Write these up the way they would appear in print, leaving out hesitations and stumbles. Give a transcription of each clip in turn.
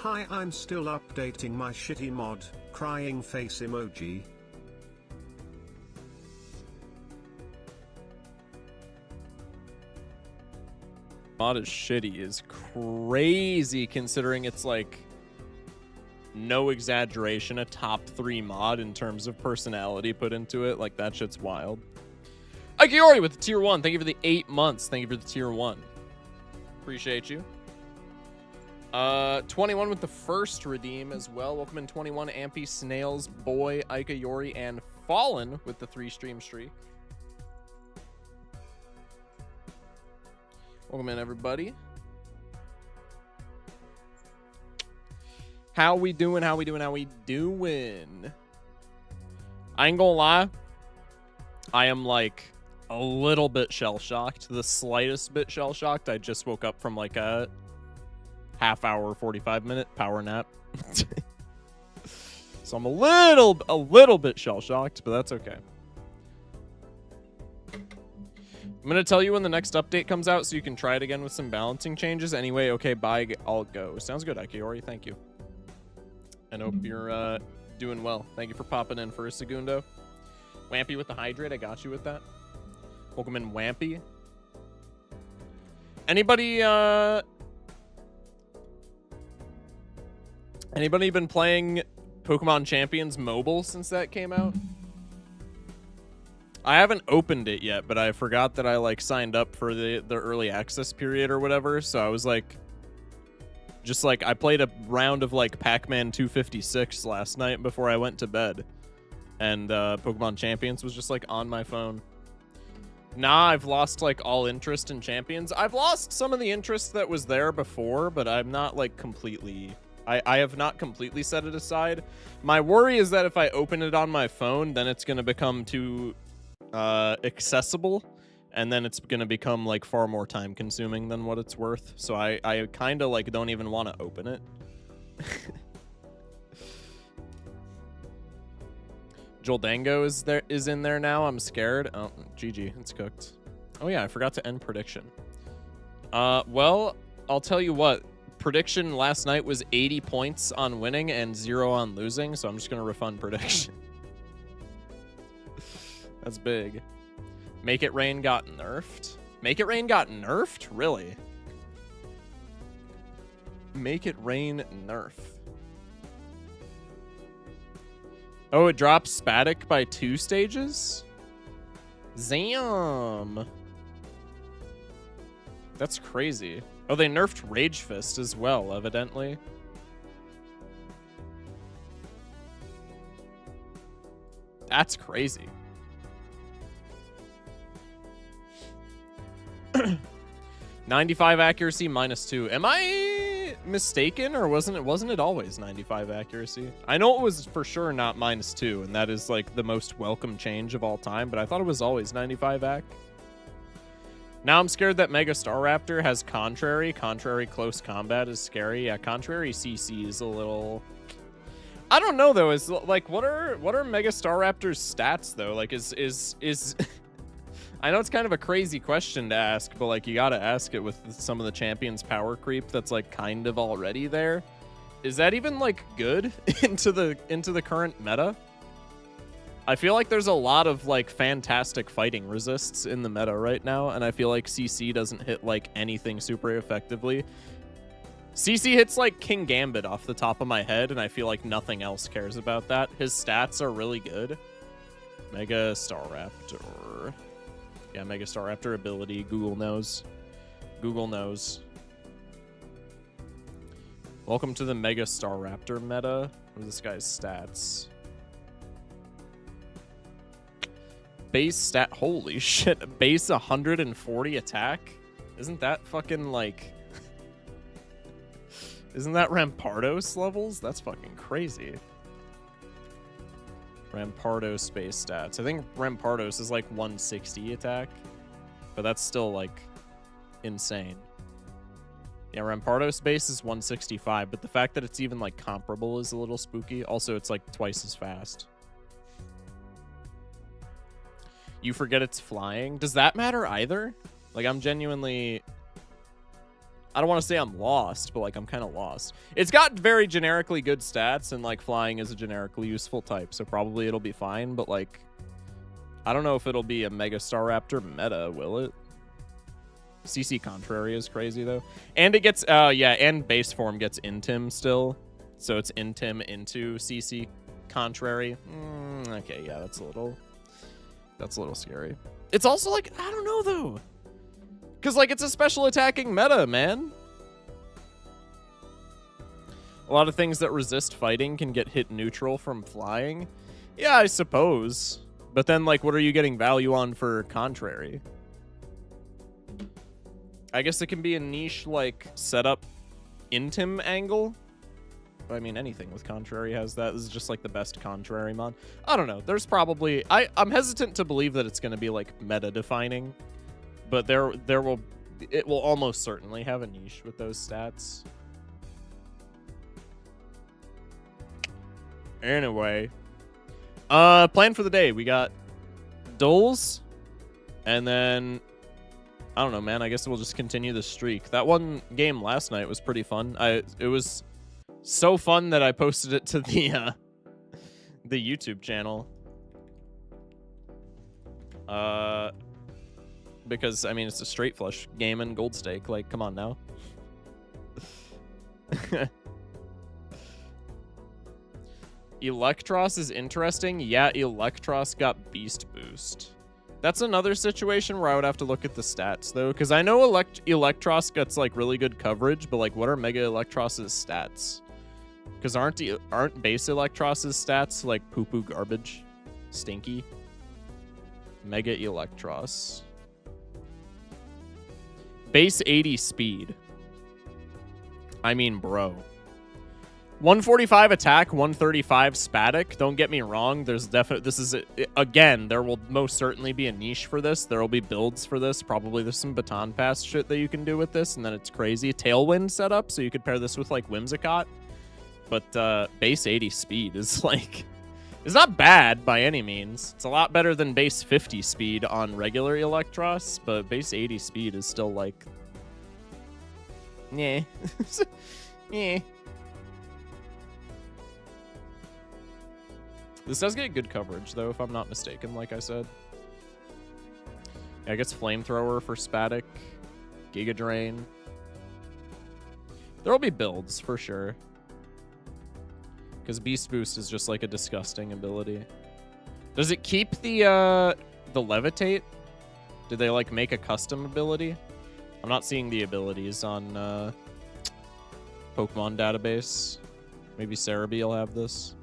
Hi, I'm still updating my shitty mod, crying face emoji. Mod is shitty is crazy considering it's like, no exaggeration, a top 3 mod in terms of personality put into it. Like, that shit's wild. Akiori with the tier 1. Thank you for the 8 months. Thank you for the tier 1. Appreciate you. 21 with the first redeem as well. Welcome in 21, Ampy, Snails, Boy, Ika, Yori, and Fallen with the 3 stream streak. Welcome in, everybody. How we doing? How we doing? How we doing? I ain't gonna lie. I am like a little bit shell-shocked. The slightest bit shell-shocked. I just woke up from like a half-hour, 45-minute power nap. So I'm a little bit shell-shocked, but that's okay. I'm gonna tell you when the next update comes out so you can try it again with some balancing changes. Anyway, okay, bye. I'll go. Sounds good, Akiori. Thank you. And hope you're doing well. Thank you for popping in for a segundo. Wampy with the hydrate. I got you with that. Welcome in, Wampy. Anybody been playing Pokemon Champions Mobile since that came out? I haven't opened it yet, but I forgot that I like signed up for the early access period or whatever. So I was like, just like I played a round of like Pac-Man 256 last night before I went to bed, and Pokemon Champions was just like on my phone. Nah, I've lost like all interest in Champions. I've lost some of the interest that was there before, but I'm not like completely. I have not completely set it aside. My worry is that if I open it on my phone, then it's gonna become too accessible, and then it's gonna become like far more time consuming than what it's worth. So I kind of like don't even want to open it. Joel Dango is in there now. I'm scared. Oh, GG, it's cooked. Oh yeah, I forgot to end prediction. Well, I'll tell you what. Prediction last night was 80 points on winning and 0 on losing, so I'm just gonna refund prediction. That's big. Make It Rain got nerfed. Make It Rain got nerfed? Really? Make It Rain nerf. Oh, it drops Spatic by 2 stages? Zam. That's crazy. Oh, they nerfed Rage Fist as well, evidently. That's crazy. 95 accuracy -2. Am I mistaken, or wasn't it always 95 accuracy? I know it was for sure not -2, and that is like the most welcome change of all time, but I thought it was always 95 ac. Now I'm scared that Mega Staraptor has Contrary. Contrary close combat is scary. Yeah, Contrary CC is a little... I don't know though. Is like what are Mega Staraptor's stats though? Like is I know it's kind of a crazy question to ask, but like you gotta ask it with some of the champions power creep that's like kind of already there. Is that even like good into the current meta? I feel like there's a lot of like fantastic fighting resists in the meta right now, and I feel like CC doesn't hit like anything super effectively. CC hits like King Gambit off the top of my head, and I feel like nothing else cares about that. His stats are really good. Mega Staraptor. Yeah, Mega Staraptor ability. Google knows. Google knows. Welcome to the Mega Staraptor meta. What are this guy's stats? Base stat. Holy shit. Base 140 attack? Isn't that fucking like... Isn't that Rampardos levels? That's fucking crazy. Rampardos space stats. I think Rampardos is like 160 attack, but that's still like insane. Yeah, Rampardos base is 165, but the fact that it's even like comparable is a little spooky. Also, it's like twice as fast. You forget it's flying. Does that matter either? Like, I'm genuinely I don't want to say I'm lost, but like I'm kind of lost. It's got very generically good stats, and like flying is a generically useful type, so probably it'll be fine, but like I don't know if it'll be a Mega Staraptor meta, will it? CC Contrary is crazy though. And it gets yeah, and base form gets Intim still. So it's Intim into CC Contrary. Okay, yeah, that's a little scary. It's also like, I don't know though. Cause like it's a special attacking meta, man. A lot of things that resist fighting can get hit neutral from flying. Yeah, I suppose. But then like what are you getting value on for Contrary? I guess it can be a niche like setup Intim angle. I mean, anything with Contrary has that. This is just like the best Contrary mod. I don't know. There's probably I'm hesitant to believe that it's going to be like meta defining, but it will almost certainly have a niche with those stats. Anyway, plan for the day. We got dles, and then I don't know, man. I guess we'll just continue the streak. That one game last night was pretty fun. It was so fun that I posted it to the YouTube channel. Because I mean it's a straight flush game and gold stake. Like, come on now. Electros is interesting. Yeah, Electros got beast boost. That's another situation where I would have to look at the stats, though, because I know Electros gets, like, really good coverage, but, like, what are Mega Electros's stats? Because aren't base Electros's stats, like, poo-poo garbage? Stinky? Mega Electros. Base 80 speed. I mean, bro. 145 attack, 135 spatic. Don't get me wrong. There's again, there will most certainly be a niche for this. There will be builds for this. Probably there's some baton pass shit that you can do with this, and then it's crazy. Tailwind setup, so you could pair this with like Whimsicott. But base 80 speed is like, it's not bad by any means. It's a lot better than base 50 speed on regular Electros, but base 80 speed is still like, yeah, yeah. This does get good coverage, though, if I'm not mistaken, like I said. Yeah, it gets Flamethrower for Spatic, Giga Drain. There'll be builds, for sure. Because Beast Boost is just, like, a disgusting ability. Does it keep the Levitate? Did they, like, make a custom ability? I'm not seeing the abilities on Pokemon database. Maybe Cerebi will have this.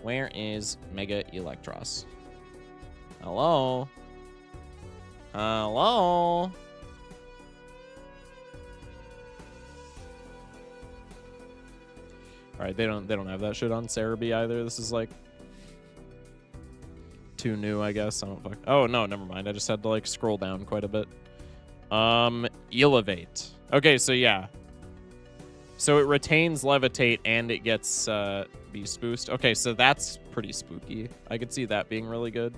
Where is Mega Electros? Hello? Hello? All right, they don't have that shit on Cerebi either. This is like too new, I guess. I don't fuck. Oh no, never mind. I just had to like scroll down quite a bit. Elevate. Okay, so yeah. So it retains Levitate and it gets Beast Boost. Okay, so that's pretty spooky. I could see that being really good.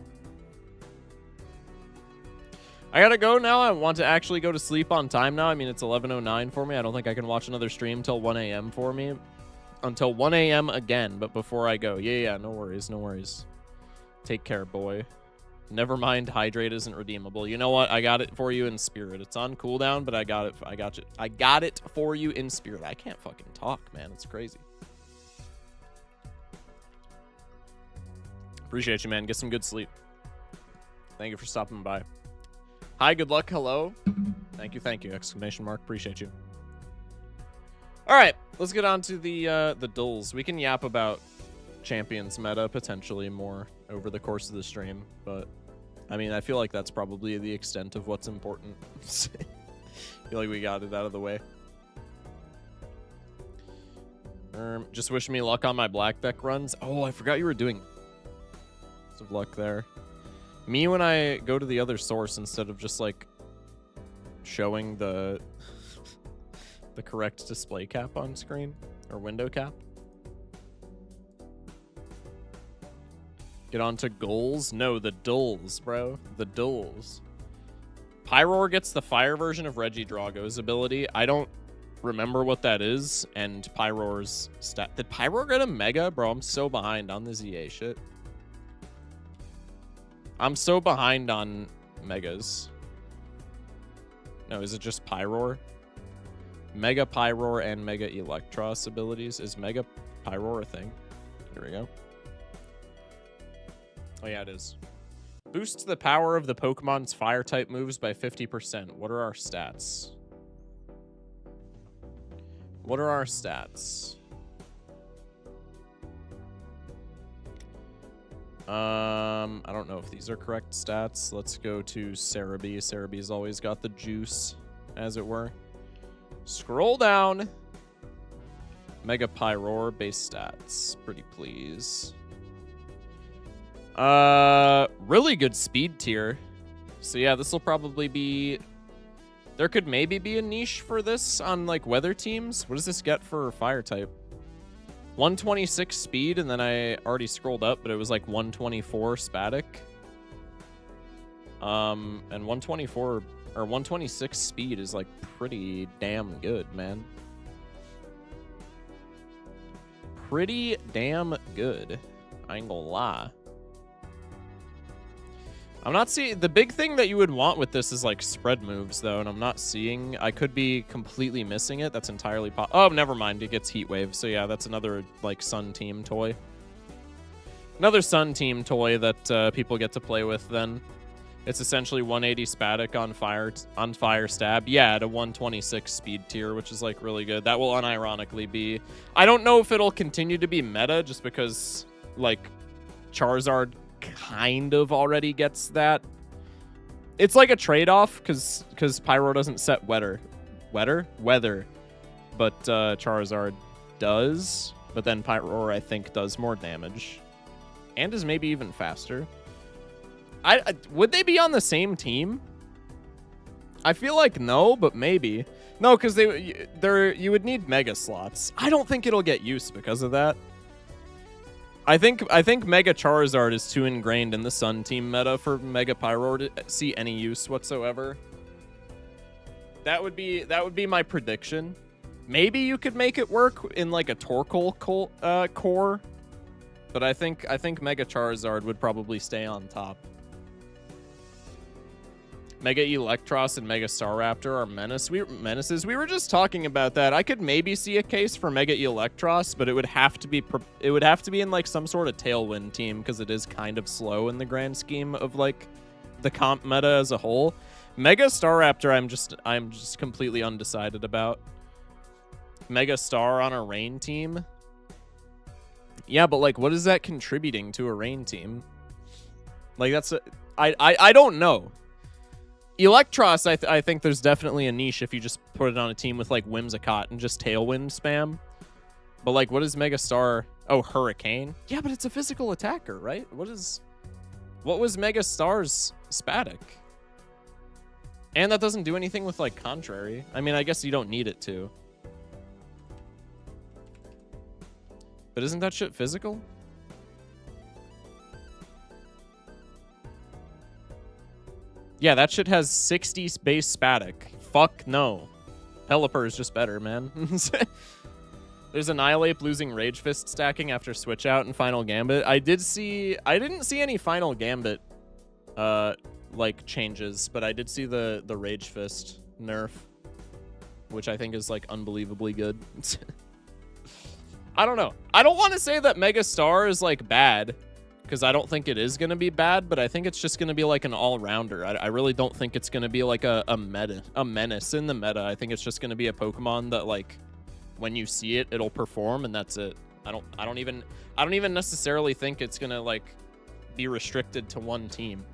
I gotta go now. I want to actually go to sleep on time now. I mean, it's 11:09 for me. I don't think I can watch another stream till 1 a.m. for me. Until 1 a.m. again, but before I go. Yeah, no worries, no worries. Take care, boy. Never mind, Hydrate isn't redeemable. You know what? I got it for you in spirit. It's on cooldown, but I got it for you in spirit. I can't fucking talk, man. It's crazy. Appreciate you, man. Get some good sleep. Thank you for stopping by. Hi, good luck, hello. Thank you, exclamation mark. Appreciate you. All right, let's get on to the dulls. We can yap about Champions meta potentially more over the course of the stream, but I mean, I feel like that's probably the extent of what's important. I feel like we got it out of the way. Just wish me luck on my black deck runs. Oh, I forgot you were doing. Lots of luck there. Me when I go to the other source instead of just like showing the correct display cap on screen or window cap. Get on to goals? No, the dulls, bro. The dulls. Pyroar gets the fire version of Regidrago's ability. I don't remember what that is, and Pyroar's stat. Did Pyroar get a Mega? Bro, I'm so behind on the ZA shit. I'm so behind on Megas. No, is it just Pyroar? Mega Pyroar and Mega Electros abilities. Is Mega Pyroar a thing? Here we go. Oh yeah, it is. Boosts the power of the Pokemon's fire type moves by 50%. What are our stats? What are our stats? I don't know if these are correct stats. Let's go to Cerebi. Cerebi's always got the juice, as it were. Scroll down. Mega Pyroar base stats. Pretty please. Really good speed tier. So yeah, this will probably be... There could maybe be a niche for this on, like, weather teams. What does this get for fire type? 126 speed, and then I already scrolled up, but it was, like, 124 Spatic. And 124... or 126 speed is, like, pretty damn good, man. Pretty damn good. I ain't gonna lie. I'm not seeing... The big thing that you would want with this is, like, spread moves, though, and I'm not seeing... I could be completely missing it. That's entirely... Oh, never mind. It gets Heat Wave. So, yeah, that's another, like, Sun Team toy. Another Sun Team toy that people get to play with, then. It's essentially 180 Spatic on fire stab. Yeah, at a 126 speed tier, which is, like, really good. That will unironically be... I don't know if it'll continue to be meta, just because, like, Charizard kind of already gets that. It's like a trade-off, because Pyro doesn't set weather. But Charizard does. But then Pyro, I think, does more damage. And is maybe even faster. Would they be on the same team? I feel like no, but maybe. No, because you would need Mega slots. I don't think it'll get use because of that. I think Mega Charizard is too ingrained in the Sun Team meta for Mega Pyro to see any use whatsoever. That would be my prediction. Maybe you could make it work in like a Torkoal core, but I think Mega Charizard would probably stay on top. Mega Electros and Mega Staraptor are menaces. We were just talking about that. I could maybe see a case for Mega Electros, but it would have to be in like some sort of Tailwind team, because it is kind of slow in the grand scheme of like the comp meta as a whole. Mega Staraptor, I'm just completely undecided about. Mega Star on a Rain team. Yeah, but like, what is that contributing to a Rain team? Like, I don't know. Electros, I think there's definitely a niche if you just put it on a team with, like, Whimsicott and just Tailwind spam. But, like, what is Mega Star? Oh, Hurricane? Yeah, but it's a physical attacker, right? What was Mega Star's Spatic? And that doesn't do anything with, like, Contrary. I mean, I guess you don't need it to. But isn't that shit physical? Yeah, that shit has 60 base Spatic. Fuck no. Pelipper is just better, man. There's Annihilate losing Rage Fist stacking after Switch Out and Final Gambit. I didn't see any Final Gambit like changes, but I did see the Rage Fist nerf, which I think is like unbelievably good. I don't know. I don't want to say that Mega Star is like bad, because I don't think it is going to be bad, but I think it's just going to be like an all-rounder. I really don't think it's going to be like a menace in the meta. I think it's just going to be a Pokemon that, like, when you see it, it'll perform, and that's it. I don't even necessarily think it's going to, like, be restricted to one team.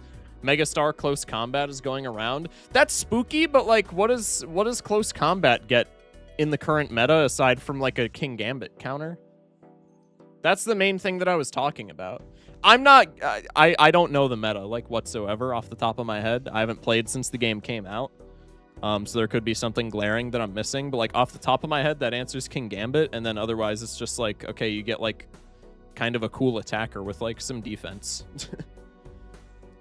Megastar Close Combat is going around. That's spooky, but, like, what does Close Combat get in the current meta aside from, like, a King Gambit counter? That's the main thing that I was talking about. I don't know the meta, like, whatsoever off the top of my head. I haven't played since the game came out. So there could be something glaring that I'm missing. But, like, off the top of my head, that answers King Gambit. And then otherwise, it's just like, okay, you get, like, kind of a cool attacker with, like, some defense.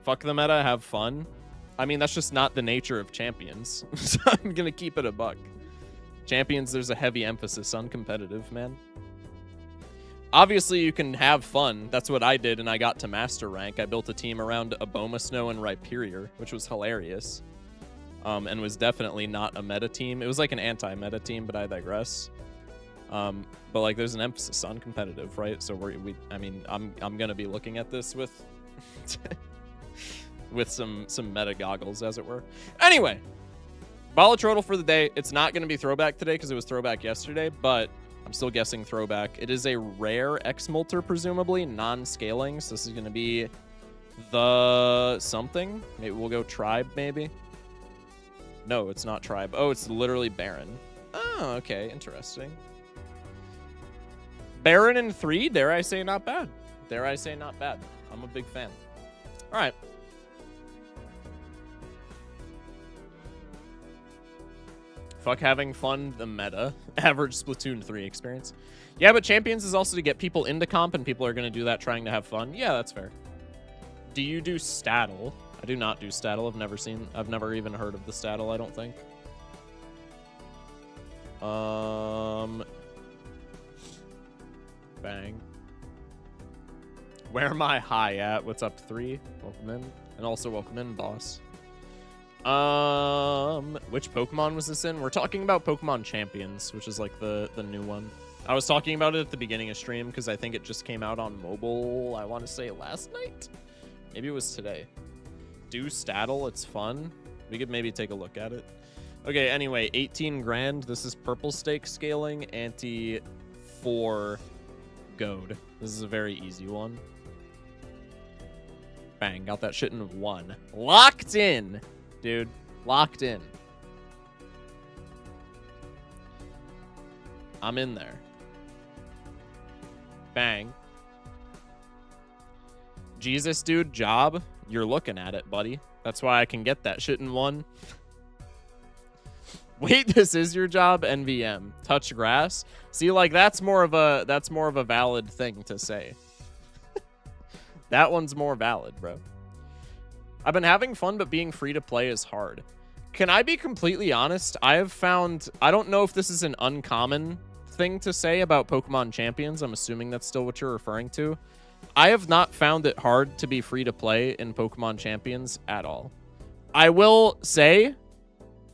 Fuck the meta, have fun. I mean, that's just not the nature of champions. So I'm going to keep it a buck. Champions, there's a heavy emphasis on competitive, man. Obviously, you can have fun. That's what I did, and I got to master rank. I built a team around Aboma Snow and Rhyperior, which was hilarious. And was definitely not a meta team. It was like an anti-meta team, but I digress. But like, there's an emphasis on competitive, right? So I mean, I'm gonna be looking at this with with some meta goggles, as it were. Anyway, Balatro for the day. It's not gonna be throwback today because it was throwback yesterday, but I'm still guessing throwback. It is a rare X-Molter, presumably non-scaling. So this is gonna be the something. Maybe we'll go tribe, maybe. No, it's not tribe. Oh, it's literally Baron. Oh, okay, interesting. Baron in 3, dare I say not bad. Dare I say not bad. I'm a big fan. All right. Fuck having fun, the meta. Average Splatoon 3 experience. Yeah, but Champions is also to get people into comp, and people are going to do that trying to have fun. Yeah, that's fair. Do you do Staddle? I do not do Staddle. I've never even heard of the Staddle, I don't think. Bang. Where am I high at? What's up, 3? Welcome in. And also welcome in, boss. Which Pokemon was this in? We're talking about Pokemon Champions, which is like the new one. I was talking about it at the beginning of stream because I think it just came out on mobile, I want to say last night? Maybe it was today. Do Staddle, it's fun. We could maybe take a look at it. Okay, anyway, 18 grand. This is purple stake scaling, anti-4 goad. This is a very easy one. Bang, got that shit in 1. Locked in, dude. Locked in. I'm in there. Bang. Jesus, dude, job. You're looking at it, buddy. That's why I can get that shit in 1. Wait, this is your job? NVM. Touch grass? See, like, that's more of a valid thing to say. That one's more valid, bro. I've been having fun, but being free to play is hard. Can I be completely honest? I have found, I don't know if this is an uncommon thing to say about Pokemon Champions. I'm assuming that's still what you're referring to. I have not found it hard to be free to play in Pokemon Champions at all. I will say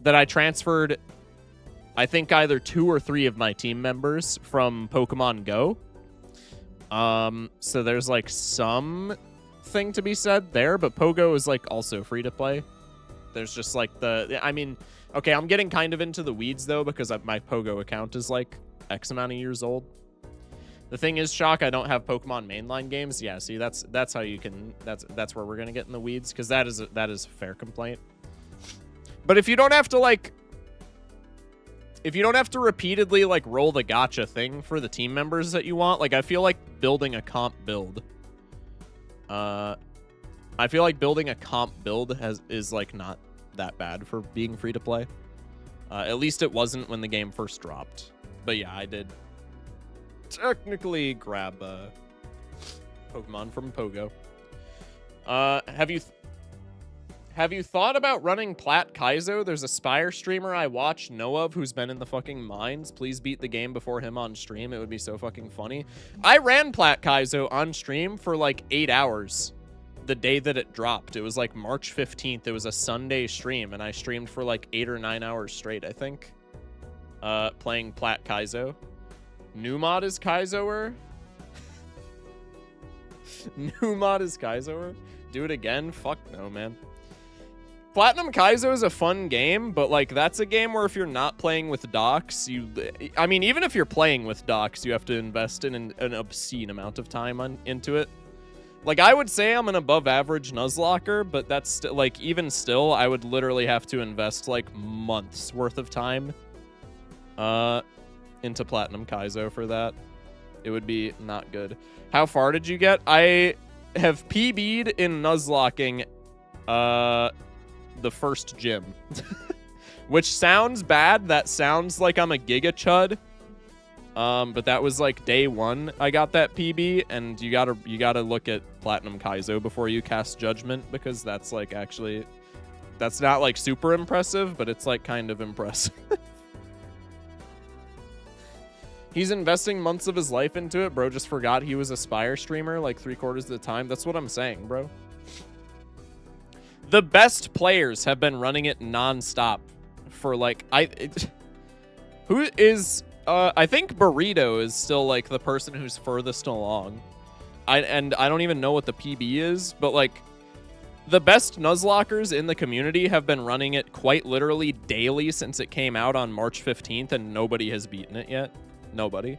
that I transferred, I think, either 2 or 3 of my team members from Pokemon Go. So there's like some thing to be said there, but Pogo is like also free to play. There's just like I mean, okay, I'm getting kind of into the weeds though, because my Pogo account is like X amount of years old. The thing is, Shock, I don't have Pokemon mainline games. Yeah, see, that's how you can, that's where we're gonna get in the weeds, because that is a fair complaint. But if you don't have to like, if you don't have to repeatedly like roll the gotcha thing for the team members that you want, like I feel like building a comp build, I feel like building a comp build is like not that bad for being free to play. At least it wasn't when the game first dropped. But yeah, I did technically grab Pokemon from Pogo. Have you thought about running Plat Kaizo? There's a Spire streamer I watch, know of, who's been in the fucking mines. Please beat the game before him on stream. It would be so fucking funny. I ran Plat Kaizo on stream for like 8 hours the day that it dropped. It was like March 15th. It was a Sunday stream, and I streamed for like 8 or 9 hours straight, I think. Playing Plat Kaizo. New mod is Kaizoer? New mod is Kaizoer? Do it again? Fuck no, man. Platinum Kaizo is a fun game, but like that's a game where if you're not playing with docs, I mean, even if you're playing with docs, you have to invest in an obscene amount of time into it. Like, I would say I'm an above average Nuzlocker, but that's like, even still, I would literally have to invest like months worth of time into Platinum Kaizo for that. It would be not good. How far did you get? I have PB'd in Nuzlocking the first gym. Which sounds bad. That sounds like I'm a Giga Chud. But that was like day 1 I got that PB, and you gotta look at Platinum Kaizo before you cast judgment, because that's like actually That's not like super impressive, but it's like kind of impressive. He's investing months of his life into it, bro. Just forgot he was a Spire streamer like 3/4 of the time. That's what I'm saying, bro. The best players have been running it nonstop for like I think Burrito is still like the person who's furthest along. I don't even know what the PB is, but like the best Nuzlockers in the community have been running it quite literally daily since it came out on March 15th, and nobody has beaten it yet. Nobody.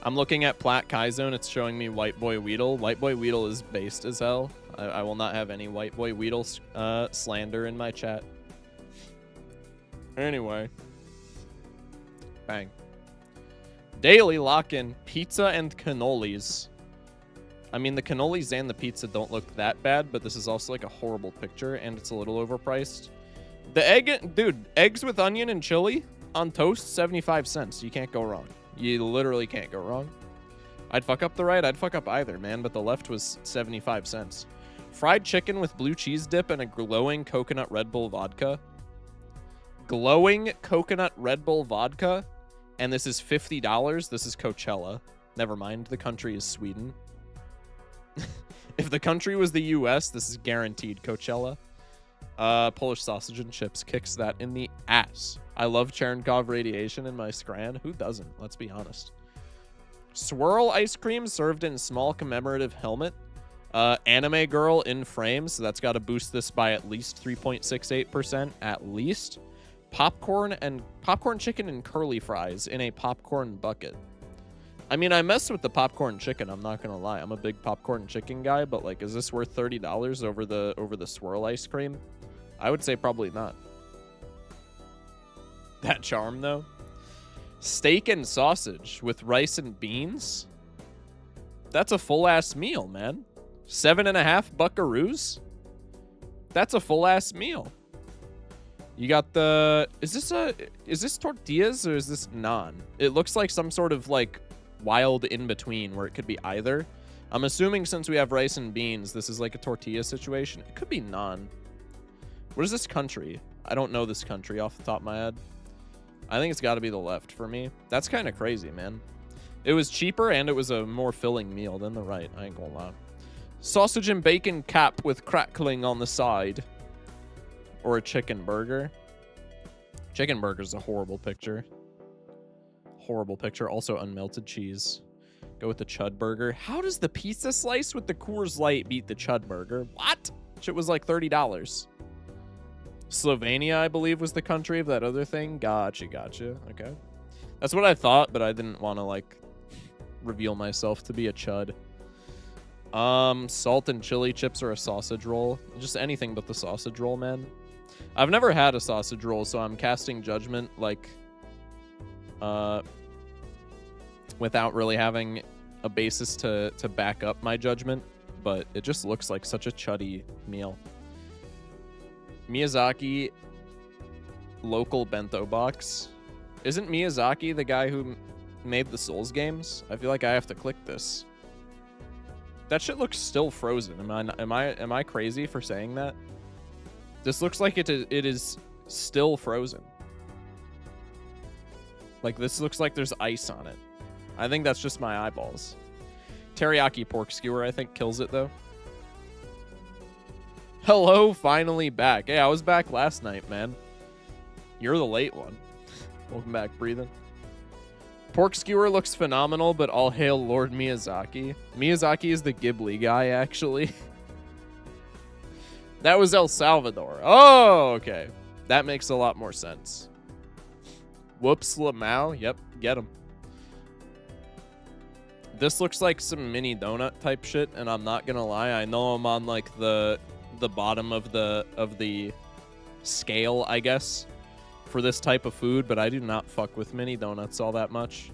I'm looking at Plat Kaizone. It's showing me White Boy Weedle. White Boy Weedle is based as hell. I will not have any White Boy Weedle slander in my chat. Anyway. Bang. Daily lock-in pizza and cannolis. I mean, the cannolis and the pizza don't look that bad, but this is also like a horrible picture, and it's a little overpriced. The egg, dude, eggs with onion and chili on toast, 75 cents. You can't go wrong. You literally can't go wrong. I'd fuck up the right, I'd fuck up either, man, but the left was 75 cents. Fried chicken with blue cheese dip and a glowing coconut Red Bull vodka. Glowing coconut Red Bull vodka, and this is $50. This is Coachella. Never mind, the country is Sweden. If the country was the US, this is guaranteed Coachella. Polish sausage and chips kicks that in the ass. I love Cherenkov radiation in my Scran. Who doesn't? Let's be honest. Swirl ice cream served in small commemorative helmet. Anime girl in frame, so that's got to boost this by at least 3.68%, at least. Popcorn chicken and curly fries in a popcorn bucket. I mean, I messed with the popcorn chicken, I'm not gonna lie. I'm a big popcorn chicken guy, but like, is this worth $30 over the swirl ice cream? I would say probably not. That charm though. Steak and sausage with rice and beans. That's a full ass meal, man. 7.5 buckaroos. That's a full ass meal. You got the, is this tortillas or is this naan? It looks like some sort of like wild in between where it could be either. I'm assuming since we have rice and beans, this is like a tortilla situation. It could be naan. What is this country? I don't know this country off the top of my head. I think it's got to be the left for me. That's kind of crazy, man. It was cheaper and it was a more filling meal than the right. I ain't gonna lie. Sausage and bacon cap with crackling on the side. Or a chicken burger. Chicken burger's a horrible picture. Horrible picture. Also unmelted cheese. Go with the Chud burger. How does the pizza slice with the Coors Light beat the Chud burger? What? Shit was like $30. Slovenia, I believe, was the country of that other thing. Gotcha. Okay. That's what I thought, but I didn't want to, like, reveal myself to be a Chud. Salt and chili chips or a sausage roll. Just anything but the sausage roll, man. I've never had a sausage roll, so I'm casting judgment, like, without really having a basis to back up my judgment, but it just looks like such a chuddy meal. Miyazaki local bento box. Isn't Miyazaki the guy who made the Souls games? I feel like I have to click this. That shit looks still frozen. Am I crazy for saying that? This looks like it is still frozen. Like, this looks like there's ice on it. I think that's just my eyeballs. Teriyaki pork skewer, I think, kills it, though. Hello, finally back. Hey, I was back last night, man. You're the late one. Welcome back, breathing. Pork skewer looks phenomenal, but all hail Lord Miyazaki. Miyazaki is the Ghibli guy, actually. That was El Salvador. Oh, okay. That makes a lot more sense. Whoops, Lamau. Yep, get him. This looks like some mini donut type shit, and I'm not gonna lie. I know I'm on like the bottom of the scale, I guess, for this type of food, but I do not fuck with mini donuts all that much.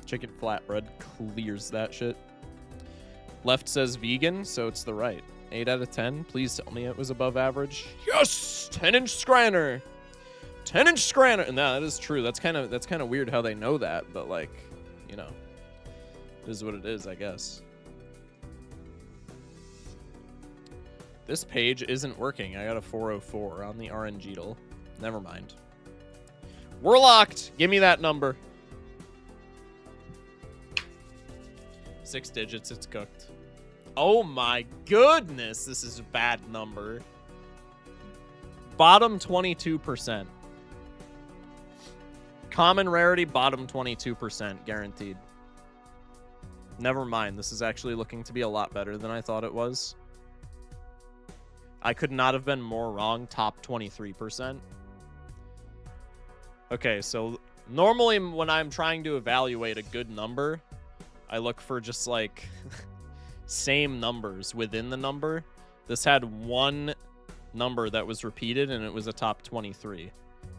Chicken flatbread clears that shit. Left says vegan, so it's the right. 8 out of 10. Please tell me it was above average. Yes! 10-inch Scranner! 10-inch Scranner! No, that is true. That's kind of weird how they know that, but like, you know, it is what it is, I guess. This page isn't working. I got a 404 on the RNG. Never mind. We're locked. Give me that number. 6 digits. It's cooked. Oh my goodness. This is a bad number. Bottom 22%. Common rarity, bottom 22%. Guaranteed. Never mind. This is actually looking to be a lot better than I thought it was. I could not have been more wrong. Top 23%. Okay, so normally when I'm trying to evaluate a good number, I look for just like same numbers within the number. This had one number that was repeated and it was a top 23.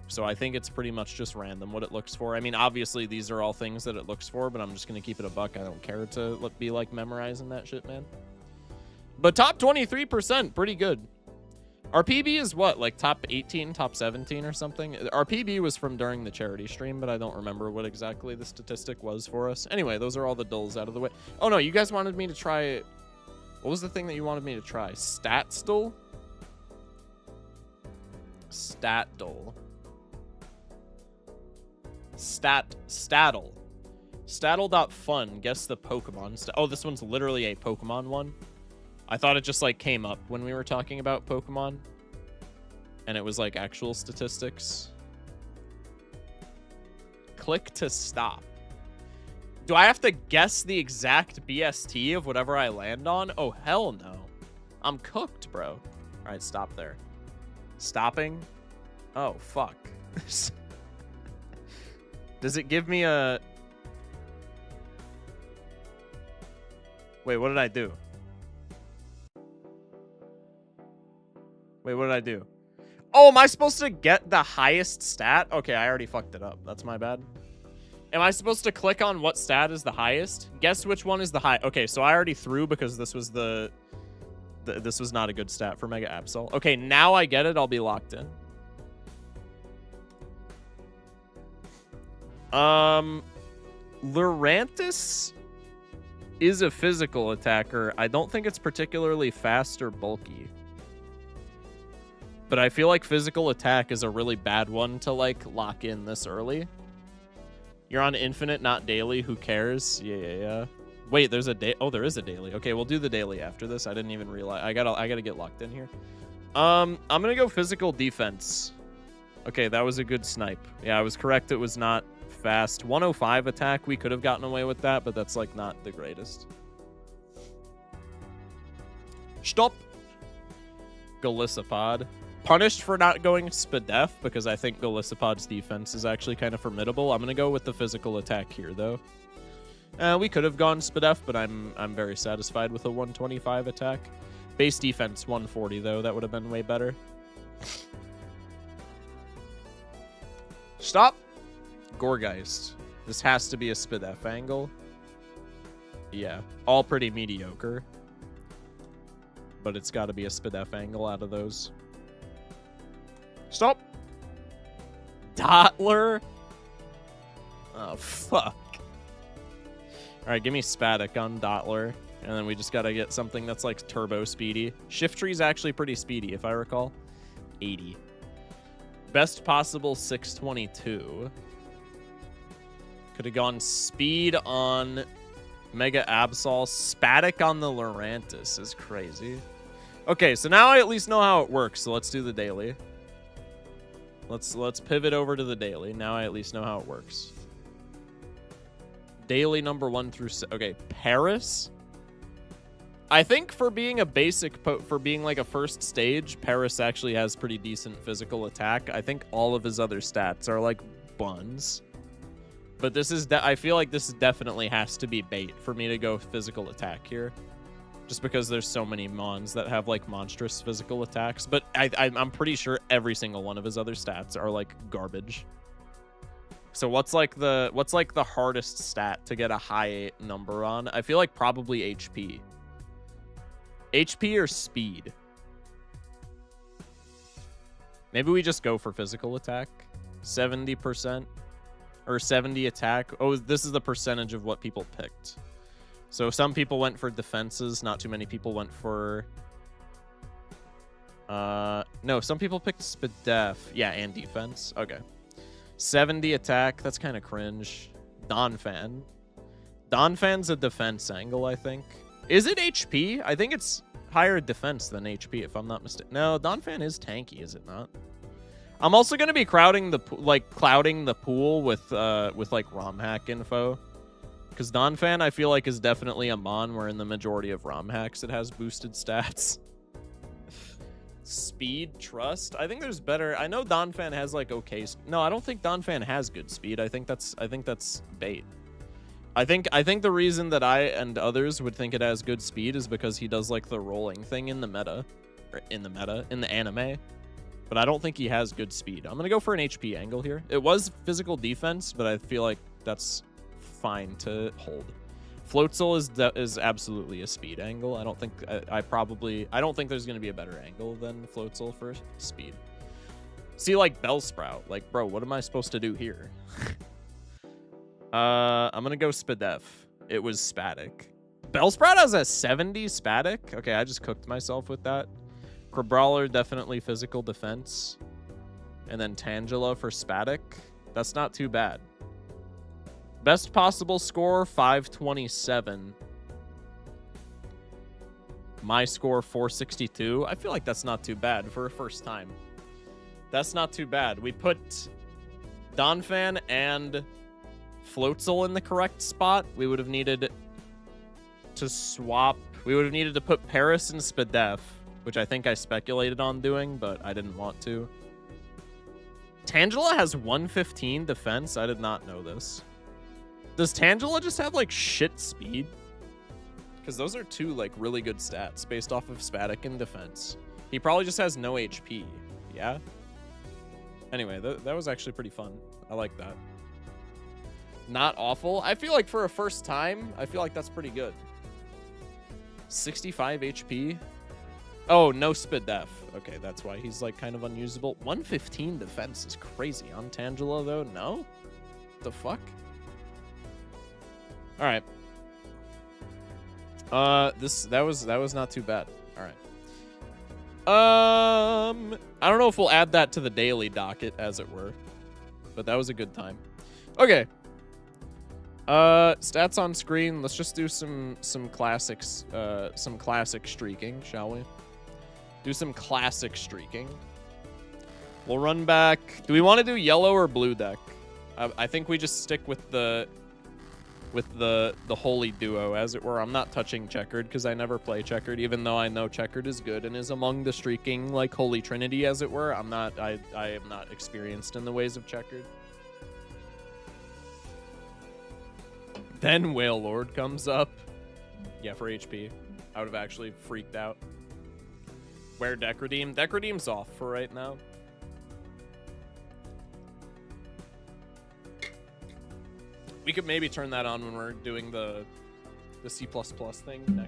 So I think it's pretty much just random what it looks for. I mean, obviously these are all things that it looks for, but I'm just going to keep it a buck. I don't care to be like memorizing that shit, man. But top 23%, pretty good. Our PB is what, like top 18, top 17 or something? Our PB was from during the charity stream, but I don't remember what exactly the statistic was for us. Anyway, those are all the dulls out of the way. Oh no, you guys wanted me to try... What was the thing that you wanted me to try? Stats dull? Stat dull. Staddle. Staddle.fun. Guess the Pokemon. Oh, this one's literally a Pokemon one. I thought it just like came up when we were talking about Pokemon. And it was like actual statistics. Click to stop. Do I have to guess the exact BST of whatever I land on? Oh, hell no. I'm cooked, bro. All right, stop there. Stopping? Oh, fuck. Does it give me a... Wait, what did I do? Wait, what did I do? Oh, am I supposed to get the highest stat? Okay, I already fucked it up. That's my bad. Am I supposed to click on what stat is the highest? Guess which one is the high... Okay, so I already threw because this was this was not a good stat for Mega Absol. Okay, now I get it. I'll be locked in. Lurantis is a physical attacker. I don't think it's particularly fast or bulky. But I feel like physical attack is a really bad one to, like, lock in this early. You're on infinite, not daily. Who cares? Yeah. Wait, there's a day. Oh, there is a daily. Okay, we'll do the daily after this. I didn't even realize. I gotta get locked in here. I'm gonna go physical defense. Okay, that was a good snipe. Yeah, I was correct. It was not fast. 105 attack. We could have gotten away with that, but that's, like, not the greatest. Stop. Golisopod. Punished for not going Spadef because I think Golisopod's defense is actually kind of formidable. I'm going to go with the physical attack here, though. We could have gone Spadef, but I'm very satisfied with a 125 attack. Base defense 140, though. That would have been way better. Stop. Gorgeist. This has to be a Spadef angle. Yeah. All pretty mediocre. But it's got to be a Spadef angle out of those. Stop. Dottler. Oh, fuck. Alright, give me Spatic on Dottler. And then we just gotta get something that's like turbo speedy. Shiftry's actually pretty speedy, if I recall. 80. Best possible 622. Could have gone speed on Mega Absol. Spatic on the Lurantis is crazy. Okay, so now I at least know how it works, so let's do the daily. Let's pivot over to the daily. Now I at least know how it works. Daily number 1 through 6. Okay, Paris. I think for being a basic, for being like a first stage, Paris actually has pretty decent physical attack. I think all of his other stats are like buns. But this is, I feel like this definitely has to be bait for me to go physical attack here. Just because there's so many mons that have like monstrous physical attacks. But I'm pretty sure every single one of his other stats are like garbage. So what's like the hardest stat to get a high number on? I feel like probably HP. HP or speed. Maybe we just go for physical attack. 70% or 70 attack. Oh, this is the percentage of what people picked. So some people went for defenses. Not too many people went for No, some people picked Spadef. Yeah, and defense. Okay. 70 attack. That's kind of cringe. Donphan. Donphan's a defense angle, I think. Is it HP? I think it's higher defense than HP, if I'm not mistaken. No, Donphan is tanky, is it not? I'm also going to be clouding the pool with like ROM hack info. Because Donphan, I feel like, is definitely a mon where in the majority of ROM hacks it has boosted stats. Speed, trust. I think there's better. I know Donphan has like okay. No, I don't think Donphan has good speed. I think that's bait. I think the reason that I and others would think it has good speed is because he does like the rolling thing in the anime. But I don't think he has good speed. I'm gonna go for an HP angle here. It was physical defense, but I feel like that's fine to hold. Floatzel is absolutely a speed angle. I don't think I don't think there's gonna be a better angle than Floatzel for speed. See, like Bellsprout, like bro, what am I supposed to do here? I'm gonna go Spadef. It was Spatic. Bellsprout has a 70 Spatic. Okay, I just cooked myself with that. Crabrawler definitely physical defense, and then Tangela for Spatic. That's not too bad. Best possible score, 527. My score, 462. I feel like that's not too bad for a first time. That's not too bad. We put Donphan and Floatzel in the correct spot. We would have needed to swap. We would have needed to put Paris and Spadef, which I think I speculated on doing, but I didn't want to. Tangela has 115 defense. I did not know this. Does Tangela just have, like, shit speed? Because those are two, like, really good stats based off of Spatic and defense. He probably just has no HP. Yeah? Anyway, that was actually pretty fun. I like that. Not awful. I feel like for a first time, I feel like that's pretty good. 65 HP. Oh, no Spadef. Okay, that's why he's, like, kind of unusable. 115 defense is crazy. On Tangela, though, no? What the fuck? All right. That was not too bad. All right. I don't know if we'll add that to the daily docket, as it were, but that was a good time. Okay. Stats on screen. Let's just do some classics, some classic streaking, shall we? Do some classic streaking. We'll run back. Do we want to do yellow or blue deck? I think we just stick with the holy duo, as it were. I'm not touching checkered because I never play checkered, even though I know checkered is good and is among the streaking, like, holy trinity, as it were. I am not experienced in the ways of checkered. Then Whale Lord comes up. Yeah, for HP. I would have actually freaked out. Where Deck Redeem? Deck Redeem's off for right now. We could maybe turn that on when we're doing the C++ thing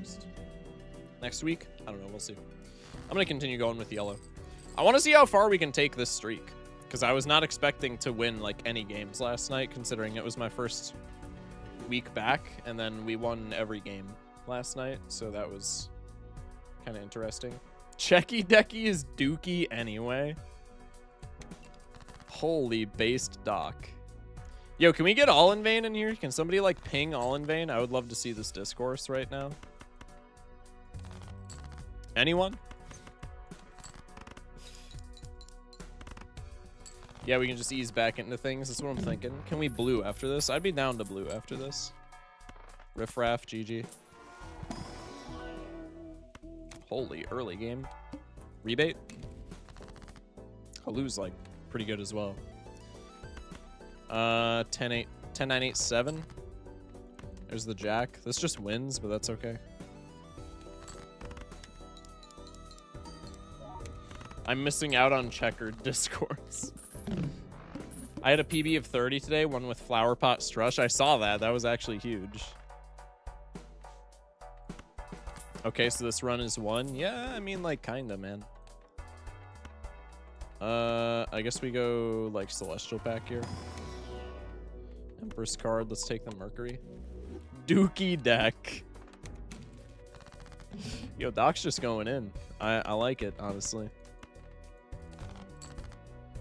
next week. I don't know. We'll see. I'm going to continue going with yellow. I want to see how far we can take this streak, because I was not expecting to win, like, any games last night, considering it was my first week back, and then we won every game last night, so that was kind of interesting. Checky Decky is dookie anyway. Holy based doc. Yo, can we get All in Vain in here? Can somebody, like, ping All in Vain? I would love to see this discourse right now. Anyone? Yeah, we can just ease back into things. That's what I'm thinking. Can we blue after this? I'd be down to blue after this. Riff Raff, GG. Holy, early game. Rebate? Halu's, like, pretty good as well. 10-8, 10-9-8-7. There's the jack. This just wins, but that's okay. I'm missing out on checkered discourse. I had a PB of 30 today, one with Flower Pot Strush. I saw that. That was actually huge. Okay, so this run is 1. Yeah, I mean, like, kinda, man. I guess we go, like, Celestial Pack here. Empress card. Let's take the Mercury. Dookie deck. Yo, Doc's just going in. I like it, honestly.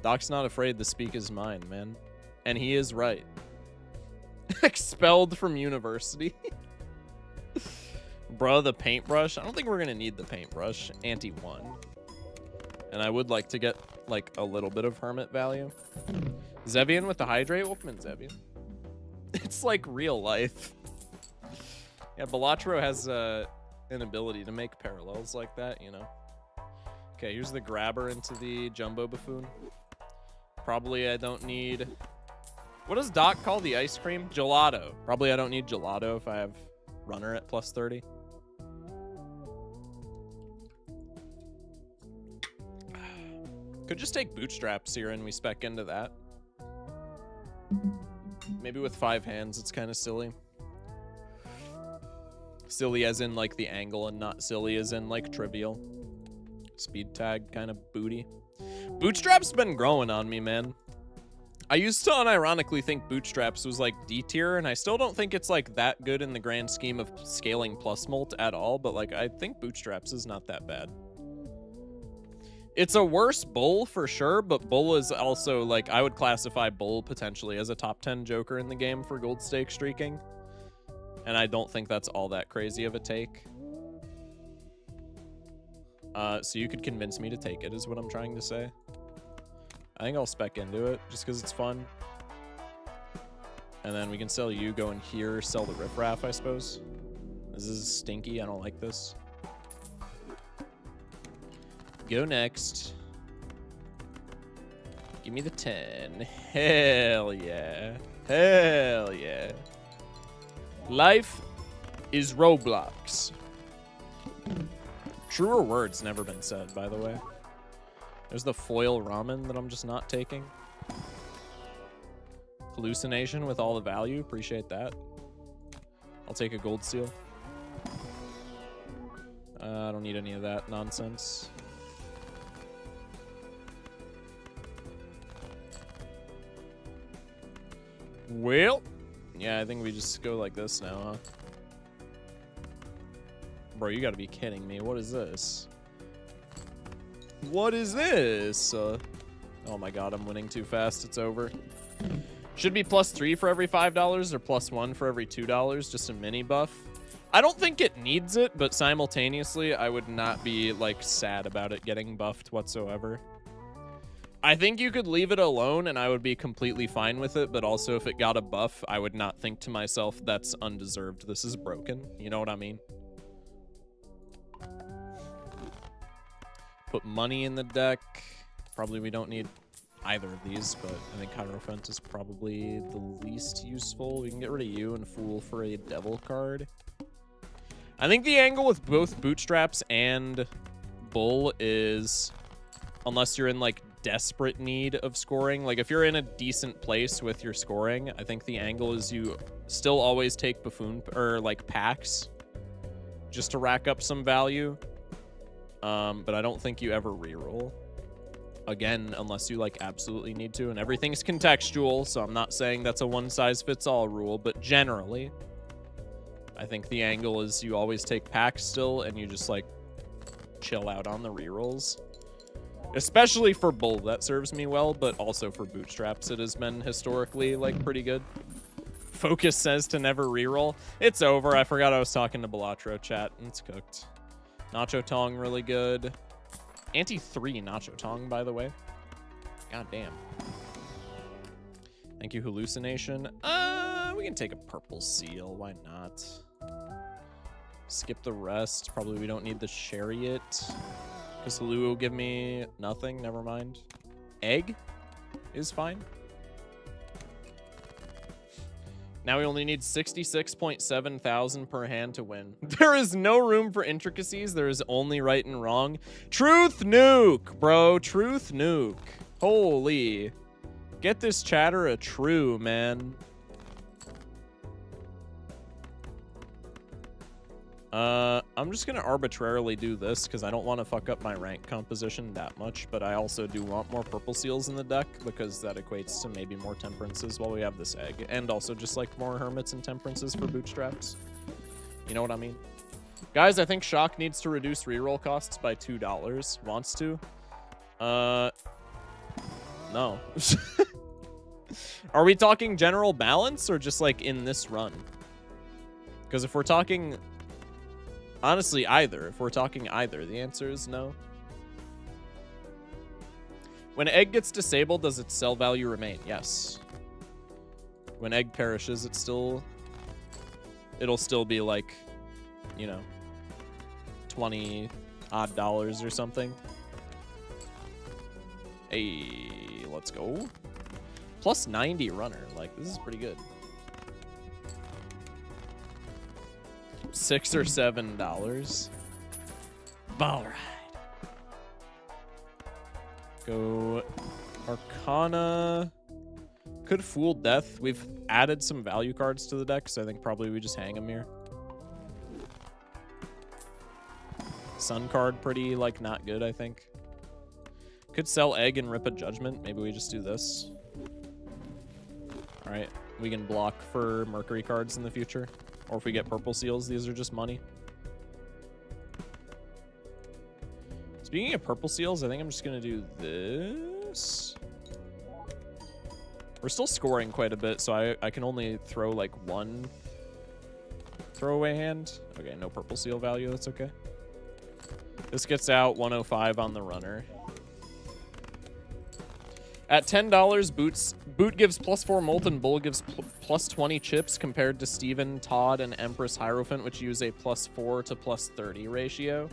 Doc's not afraid to speak his mind, man. And he is right. Expelled from university. Bruh, the paintbrush. I don't think we're going to need the paintbrush. Anti-1. And I would like to get, like, a little bit of hermit value. Zevian with the hydrate. Welcome in, Zevian. It's like real life. Yeah, Balatro has an ability to make parallels like that, you know. Okay, here's the grabber into the Jumbo Buffoon. Probably I don't need... What does Doc call the ice cream? Gelato. Probably I don't need gelato if I have runner at plus 30. Could just take bootstraps here and we spec into that. Maybe with 5 hands, it's kind of silly. Silly as in like the angle and not silly as in like trivial. Speed tag kind of booty. Bootstraps been growing on me, man. I used to unironically think Bootstraps was like D tier, and I still don't think it's like that good in the grand scheme of scaling plus molt at all, but like I think Bootstraps is not that bad. It's a worse Bull for sure, but Bull is also like, I would classify Bull potentially as a top 10 Joker in the game for gold stake streaking. And I don't think that's all that crazy of a take. So you could convince me to take it is what I'm trying to say. I think I'll spec into it just because it's fun. And then we can sell you, go in here, sell the riffraff, I suppose. This is stinky. I don't like this. Go next. Give me the 10. Hell yeah. Hell yeah. Life is Roblox. Truer words never been said, by the way. There's the foil ramen that I'm just not taking. Hallucination with all the value. Appreciate that. I'll take a gold seal. I don't need any of that nonsense. Well, yeah, I think we just go like this now, huh? Bro, you gotta be kidding me. What is this? What is this? Oh my god, I'm winning too fast. It's over. Should be +3 for every $5 or +1 for every $2. Just a mini buff. I don't think it needs it, but simultaneously, I would not be, like, sad about it getting buffed whatsoever. I think you could leave it alone, and I would be completely fine with it, but also if it got a buff, I would not think to myself, that's undeserved. This is broken. You know what I mean? Put money in the deck. Probably we don't need either of these, but I think Hierophant is probably the least useful. We can get rid of you and Fool for a Devil card. I think the angle with both Bootstraps and Bull is, unless you're in like desperate need of scoring, like if you're in a decent place with your scoring, I think the angle is you still always take Buffoon or like packs just to rack up some value. But I don't think you ever reroll. Again, unless you like absolutely need to, and everything's contextual, so I'm not saying that's a one-size-fits-all rule, but generally, I think the angle is you always take packs still, and you just like chill out on the rerolls. Especially for Bull, that serves me well, but also for Bootstraps, it has been historically like pretty good. Focus says to never reroll. It's over. I forgot I was talking to Balatro chat, and it's cooked. Nacho Tong, really good. Anti-3 Nacho Tong, by the way. God damn. Thank you, Hallucination. We can take a purple seal. Why not? Skip the rest. Probably we don't need the Chariot. Because Halou will give me nothing. Never mind. Egg is fine. Now we only need 66.7 thousand per hand to win. There is no room for intricacies. There is only right and wrong. Truth nuke, bro. Truth nuke. Holy. Get this chatter a true, man. I'm just gonna arbitrarily do this because I don't want to fuck up my rank composition that much, but I also do want more purple seals in the deck because that equates to maybe more temperances while we have this egg, and also just like more hermits and temperances for Bootstraps. You know what I mean? Guys, I think Shock needs to reduce reroll costs by $2. Wants to. don't know. Are we talking general balance or just like in this run? Because if we're talking, honestly, either. If we're talking either, the answer is no. When egg gets disabled, does its sell value remain? Yes. When egg perishes, it'll still be like, you know, $20 odd or something. Hey, let's go. Plus 90 runner. Like, this is pretty good. $6 or $7. Ball ride. Go Arcana. Could Fool Death. We've added some value cards to the deck, so I think probably we just hang them here. Sun card, pretty, like, not good, I think. Could sell Egg and rip a Judgment. Maybe we just do this. Alright, we can block for Mercury cards in the future. Or if we get Purple Seals, these are just money. Speaking of Purple Seals, I think I'm just going to do this. We're still scoring quite a bit, so I can only throw, like, one throwaway hand. Okay, no Purple Seal value. That's okay. This gets out 105 on the runner. At $10, Boot gives +4 Molten Bull gives plus 20 chips compared to Steven, Todd, and Empress Hierophant, which use a +4 to +30 ratio.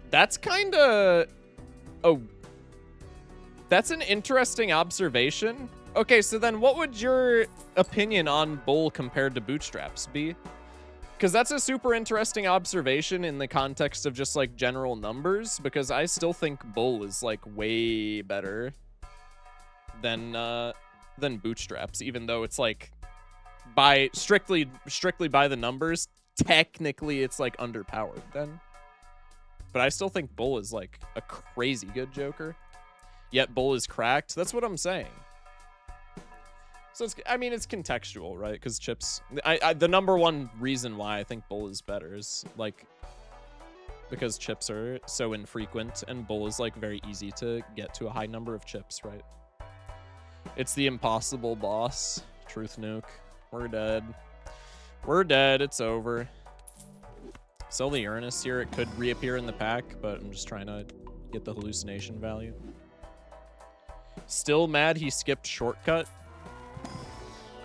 That's kind of... Oh. That's an interesting observation. Okay, so then what would your opinion on Bull compared to Bootstraps be? Because that's a super interesting observation in the context of just, like, general numbers, because I still think Bull is, like, way better than Bootstraps, even though it's, like, by strictly by the numbers, technically it's, like, underpowered then. But I still think Bull is, like, a crazy good Joker. Yet Bull is cracked. That's what I'm saying. So it's, I mean, it's contextual, right? Because chips, the number one reason why I think Bull is better is, like, because chips are so infrequent and Bull is, like, very easy to get to a high number of chips, right? It's the impossible boss. Truth nuke. We're dead. We're dead. It's over. Sell the Uranus here. It could reappear in the pack, but I'm just trying to get the hallucination value. Still mad he skipped shortcut.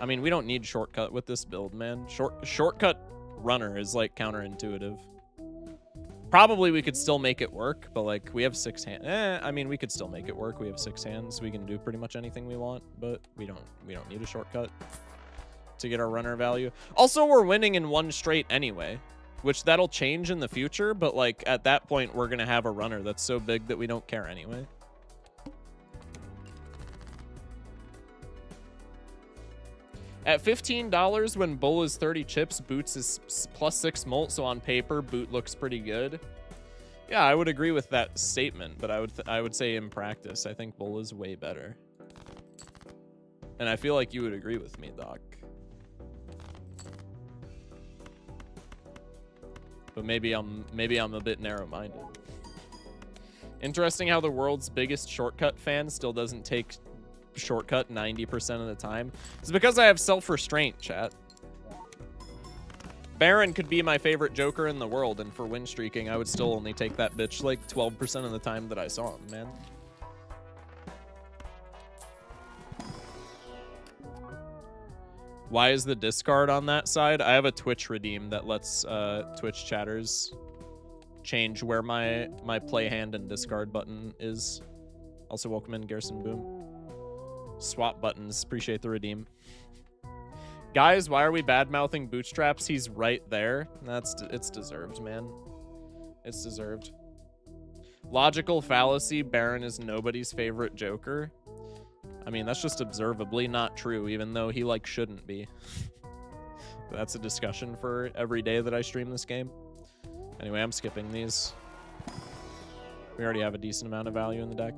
I mean, we don't need shortcut with this build, man. Shortcut runner is, like, counterintuitive. Probably we could still make it work, but, like, we have 6 hands. I mean, we could still make it work. We have 6 hands. We can do pretty much anything we want, but we don't need a shortcut to get our runner value. Also, we're winning in 1 straight anyway, which that'll change in the future, but, like, at that point, we're gonna have a runner that's so big that we don't care anyway. At $15, when Bull is 30 chips, Boots is +6 molt, so on paper, Boot looks pretty good. Yeah, I would agree with that statement, but I would say in practice, I think Bull is way better. And I feel like you would agree with me, Doc. But maybe I'm a bit narrow-minded. Interesting how the world's biggest shortcut fan still doesn't take shortcut 90% of the time. It's because I have self-restraint, chat. Baron could be my favorite Joker in the world, and for win streaking, I would still only take that bitch like 12% of the time that I saw him, man. Why is the discard on that side? I have a Twitch redeem that lets Twitch chatters change where my play hand and discard button is. Also, welcome in Garrison Boom. Swap buttons. Appreciate the redeem. Guys, why are we bad-mouthing Bootstraps? He's right there. It's deserved, man. It's deserved. Logical fallacy. Baron is nobody's favorite Joker. I mean, that's just observably not true, even though he, like, shouldn't be. That's a discussion for every day that I stream this game. Anyway, I'm skipping these. We already have a decent amount of value in the deck.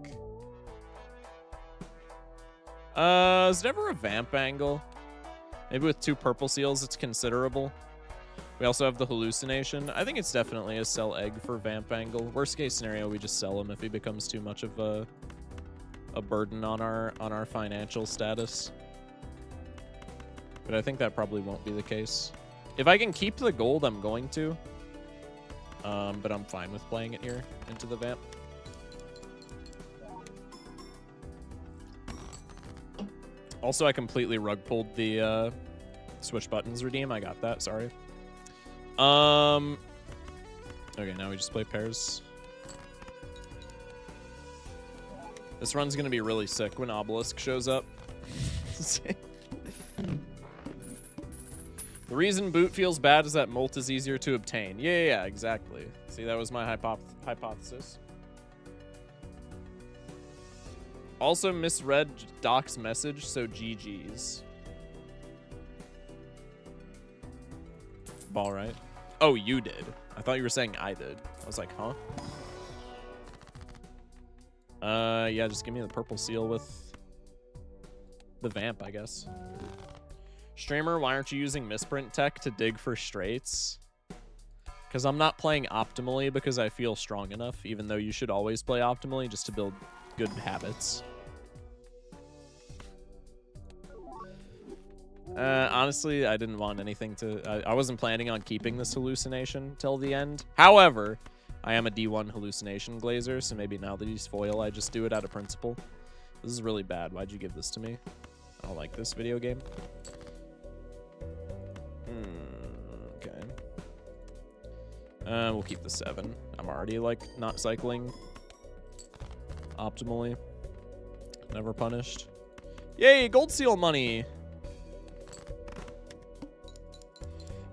Is it ever a vamp angle? Maybe with 2 purple seals, it's considerable. We also have the hallucination. I think it's definitely a sell egg for vamp angle. Worst case scenario, we just sell him if he becomes too much of a a burden on our financial status. But I think that probably won't be the case. If I can keep the gold, I'm going to. But I'm fine with playing it here into the vamp. Also, I completely rug pulled the switch buttons redeem. I got that. Sorry. Okay, now we just play pairs. This run's gonna be really sick when Obelisk shows up. The reason boot feels bad is that Molt is easier to obtain. Yeah, exactly. See, that was my hypothesis. Also misread Doc's message, so GG's. Ball right? Oh, you did. I thought you were saying I did. I was like, huh? Yeah, just give me the purple seal with the vamp, I guess. Streamer, why aren't you using misprint tech to dig for straights? Because I'm not playing optimally because I feel strong enough, even though you should always play optimally just to build good habits. Honestly, I didn't want anything to... I wasn't planning on keeping this hallucination till the end. However, I am a D1 hallucination glazer, so maybe now that he's foil, I just do it out of principle. This is really bad. Why'd you give this to me? I don't like this video game. Okay. We'll keep the 7. I'm already, like, not cycling optimally. Never punished. Yay, gold seal money!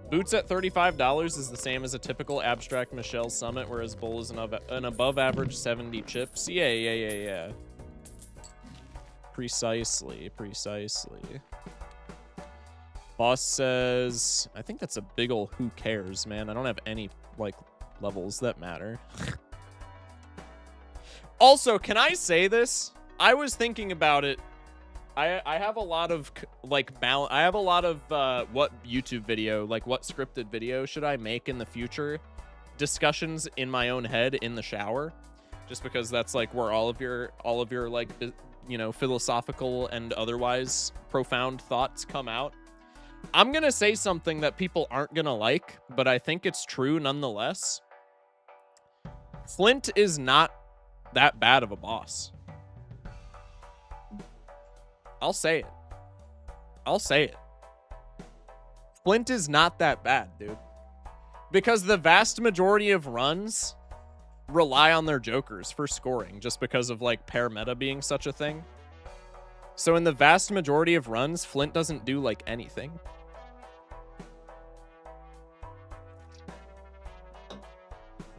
Boots at $35 is the same as a typical Abstract Michelle Summit, whereas Bull is an above average 70 chips. Yeah. Precisely. Boss says, I think that's a big ol' who cares, man. I don't have any, like, levels that matter. Also, can I say this? I was thinking about it. I have a lot of, like, I have a lot of, what YouTube video, like, what scripted video should I make in the future? Discussions in my own head in the shower. Just because that's, like, where all of your, like, you know, philosophical and otherwise profound thoughts come out. I'm gonna say something that people aren't gonna like, but I think it's true nonetheless. Flint is not that bad of a boss. I'll say it. Flint is not that bad, dude. Because the vast majority of runs rely on their jokers for scoring, just because of, like, pair meta being such a thing. So in the vast majority of runs, Flint doesn't do, like, anything.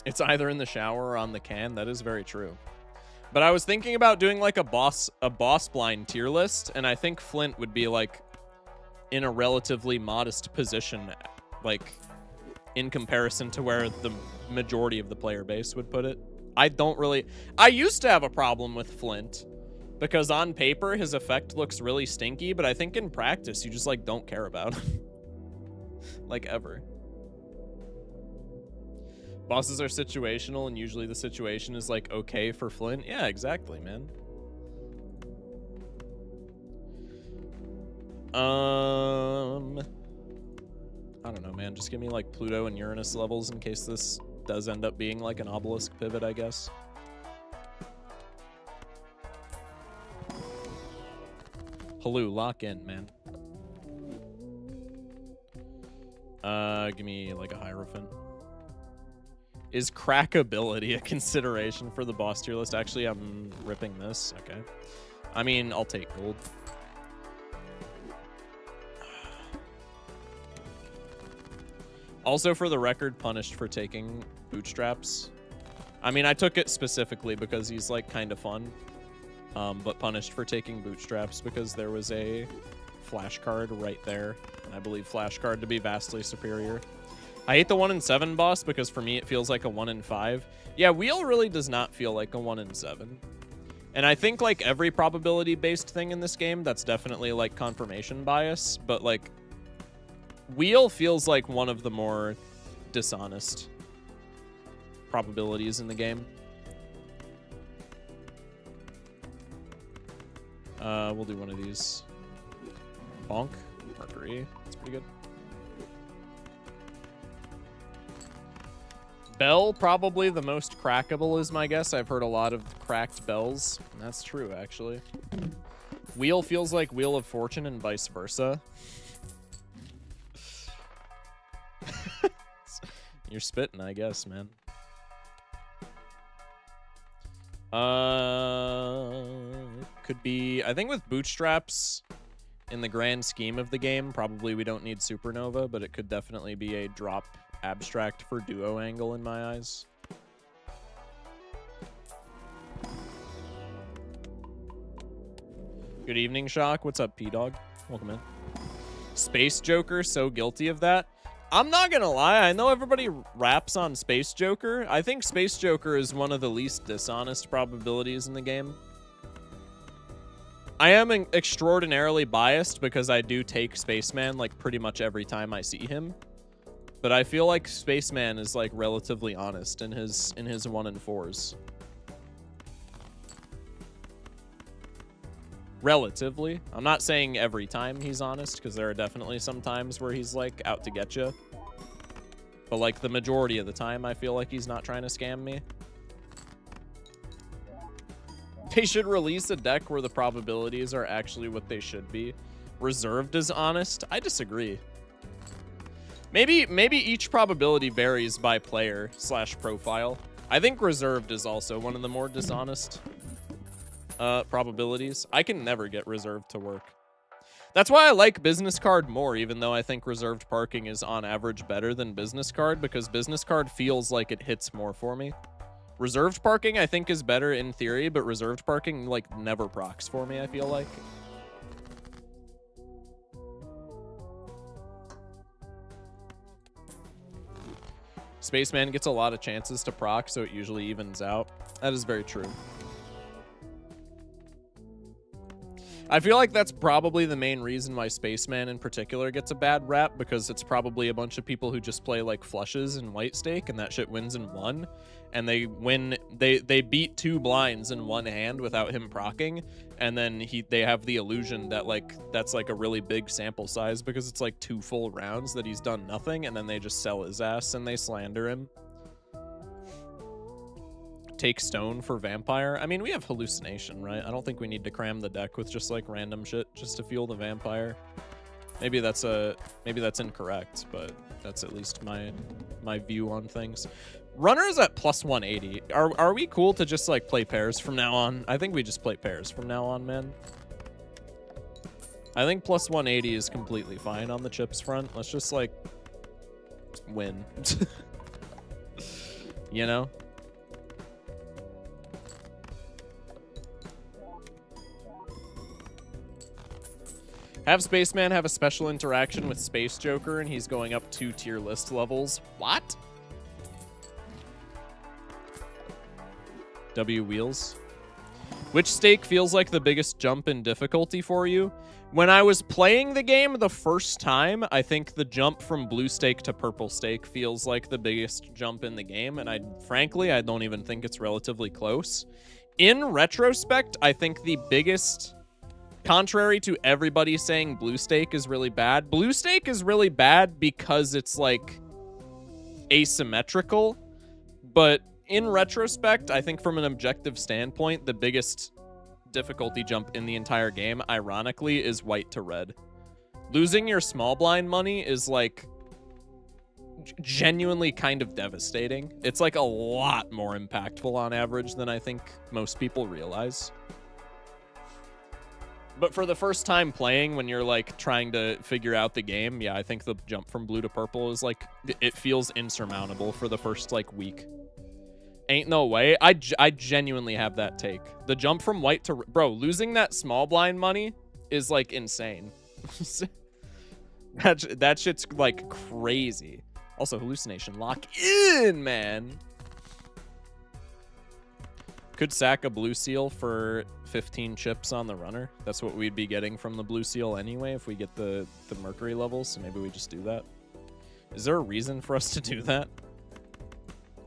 It's either in the shower or on the can. That is very true. But I was thinking about doing, like, a boss blind tier list, and I think Flint would be, like, in a relatively modest position, like, in comparison to where the majority of the player base would put it. I used to have a problem with Flint, because on paper, his effect looks really stinky, but I think in practice, you just, like, don't care about him. Like, ever. Bosses are situational, and usually the situation is, like, okay for Flint. Yeah, exactly, man. I don't know, man. Just give me, like, Pluto and Uranus levels in case this does end up being, like, an obelisk pivot, I guess. Halu, lock in, man. Give me, like, a Hierophant. Is crackability a consideration for the boss tier list? Actually, I'm ripping this. Okay. I mean, I'll take gold. Also, for the record, punished for taking bootstraps. I mean, I took it specifically because he's, like, kind of fun. But punished for taking bootstraps because there was a flash card right there. And I believe flash card to be vastly superior. I hate the 1 in 7 boss because for me it feels like a 1 in 5. Yeah, wheel really does not feel like a 1 in 7. And I think, like, every probability-based thing in this game, that's definitely, like, confirmation bias. But, like, wheel feels like one of the more dishonest probabilities in the game. We'll do one of these. Bonk. Mercury. That's pretty good. Bell, probably the most crackable is my guess. I've heard a lot of cracked bells. And that's true, actually. Wheel feels like Wheel of Fortune and vice versa. You're spitting, I guess, man. Could be... I think with bootstraps, in the grand scheme of the game, probably we don't need Supernova, but it could definitely be a drop abstract for duo angle in my eyes. Good evening, Shock. What's up, P-Dog? Welcome in. Space Joker, so guilty of that. I'm not gonna lie, I know everybody raps on Space Joker. I think Space Joker is one of the least dishonest probabilities in the game. I am extraordinarily biased because I do take Spaceman like pretty much every time I see him. But I feel like Spaceman is like relatively honest in his 1 and 4s. Relatively. I'm not saying every time he's honest, because there are definitely some times where he's like out to get you. But like the majority of the time, I feel like he's not trying to scam me. They should release a deck where the probabilities are actually what they should be. Reserved is honest. I disagree. Maybe each probability varies by player / profile. I think reserved is also one of the more dishonest probabilities. I can never get reserved to work. That's why I like business card more, even though I think reserved parking is on average better than business card, because business card feels like it hits more for me. Reserved parking I think is better in theory, but reserved parking like never procs for me, I feel like. Spaceman gets a lot of chances to proc, so it usually evens out. That is very true. I feel like that's probably the main reason why Spaceman in particular gets a bad rap, because it's probably a bunch of people who just play like flushes and white stake, and that shit wins in 1. And they win, they beat 2 blinds in 1 hand without him procking, and then they have the illusion that like that's like a really big sample size because it's like 2 full rounds that he's done nothing, and then they just sell his ass and they slander him. Take stone for vampire. I mean, we have hallucination, right? I don't think we need to cram the deck with just like random shit just to fuel the vampire. Maybe that's incorrect, but that's at least my view on things. Runner's at plus 180. Are we cool to just like play pairs from now on? I think we just play pairs from now on, man. I think plus 180 is completely fine on the chips front. Let's just like win. You know? Have Spaceman have a special interaction with Space Joker and he's going up 2 tier list levels. What? W wheels. Which stake feels like the biggest jump in difficulty for you? When I was playing the game the first time, I think the jump from blue stake to purple stake feels like the biggest jump in the game, and frankly, I don't even think it's relatively close. In retrospect, I think the biggest... Contrary to everybody saying blue stake is really bad, blue stake is really bad because it's like asymmetrical. But in retrospect, I think from an objective standpoint, the biggest difficulty jump in the entire game, ironically, is white to red. Losing your small blind money is like genuinely kind of devastating. It's like a lot more impactful on average than I think most people realize. But for the first time playing, when you're like trying to figure out the game, yeah, I think the jump from blue to purple is like, it feels insurmountable for the first like week. Ain't no way. I genuinely have that take. The jump from white to... Bro, losing that small blind money is like insane. that shit's like crazy. Also, hallucination. Lock in, man. Could sack a blue seal for 15 chips on the runner. That's what we'd be getting from the blue seal anyway if we get the mercury levels, so maybe we just do that. Is there a reason for us to do that?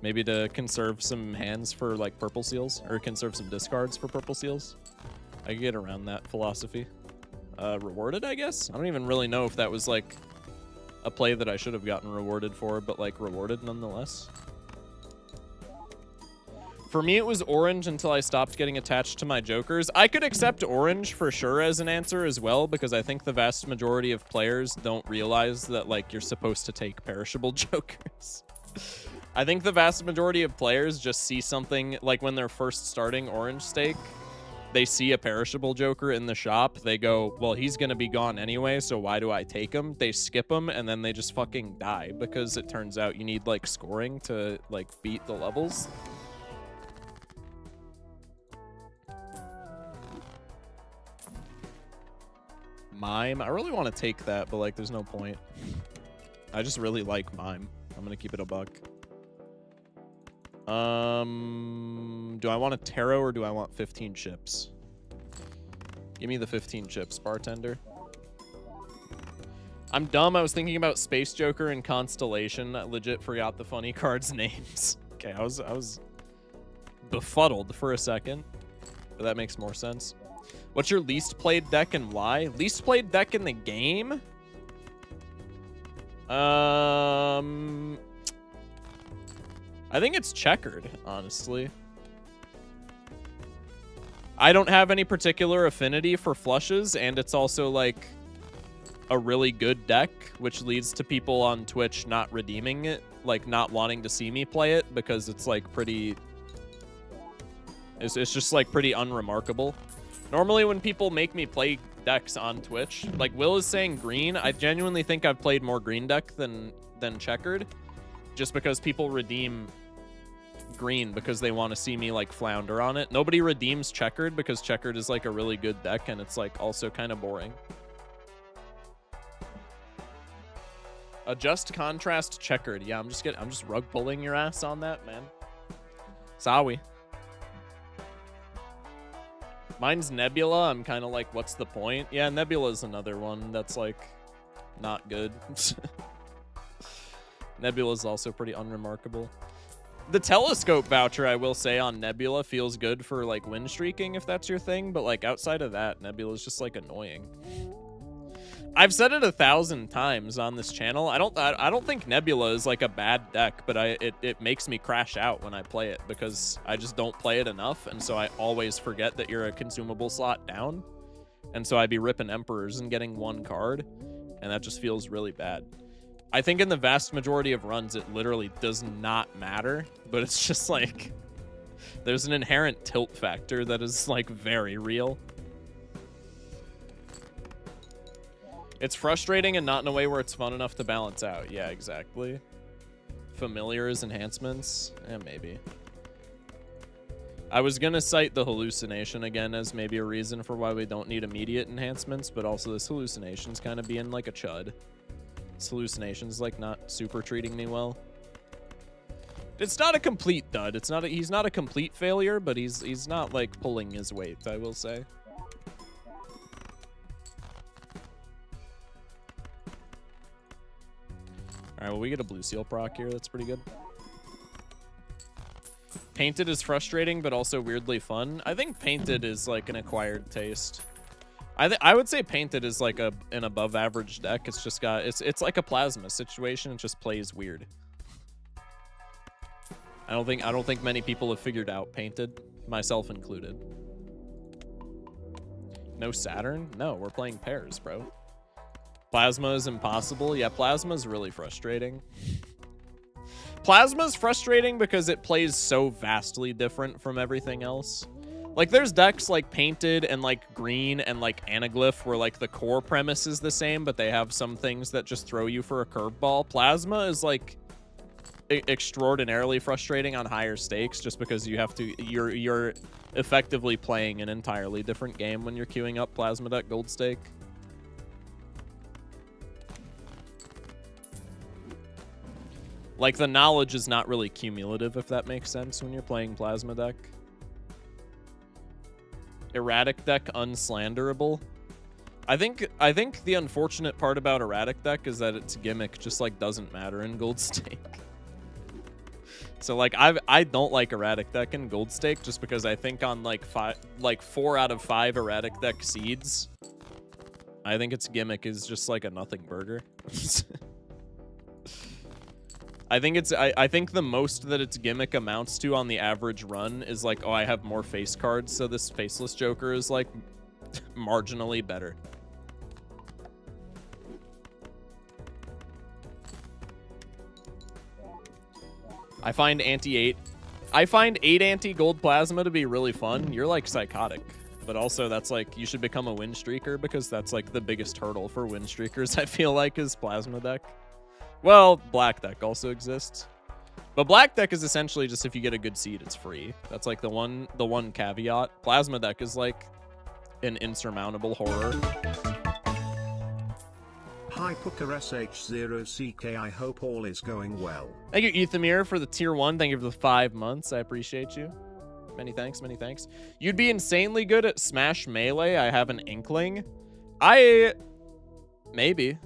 Maybe to conserve some hands for like purple seals, or conserve some discards for purple seals? I could get around that philosophy. Rewarded, I guess? I don't even really know if that was, like, a play that I should have gotten rewarded for, but, like, rewarded nonetheless. For me, it was orange until I stopped getting attached to my jokers. I could accept orange for sure as an answer as well, because I think the vast majority of players don't realize that, like, you're supposed to take perishable jokers. I think the vast majority of players just see something, like when they're first starting orange stake, they see a perishable joker in the shop, they go, well, he's gonna be gone anyway, so why do I take him? They skip him, and then they just fucking die, because it turns out you need, like, scoring to, like, beat the levels. Mime. I really want to take that, but, like, there's no point. I just really like Mime. I'm gonna keep it a buck. Do I want a tarot or do I want 15 chips? Give me the 15 chips, bartender. I'm dumb. I was thinking about Space Joker and Constellation. I legit forgot the funny cards' names. Okay, I was befuddled for a second, but that makes more sense. What's your least played deck and why? Least played deck in the game? I think it's Checkered, honestly. I don't have any particular affinity for flushes, and it's also, like, a really good deck, which leads to people on Twitch not redeeming it, like, not wanting to see me play it, because it's, like, pretty... It's just, like, pretty unremarkable. Normally, when people make me play decks on Twitch, like Will is saying green, I genuinely think I've played more green deck than Checkered, just because people redeem green because they want to see me, like, flounder on it. Nobody redeems Checkered because Checkered is, like, a really good deck, and it's, like, also kind of boring. Adjust contrast Checkered. Yeah, I'm just rug pulling your ass on that, man. Sorry. Mine's Nebula. I'm kind of like, what's the point? Yeah, Nebula's another one that's, like, not good. Nebula's also pretty unremarkable. The telescope voucher, I will say, on Nebula feels good for, like, win streaking, if that's your thing, but, like, outside of that, Nebula's just, like, annoying. I've said it 1,000 times on this channel. I don't think Nebula is, like, a bad deck, but it makes me crash out when I play it because I just don't play it enough, and so I always forget that you're a consumable slot down, and so I'd be ripping Emperors and getting one card, and that just feels really bad. I think in the vast majority of runs, it literally does not matter, but it's just, like, there's an inherent tilt factor that is, like, very real. It's frustrating and not in a way where it's fun enough to balance out. Yeah, exactly. Familiars, enhancements? Eh, maybe. I was going to cite the hallucination again as maybe a reason for why we don't need immediate enhancements, but also this hallucination's kind of being like a chud. This hallucination's, like, not super treating me well. It's not a complete dud. It's not he's not a complete failure, but he's not, like, pulling his weight, I will say. Alright, well, we get a blue seal proc here. That's pretty good. Painted is frustrating, but also weirdly fun. I think Painted is, like, an acquired taste. I would say Painted is, like, an above average deck. It's just got... It's like a Plasma situation. It just plays weird. I don't think many people have figured out Painted, myself included. No Saturn? No, we're playing pairs, bro. Plasma is impossible. Yeah, Plasma is really frustrating. Plasma is frustrating because it plays so vastly different from everything else. Like, there's decks like Painted and, like, Green and, like, Anaglyph where, like, the core premise is the same, but they have some things that just throw you for a curveball. Plasma is, like, extraordinarily frustrating on higher stakes just because you have to... You're effectively playing an entirely different game when you're queuing up Plasma deck Gold Stake. Like, the knowledge is not really cumulative, if that makes sense, when you're playing Plasma deck. Erratic deck unslanderable. I think the unfortunate part about Erratic deck is that its gimmick just, like, doesn't matter in Gold Stake. So like I don't like erratic deck in Gold Stake just because I think on like 4 out of 5 erratic deck seeds, I think its gimmick is just like a nothing burger. I think the most that its gimmick amounts to on the average run is like, oh, I have more face cards, so this faceless Joker is like marginally better. I find 8 anti-gold plasma to be really fun. You're like psychotic. But also that's like, you should become a win streaker because that's like the biggest hurdle for win streakers, I feel like, is plasma deck. Well, black deck also exists. But black deck is essentially just if you get a good seed, it's free. That's like the one caveat. Plasma deck is like an insurmountable horror. Hi Pooker SH0CK, I hope all is going well. Thank you, Ethamir, for the tier 1. Thank you for the 5 months. I appreciate you. Many thanks, many thanks. You'd be insanely good at Smash Melee. I have an inkling. Maybe.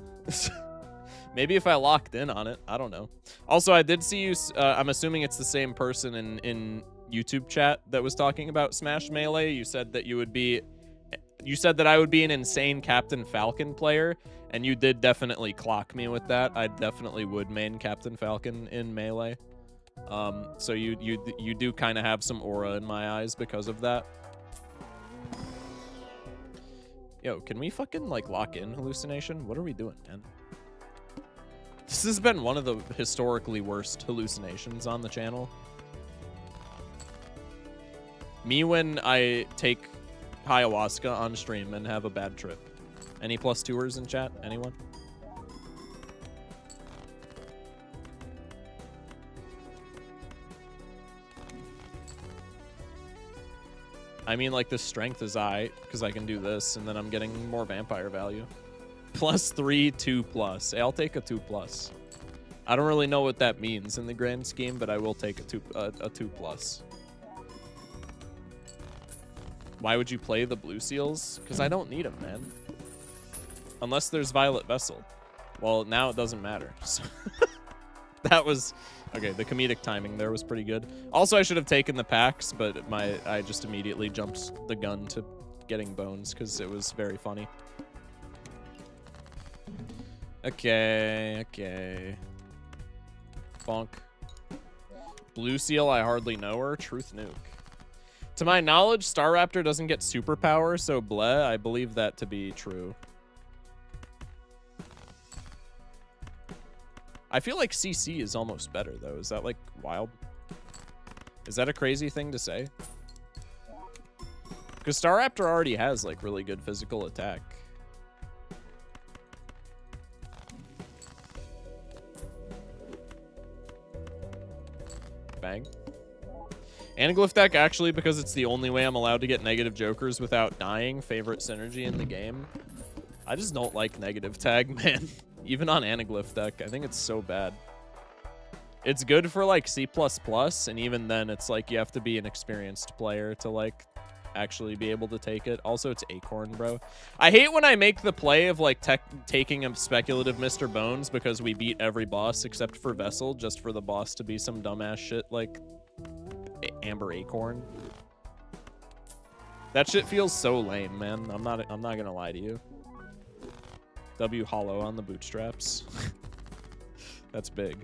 Maybe if I locked in on it. I don't know. Also, I did see you. I'm assuming it's the same person in YouTube chat that was talking about Smash Melee. You said that you would be. You said that I would be an insane Captain Falcon player, and you did definitely clock me with that. I definitely would main Captain Falcon in Melee. So you do kind of have some aura in my eyes because of that. Yo, can we fucking like lock in hallucination? What are we doing, man? This has been one of the historically worst hallucinations on the channel. Me when I take ayahuasca on stream and have a bad trip. Any +2ers in chat? Anyone? I mean, like, the strength is because I can do this, and then I'm getting more vampire value. +3, 2+. Hey, I'll take a 2+. I don't really know what that means in the grand scheme, but I will take a 2+. Why would you play the blue seals? Because I don't need them, man. Unless there's Violet Vessel. Well, now it doesn't matter. So that was... Okay, the comedic timing there was pretty good. Also, I should have taken the packs, but I just immediately jumped the gun to getting bones because it was very funny. Okay. Bonk. Blue Seal, I hardly know her. Truth Nuke. To my knowledge, Staraptor doesn't get superpower, so bleh, I believe that to be true. I feel like CC is almost better, though. Is that, like, wild? Is that a crazy thing to say? Because Staraptor already has, like, really good physical attack. Bang. Anaglyph deck, actually, because it's the only way I'm allowed to get negative jokers without dying. Favorite synergy in the game. I just don't like negative tag, man. Even on Anaglyph deck, I think it's so bad. It's good for, like, C++, and even then, it's like you have to be an experienced player to, like, actually be able to take it. Also, it's Acorn, bro. I hate when I make the play of, like, taking a speculative Mr. Bones because we beat every boss except for Vessel, just for the boss to be some dumbass shit like Amber Acorn. That shit feels so lame, man. I'm not gonna lie to you. W hollow on the bootstraps. That's big.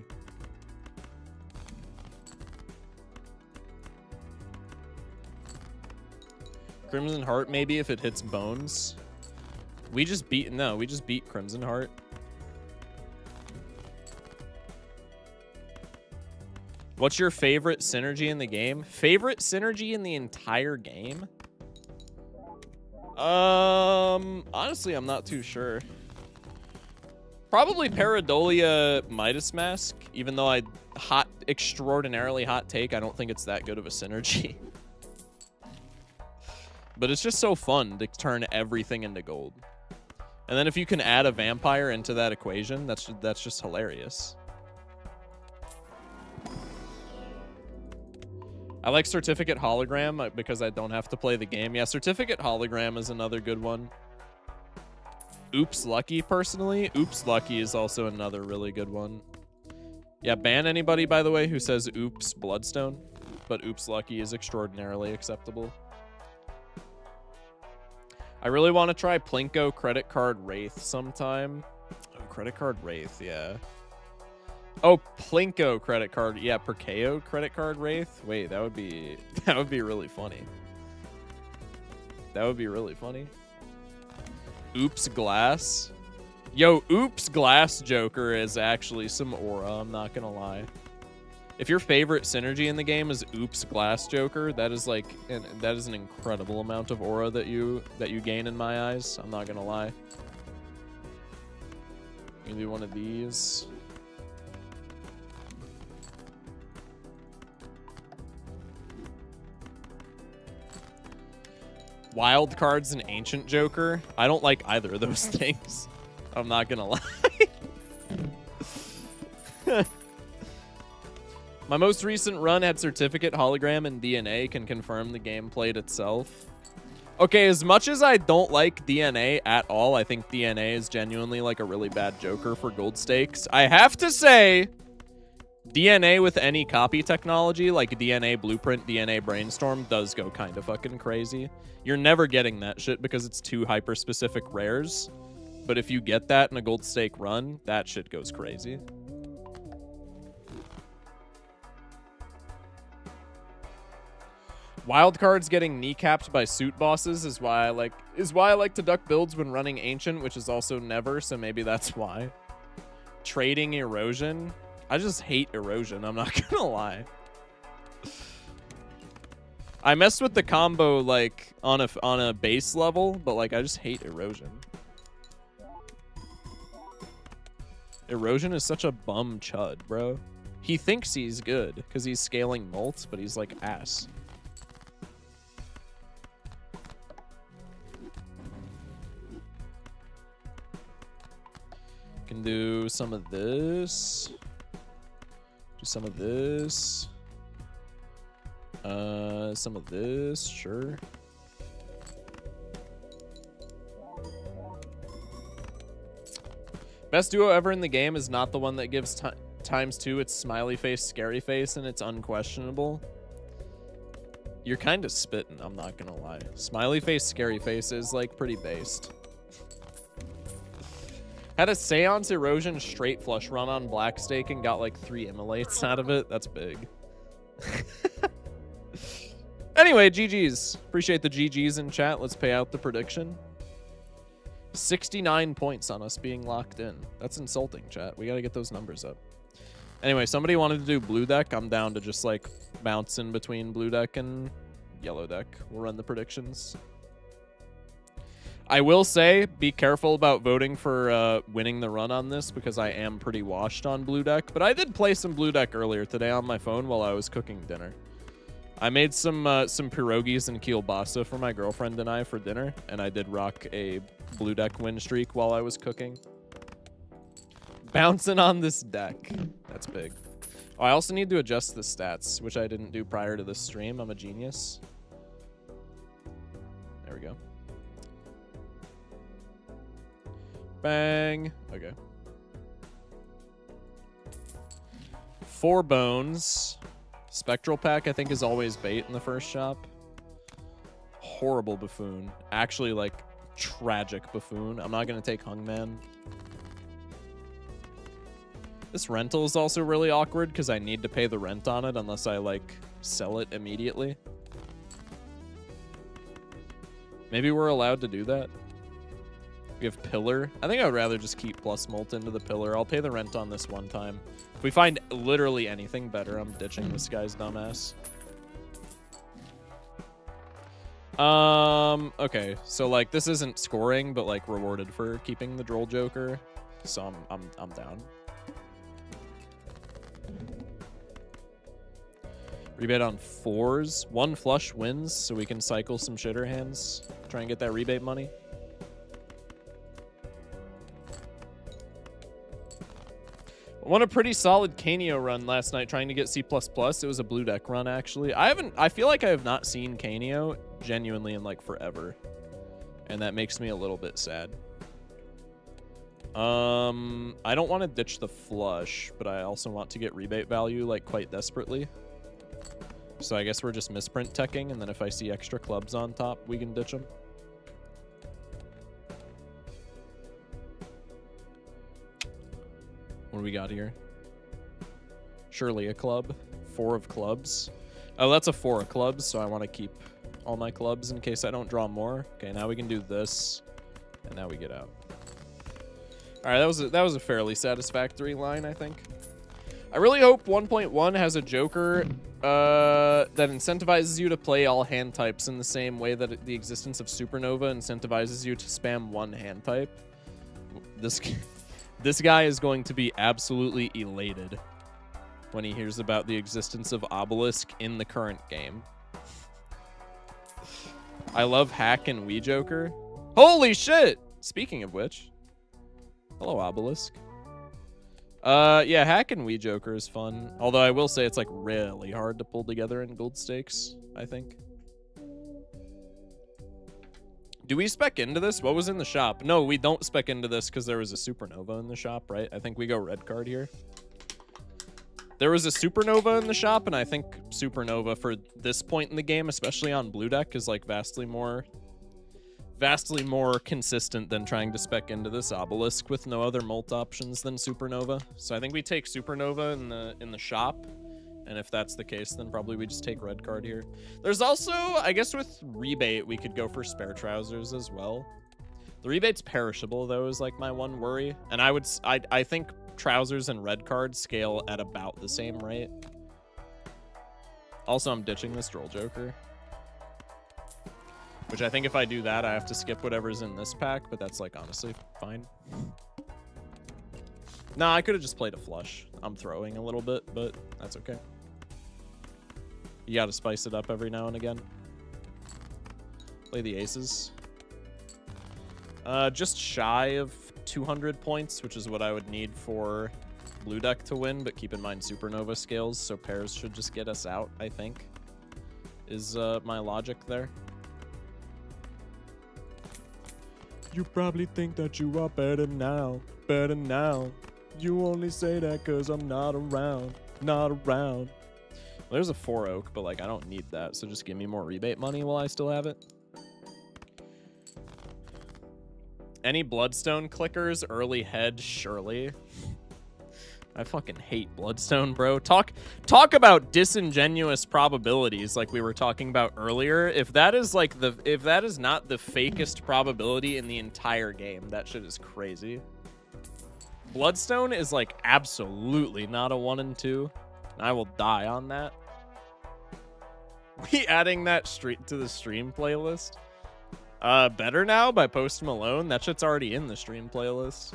Crimson Heart maybe if it hits bones. We just beat Crimson Heart. What's your favorite synergy in the game? Favorite synergy in the entire game? Honestly, I'm not too sure. Probably Paradolia Midas Mask, even though extraordinarily hot take, I don't think it's that good of a synergy. But it's just so fun to turn everything into gold. And then if you can add a vampire into that equation, that's just hilarious. I like Certificate Hologram because I don't have to play the game. Yeah, Certificate Hologram is another good one. Oops Lucky, personally. Oops Lucky is also another really good one. Yeah, ban anybody, by the way, who says oops Bloodstone, but oops Lucky is extraordinarily acceptable. I really want to try Plinko Credit Card Wraith sometime. Oh, Credit Card Wraith, yeah. Oh, Plinko Credit Card, yeah, Perkeo Credit Card Wraith. Wait, that would be really funny. That would be really funny. Oops Glass. Yo, Oops Glass Joker is actually some aura, I'm not gonna lie. If your favorite synergy in the game is Oops Glass Joker, that is like that is an incredible amount of aura that you gain in my eyes. I'm not gonna lie. Maybe one of these. Wild cards and Ancient Joker. I don't like either of those things. I'm not gonna lie. My most recent run had Certificate, Hologram, and DNA. Can confirm the game played itself. Okay, as much as I don't like DNA at all, I think DNA is genuinely like a really bad Joker for gold stakes. I have to say, DNA with any copy technology, like DNA Blueprint, DNA Brainstorm, does go kind of fucking crazy. You're never getting that shit because it's too hyper-specific rares. But if you get that in a gold stake run, that shit goes crazy. Wildcards getting kneecapped by suit bosses is why I like to duck builds when running Ancient, which is also never, so maybe that's why. Trading Erosion. I just hate Erosion, I'm not gonna lie. I messed with the combo like on a base level, but like I just hate Erosion. Erosion is such a bum chud, bro. He thinks he's good because he's scaling mults, but he's like ass. Can do some of this. Do some of this. Some of this, sure. Best duo ever in the game is not the one that gives ×2. It's smiley face, scary face, and it's unquestionable. You're kind of spitting, I'm not gonna lie. Smiley face, scary face is like pretty based. Had a Seance Erosion straight flush run on Black Stake and got like 3 immolates out of it. That's big. Anyway, GG's. Appreciate the GG's in chat. Let's pay out the prediction. 69 points on us being locked in. That's insulting, chat. We got to get those numbers up. Anyway, somebody wanted to do blue deck. I'm down to just like bounce in between blue deck and yellow deck. We'll run the predictions. I will say, be careful about voting for winning the run on this because I am pretty washed on blue deck. But I did play some blue deck earlier today on my phone while I was cooking dinner. I made some pierogies and kielbasa for my girlfriend and I for dinner, and I did rock a blue deck win streak while I was cooking. Bouncing on this deck. That's big. Oh, I also need to adjust the stats, which I didn't do prior to this stream. I'm a genius. There we go. Bang. Okay. 4 bones. Spectral Pack, I think, is always bait in the first shop. Horrible Buffoon. Actually, like, tragic Buffoon. I'm not going to take Hungman. This rental is also really awkward because I need to pay the rent on it unless I, like, sell it immediately. Maybe we're allowed to do that. We have Pillar. I think I would rather just keep plus Molt into the Pillar. I'll pay the rent on this one time. If we find literally anything better, I'm ditching this guy's dumbass. Okay, so like this isn't scoring, but like rewarded for keeping the Droll Joker. So I'm down. Rebate on 4s. 1 flush wins, so we can cycle some shitter hands. Try and get that rebate money. I won a pretty solid Canio run last night trying to get C++. It was a blue deck run, actually. I feel like I have not seen Canio genuinely in like forever. And that makes me a little bit sad. I don't want to ditch the flush, but I also want to get rebate value, like, quite desperately. So I guess we're just misprint teching, and then if I see extra clubs on top, we can ditch them. What do we got here? Surely a club. 4 of clubs. Oh, that's a 4 of clubs, so I want to keep all my clubs in case I don't draw more. Okay, now we can do this, and now we get out. All right, that was a fairly satisfactory line, I think. I really hope 1.1 has a joker that incentivizes you to play all hand types in the same way that the existence of Supernova incentivizes you to spam one hand type. This guy is going to be absolutely elated when he hears about the existence of Obelisk in the current game. I love Hack and Wii Joker. Holy shit! Speaking of which, hello, Obelisk. Yeah, Hack and Wii Joker is fun. Although I will say it's like really hard to pull together in gold stakes, I think. Do we spec into this? What was in the shop? No, we don't spec into this because there was a Supernova in the shop, right? I think we go red card here. There was a Supernova in the shop, and I think Supernova for this point in the game, especially on blue deck, is like vastly more consistent than trying to spec into this Obelisk with no other mult options than Supernova. So I think we take Supernova in the shop, and if that's the case, then probably we just take red card here. There's also, I guess with rebate, we could go for spare trousers as well. The rebate's perishable though, is like my one worry, and I think trousers and red card scale at about the same rate. Also, I'm ditching this Droll Joker, which I think if I do that, I have to skip whatever's in this pack, but that's like honestly fine. Nah, I could have just played a flush. I'm throwing a little bit, but that's okay. You gotta spice it up every now and again. Play the aces. Just shy of 200 points, which is what I would need for blue deck to win, but keep in mind Supernova scales, so pairs should just get us out, I think, is my logic there. You probably think that you are better now, better now. You only say that cause I'm not around, not around. Well, there's a 4 oak, but like I don't need that, so just give me more rebate money while I still have it. Any Bloodstone clickers, early head, surely. I fucking hate Bloodstone, bro. Talk about disingenuous probabilities like we were talking about earlier. If that is like if that is not the fakest probability in the entire game, that shit is crazy. Bloodstone is like absolutely not a 1 and 2. I will die on that. We adding that straight to the stream playlist. Better Now by Post Malone. That shit's already in the stream playlist.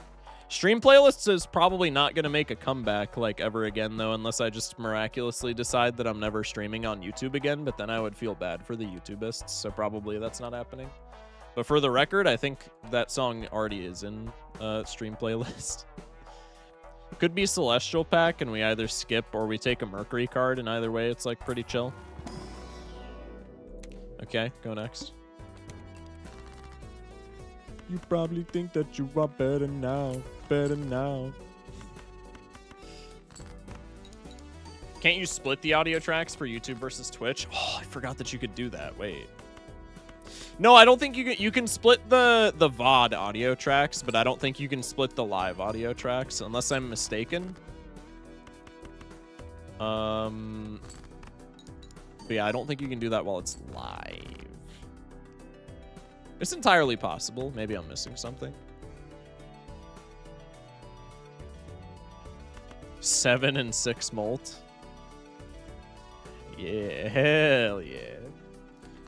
Stream playlists is probably not going to make a comeback like ever again, though, unless I just miraculously decide that I'm never streaming on YouTube again, but then I would feel bad for the YouTubists, so probably that's not happening. But for the record, I think that song already is in stream playlist. Could be Celestial Pack, and we either skip or we take a Mercury card, and either way, it's like pretty chill. Okay, go next. You probably think that you are better now, better now. Can't you split the audio tracks for YouTube versus Twitch? Oh, I forgot that you could do that. Wait. No, I don't think you can split the VOD audio tracks, but I don't think you can split the live audio tracks unless I'm mistaken. But yeah, I don't think you can do that while it's live. It's entirely possible. Maybe I'm missing something. 7 and 6 molt. Yeah, hell yeah.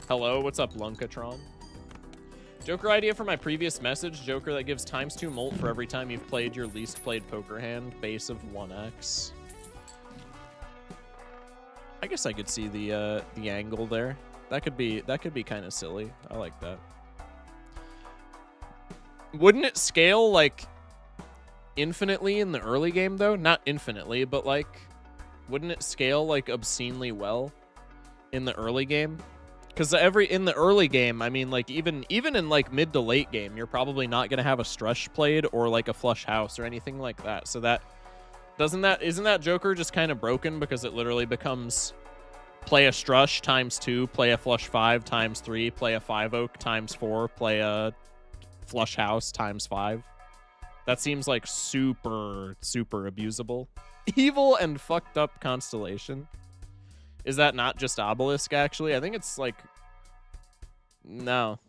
Hello, what's up, Lunkatron? Joker idea for my previous message. Joker that gives ×2 molt for every time you've played your least played poker hand. Base of 1x. I guess I could see the angle there. That could be kind of silly. I like that. Wouldn't it scale like infinitely in the early game though? Not infinitely, but like wouldn't it scale like obscenely well in the early game? Because in the early game, I mean, like, even in, like, mid to late game, you're probably not going to have a Strush played or, like, a Flush House or anything like that. So that, isn't that Joker just kind of broken because it literally becomes play a Strush ×2, play a Flush 5 ×3, play a 5 Oak ×4, play a Flush House ×5. That seems like super, super abusable. Evil and fucked up Constellation. Is that not just Obelisk, actually? I think it's like... No.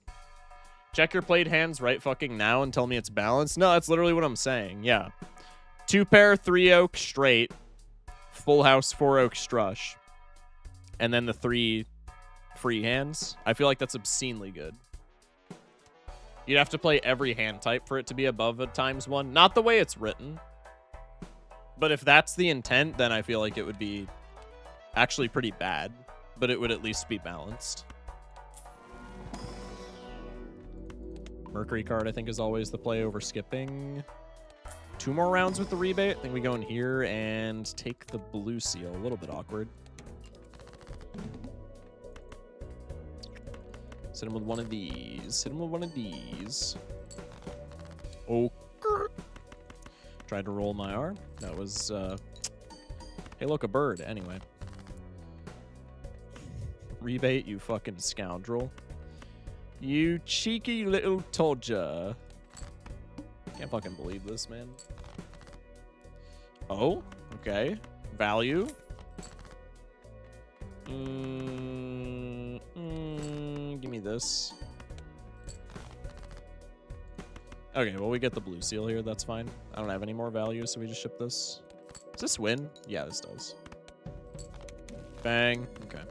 Check your played hands right fucking now and tell me it's balanced? No, that's literally what I'm saying. Yeah. 2 pair, 3 Oak straight. Full house, 4 Oak Strush. And then the 3 free hands. I feel like that's obscenely good. You'd have to play every hand type for it to be above a ×1. Not the way it's written. But if that's the intent, then I feel like it would be actually pretty bad. But it would at least be balanced. Mercury card, I think, is always the play over skipping. 2 more rounds with the rebate. I think we go in here and take the blue seal. A little bit awkward. Hit him with one of these. Hit him with one of these. Oh. Tried to roll my R. That was, hey, look, a bird. Anyway. Rebate, you fucking scoundrel. You cheeky little todger. Can't fucking believe this, man. Oh, okay. Value. Give me this. Okay, well, we get the blue seal here. That's fine. I don't have any more value, so we just ship this. Does this win? Yeah, this does. Bang. Okay.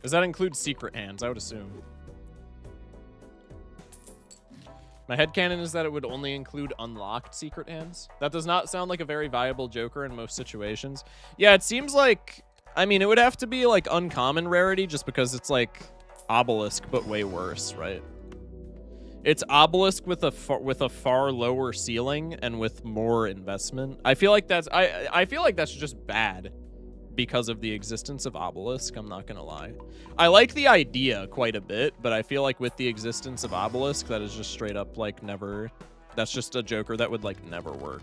Does that include secret hands? I would assume. My headcanon is that it would only include unlocked secret hands. That does not sound like a very viable Joker in most situations. Yeah, it seems like... I mean, it would have to be, like, uncommon rarity just because it's, like, Obelisk, but way worse, right? It's Obelisk with a far lower ceiling and with more investment. I feel like that's... I feel like that's just bad because of the existence of Obelisk, I'm not gonna lie. I like the idea quite a bit, but I feel like with the existence of Obelisk, that is just straight up, like, never... That's just a Joker that would, like, never work.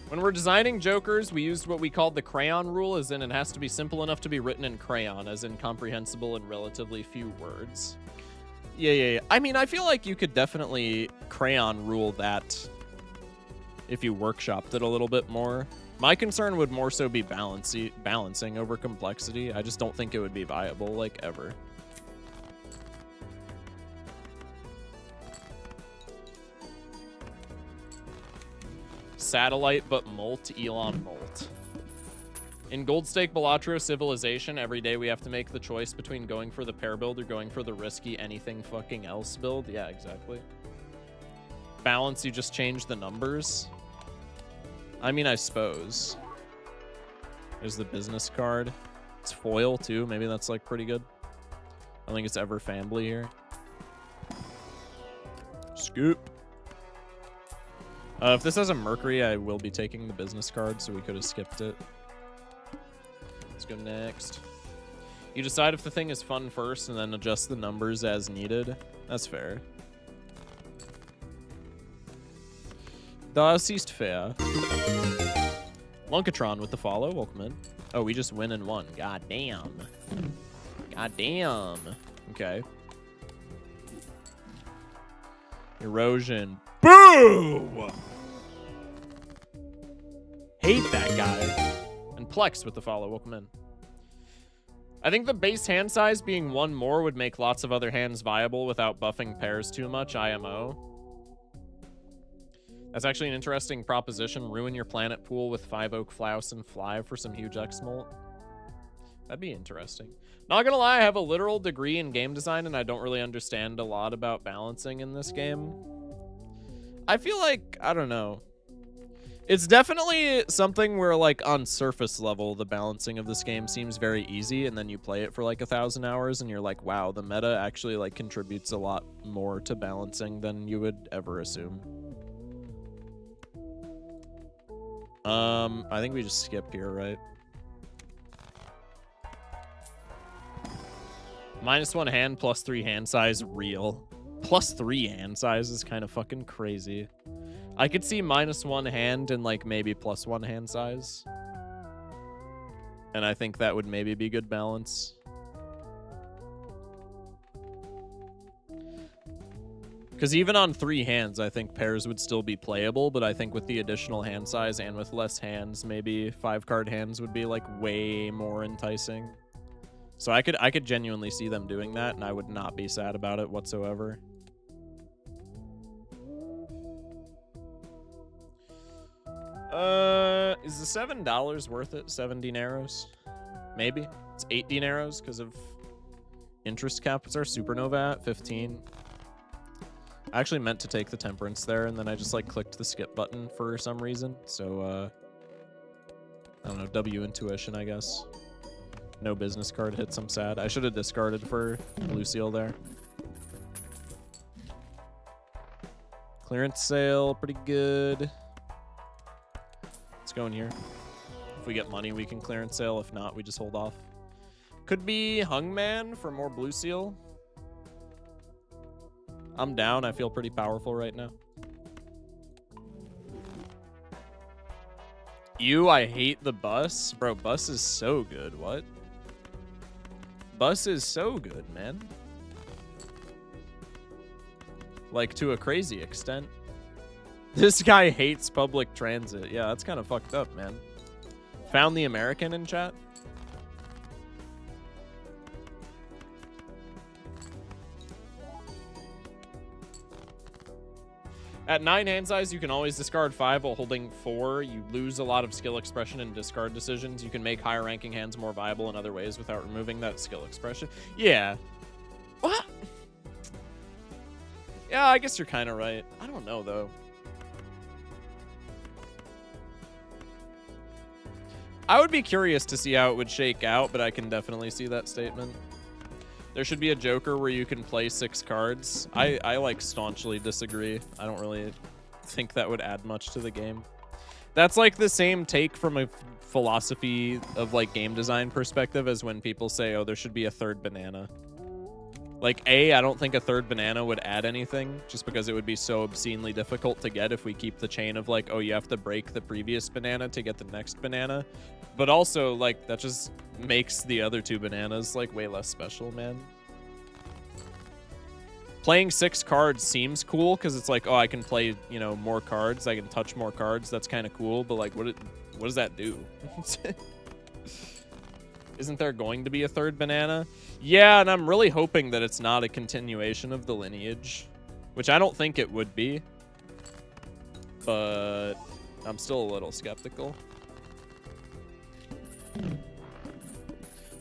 When we're designing Jokers, we used what we called the crayon rule, as in it has to be simple enough to be written in crayon, as in comprehensible in relatively few words. Yeah. I mean, I feel like you could definitely crayon rule that if you workshopped it a little bit more. My concern would more so be balancing over complexity. I just don't think it would be viable, like, ever. Satellite, but Molt, Elon Molt. In Gold Stake Balatro Civilization, every day we have to make the choice between going for the pair build or going for the risky anything fucking else build. Yeah, exactly. Balance, you just change the numbers. I mean, I suppose. There's the business card. It's foil, too. Maybe that's, like, pretty good. I think it's ever family here. Scoop. If this has a Mercury, I will be taking the business card, so we could have skipped it. Let's go next. You decide if the thing is fun first and then adjust the numbers as needed. That's fair. Das ist fair. Lunkatron with the follow. Welcome in. Oh, we just win in one. God damn. God damn. Okay. Erosion. Boo! Hate that guy. And Plex with the follow. Welcome in. I think the base hand size being 1 more would make lots of other hands viable without buffing pairs too much. IMO. That's actually an interesting proposition. Ruin your planet pool with 5 Oak, Flouse, and Fly for some huge X-Molt. That'd be interesting. Not gonna lie, I have a literal degree in game design and I don't really understand a lot about balancing in this game. I feel like, I don't know. It's definitely something where, like, on surface level, the balancing of this game seems very easy, and then you play it for, like, 1,000 hours, and you're like, wow, the meta actually, like, contributes a lot more to balancing than you would ever assume. I think we just skip here, right? -1 hand, +3 hand size, real. +3 hand size is kind of fucking crazy. I could see -1 hand and like maybe +1 hand size. And I think that would maybe be good balance. Because even on 3 hands, I think pairs would still be playable, but I think with the additional hand size and with less hands, maybe 5-card hands would be like way more enticing. So I could genuinely see them doing that, and I would not be sad about it whatsoever. Is the $7 worth it? 7 dineros? Maybe. It's 8 dineros because of interest cap. What's our supernova at? 15. I actually meant to take the temperance there, and then I just like clicked the skip button for some reason. So, I don't know, W intuition, I guess. No business card hits, I'm sad. I should have discarded for blue seal there. Clearance sale, pretty good. Let's go in here. If we get money, we can clearance sale. If not, we just hold off. Could be Hungman for more blue seal. I'm down. I feel pretty powerful right now. I hate the bus. Bro, bus is so good. What? Bus is so good, man. Like, to a crazy extent. This guy hates public transit. Yeah, that's kind of fucked up, man. Found the American in chat? At 9 hand size, you can always discard 5 while holding 4. You lose a lot of skill expression and discard decisions. You can make higher ranking hands more viable in other ways without removing that skill expression. Yeah. What? Yeah, I guess you're kind of right. I don't know, though. I would be curious to see how it would shake out, but I can definitely see that statement. There should be a Joker where you can play 6 cards. I like staunchly disagree. I don't really think that would add much to the game. That's like the same take from a philosophy of like game design perspective as when people say, oh, there should be a 3rd banana. Like, I don't think a 3rd banana would add anything just because it would be so obscenely difficult to get if we keep the chain of like, oh, you have to break the previous banana to get the next banana. But also, like, that just makes the other 2 bananas, like, way less special, man. Playing 6 cards seems cool because it's like, oh, I can play, you know, more cards. I can touch more cards. That's kind of cool. But, like, what does that do? Isn't there going to be a 3rd banana? Yeah, and I'm really hoping that it's not a continuation of the lineage, which I don't think it would be. But I'm still a little skeptical.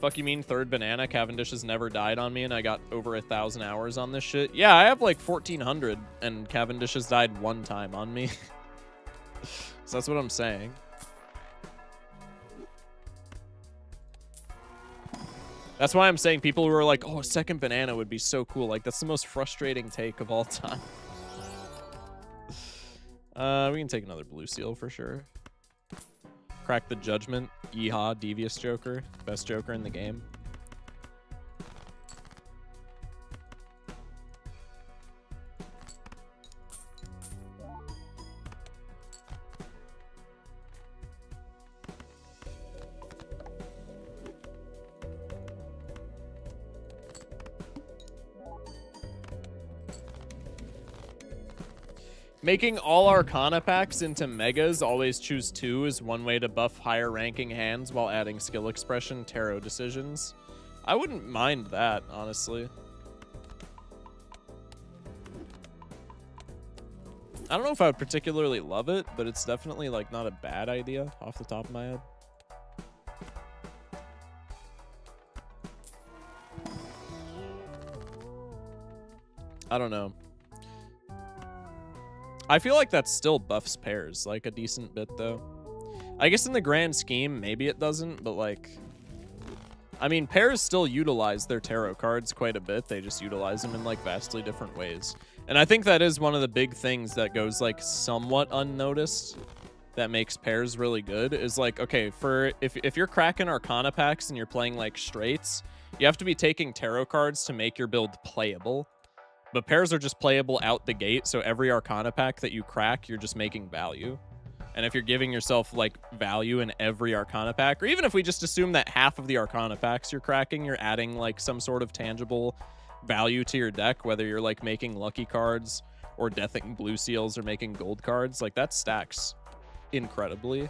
Fuck you mean 3rd banana? Cavendish has never died on me and I got over 1,000 hours on this shit. Yeah, I have like 1,400 and Cavendish has died 1 time on me. So that's what I'm saying. That's why I'm saying people who are like, oh, a 2nd banana would be so cool. Like, that's the most frustrating take of all time. We can take another blue seal for sure. Crack the judgment. Yeehaw, devious Joker. Best Joker in the game. Making all Arcana packs into Megas, always choose 2, is one way to buff higher ranking hands while adding skill expression tarot decisions. I wouldn't mind that, honestly. I don't know if I would particularly love it, but it's definitely like not a bad idea off the top of my head. I don't know. I feel like that still buffs pairs, like a decent bit, though. I guess in the grand scheme, maybe it doesn't, but like... I mean, pairs still utilize their tarot cards quite a bit. They just utilize them in like vastly different ways. And I think that is one of the big things that goes like somewhat unnoticed that makes pairs really good is like, okay, for if you're cracking Arcana packs and you're playing like straights, you have to be taking tarot cards to make your build playable. But pairs are just playable out the gate, so every Arcana pack that you crack, you're just making value. And if you're giving yourself like value in every Arcana pack, or even if we just assume that half of the Arcana packs you're cracking, you're adding like some sort of tangible value to your deck, whether you're like making lucky cards or deathing blue seals or making gold cards, like that stacks incredibly.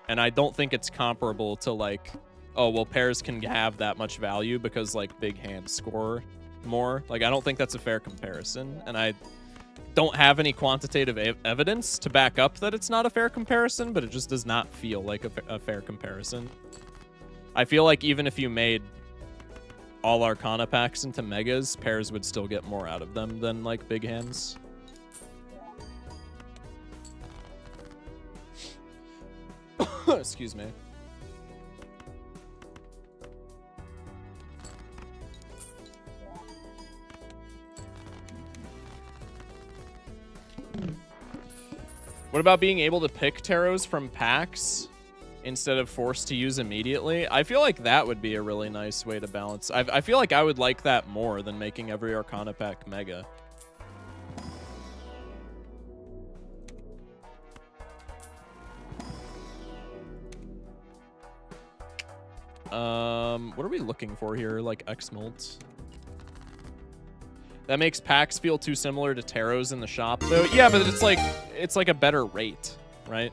And I don't think it's comparable to like, oh, well, pairs can have that much value because like big hands score more. Like, I don't think that's a fair comparison. And I don't have any quantitative evidence to back up that it's not a fair comparison, but it just does not feel like a fair comparison. I feel like even if you made all Arcana packs into megas, pairs would still get more out of them than like big hands. Excuse me. What about being able to pick tarots from packs instead of forced to use immediately? I feel like that would be a really nice way to balance. I feel like I would like that more than making every Arcana pack mega. What are we looking for here? Like X molds. That makes packs feel too similar to tarots in the shop, though. Yeah, but it's like a better rate, right?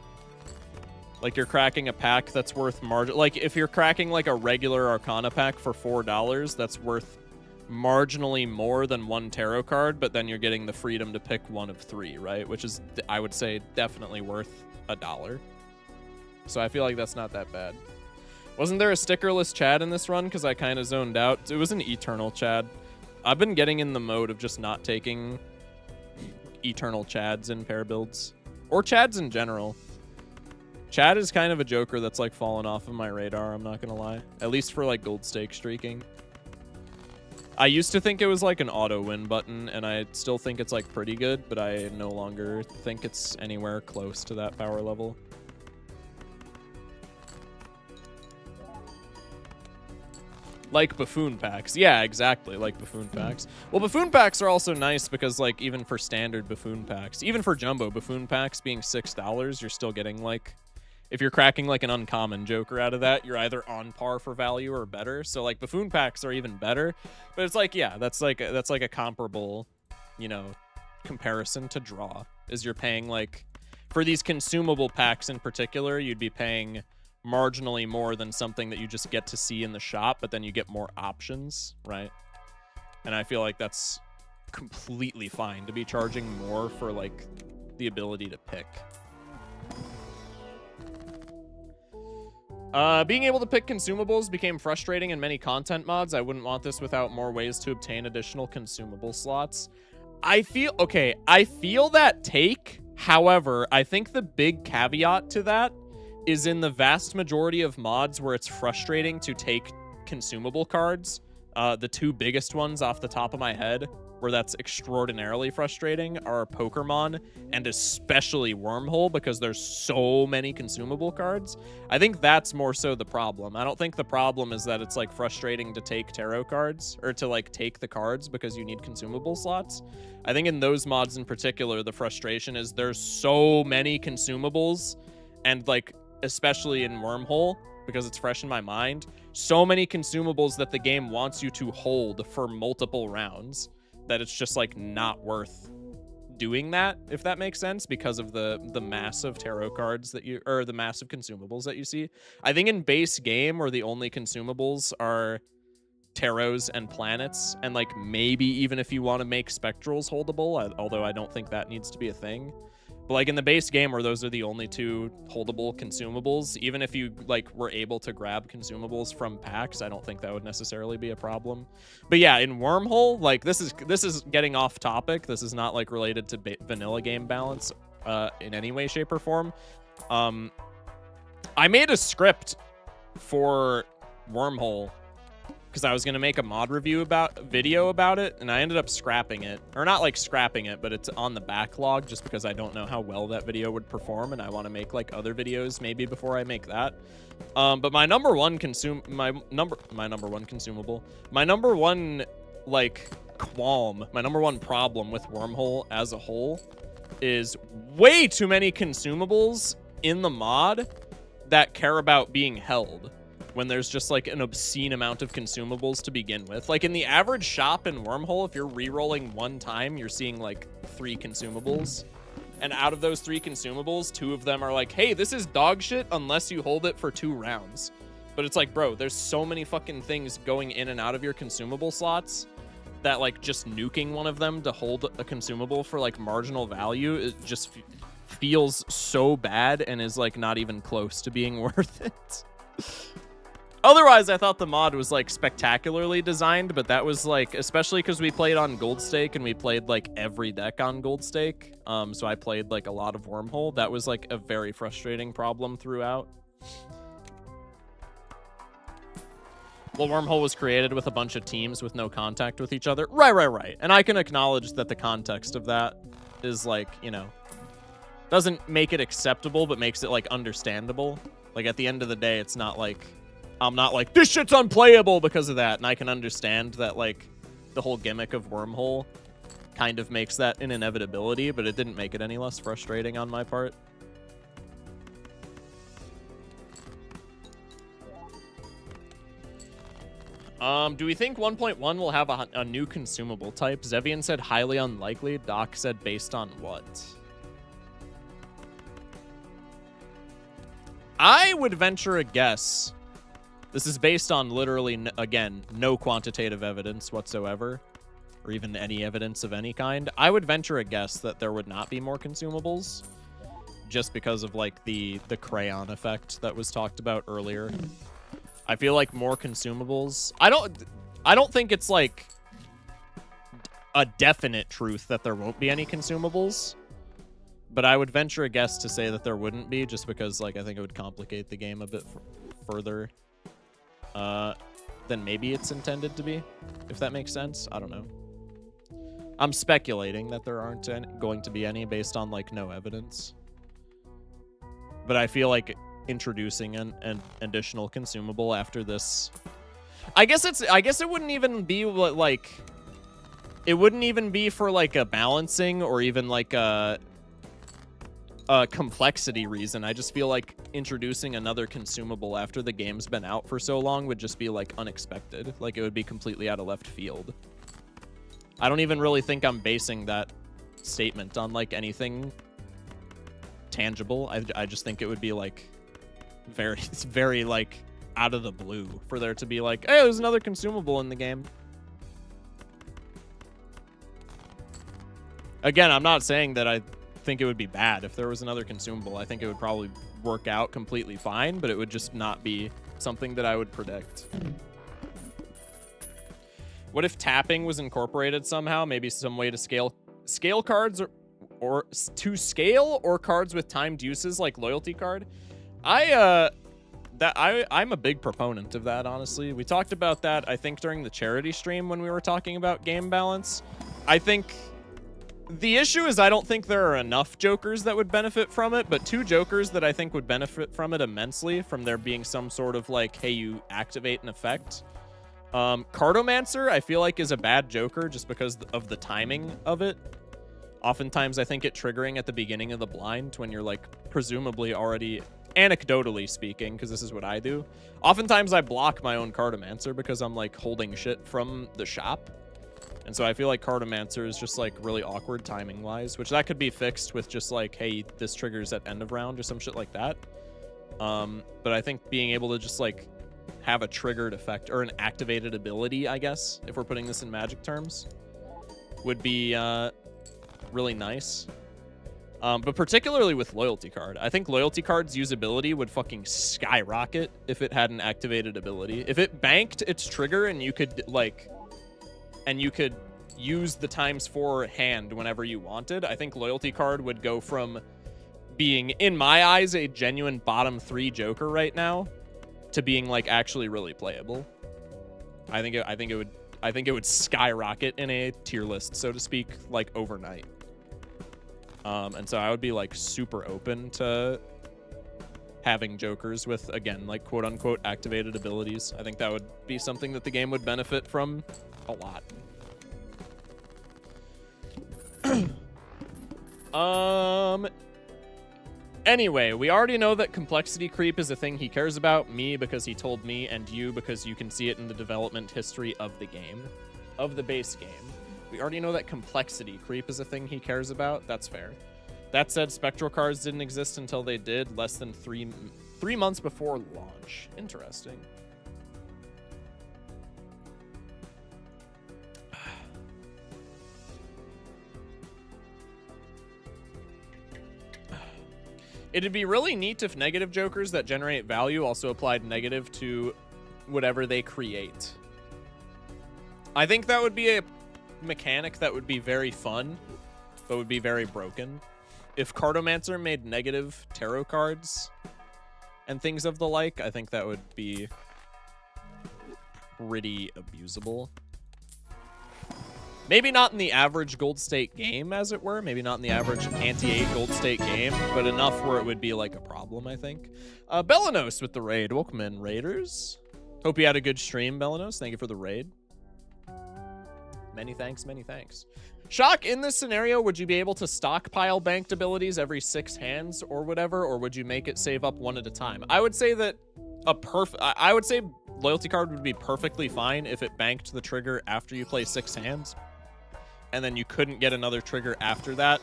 Like you're cracking a pack that's worth margin. Like if you're cracking like a regular Arcana pack for $4, that's worth marginally more than one tarot card, but then you're getting the freedom to pick one of 3, right? Which is, I would say, definitely worth $1. So I feel like that's not that bad. Wasn't there a stickerless Chad in this run? Because I kind of zoned out. It was an Eternal Chad. I've been getting in the mode of just not taking Eternal Chads in pair builds. Or Chads in general. Chad is kind of a joker that's like fallen off of my radar, I'm not gonna lie. At least for like gold stake streaking. I used to think it was like an auto win button, and I still think it's like pretty good, but I no longer think it's anywhere close to that power level. Like buffoon packs. Yeah, exactly, like buffoon packs. Well, buffoon packs are also nice because, like, even for standard buffoon packs, even for jumbo buffoon packs being $6, you're still getting, like, if you're cracking, like, an uncommon joker out of that, you're either on par for value or better. So, like, buffoon packs are even better. But it's like, yeah, that's like a comparable, you know, comparison to draw. Is you're paying, like, for these consumable packs in particular, you'd be paying marginally more than something that you just get to see in the shop, but then you get more options, right? And I feel like that's completely fine to be charging more for like the ability to pick. Being able to pick consumables became frustrating in many content mods. I wouldn't want this without more ways to obtain additional consumable slots. I feel that take. However, I think the big caveat to that is in the vast majority of mods where it's frustrating to take consumable cards. The 2 biggest ones off the top of my head where that's extraordinarily frustrating are Pokemon and especially Wormhole, because there's so many consumable cards. I think that's more so the problem. I don't think the problem is that it's like frustrating to take tarot cards or to like take the cards because you need consumable slots. I think in those mods in particular, the frustration is there's so many consumables, and like especially in Wormhole, because it's fresh in my mind, so many consumables that the game wants you to hold for multiple rounds that it's just like not worth doing that, if that makes sense, because of the massive tarot cards that you, or the massive consumables that you see. I think in base game where the only consumables are tarots and planets, and like maybe even if you want to make spectrals holdable, although I don't think that needs to be a thing. But like in the base game where those are the only 2 holdable consumables, even if you like were able to grab consumables from packs, I don't think that would necessarily be a problem. But yeah, in Wormhole, like this is getting off topic. This is not like related to vanilla game balance in any way, shape, or form. I made a script for Wormhole because I was going to make a mod review video about it, and I ended up scrapping it. Or not like scrapping it, but it's on the backlog just because I don't know how well that video would perform, and I want to make like other videos maybe before I make that. But my number one like qualm, my number one problem with Wormhole as a whole is way too many consumables in the mod that care about being held, when there's just like an obscene amount of consumables to begin with. Like in the average shop in Wormhole, if you're re-rolling one time, you're seeing like 3 consumables. And out of those 3 consumables, 2 of them are like, hey, this is dog shit unless you hold it for 2 rounds. But it's like, bro, there's so many fucking things going in and out of your consumable slots that like just nuking one of them to hold a consumable for like marginal value, it just feels so bad and is like not even close to being worth it. Otherwise, I thought the mod was like spectacularly designed, but that was like, especially because we played on Gold Stake and we played like every deck on Gold Stake. So I played like a lot of Wormhole. That was like a very frustrating problem throughout. Well, Wormhole was created with a bunch of teams with no contact with each other. Right. And I can acknowledge that the context of that is like, you know, doesn't make it acceptable, but makes it like understandable. Like at the end of the day, it's not like, I'm not like, this shit's unplayable because of that. And I can understand that like the whole gimmick of Wormhole kind of makes that an inevitability, but it didn't make it any less frustrating on my part. Do we think 1.1 will have a new consumable type? Zevian said highly unlikely. Doc said based on what? I would venture a guess. This is based on literally, again, no quantitative evidence whatsoever, or even any evidence of any kind. I would venture a guess that there would not be more consumables, just because of like the crayon effect that was talked about earlier. I feel like more consumables. I don't think it's like a definite truth that there won't be any consumables, but I would venture a guess to say that there wouldn't be, just because like I think it would complicate the game a bit further than maybe it's intended to be, if that makes sense. I don't know. I'm speculating that there aren't going to be any based on like no evidence, but I feel like introducing an additional consumable after this, I guess it wouldn't even be like, it wouldn't even be for like a balancing or even like a complexity reason. I just feel like introducing another consumable after the game's been out for so long would just be like unexpected. Like it would be completely out of left field. I don't even really think I'm basing that statement on like anything tangible. I just think it would be like very like out of the blue for there to be like, hey, there's another consumable in the game. Again, I'm not saying that I think it would be bad if there was another consumable. I think it would probably work out completely fine, but it would just not be something that I would predict. What if tapping was incorporated somehow? Maybe some way to scale cards or to scale or cards with timed uses like loyalty card? I'm a big proponent of that, honestly. We talked about that, I think, during the charity stream when we were talking about game balance. I think the issue is I don't think there are enough jokers that would benefit from it, but 2 jokers that I think would benefit from it immensely, from there being some sort of like, hey, you activate an effect. Cartomancer, I feel like, is a bad joker just because of the timing of it. Oftentimes, I think it triggering at the beginning of the blind when you're like presumably already, anecdotally speaking, because this is what I do. Oftentimes I block my own Cartomancer because I'm like holding shit from the shop. And so I feel like Cartomancer is just like really awkward timing wise, which that could be fixed with just like, hey, this triggers at end of round or some shit like that. But I think being able to just like have a triggered effect or an activated ability, I guess, if we're putting this in Magic terms, would be really nice. But particularly with Loyalty Card. I think Loyalty Card's usability would fucking skyrocket if it had an activated ability. If it banked its trigger and you could like, and you could use the ×4 hand whenever you wanted, I think Loyalty Card would go from being, in my eyes, a genuine bottom 3 joker right now to being like actually really playable. I think it would skyrocket in a tier list, so to speak, like overnight. And so I would be like super open to having jokers with, again, like quote unquote activated abilities. I think that would be something that the game would benefit from a lot. Anyway, we already know that complexity creep is a thing he cares about. Me, because he told me, and you, because you can see it in the development history of the game, of the base game. We already know that complexity creep is a thing he cares about. That's fair. That said, spectral cards didn't exist until they did, less than three months before launch. Interesting. It'd be really neat if negative jokers that generate value also applied negative to whatever they create. I think that would be a mechanic that would be very fun, but would be very broken. If Cartomancer made negative tarot cards and things of the like, I think that would be pretty abusable. Maybe not in the average Gold State game, as it were. Maybe not in the average anti-8 Gold State game, but enough where it would be like a problem, I think. Belanos with the raid. Welcome in, Raiders. Hope you had a good stream, Belanos. Thank you for the raid. Many thanks, many thanks. Shock, in this scenario, would you be able to stockpile banked abilities every 6 hands or whatever, or would you make it save up one at a time? I would say that I would say Loyalty Card would be perfectly fine if it banked the trigger after you play 6 hands. And then you couldn't get another trigger after that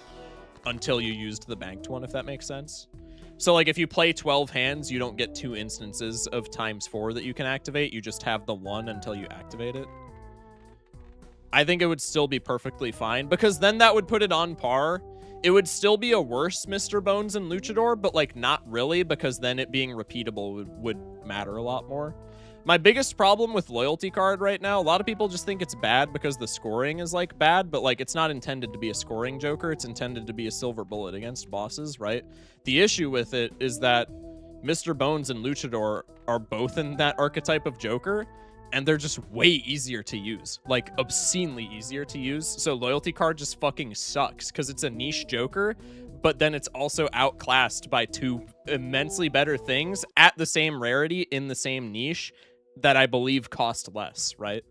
until you used the banked one, if that makes sense. So, like, if you play 12 hands, you don't get 2 instances of ×4 that you can activate. You just have the 1 until you activate it. I think it would still be perfectly fine, because then that would put it on par. It would still be a worse Mr. Bones and Luchador, but, like, not really, because then it being repeatable would matter a lot more. My biggest problem with Loyalty Card right now, a lot of people just think it's bad because the scoring is, like, bad, but, like, it's not intended to be a scoring joker. It's intended to be a silver bullet against bosses, right? The issue with it is that Mr. Bones and Luchador are both in that archetype of joker, and they're just way easier to use. Like, obscenely easier to use. So Loyalty Card just fucking sucks, because it's a niche joker, but then it's also outclassed by 2 immensely better things at the same rarity in the same niche that I believe cost less, right?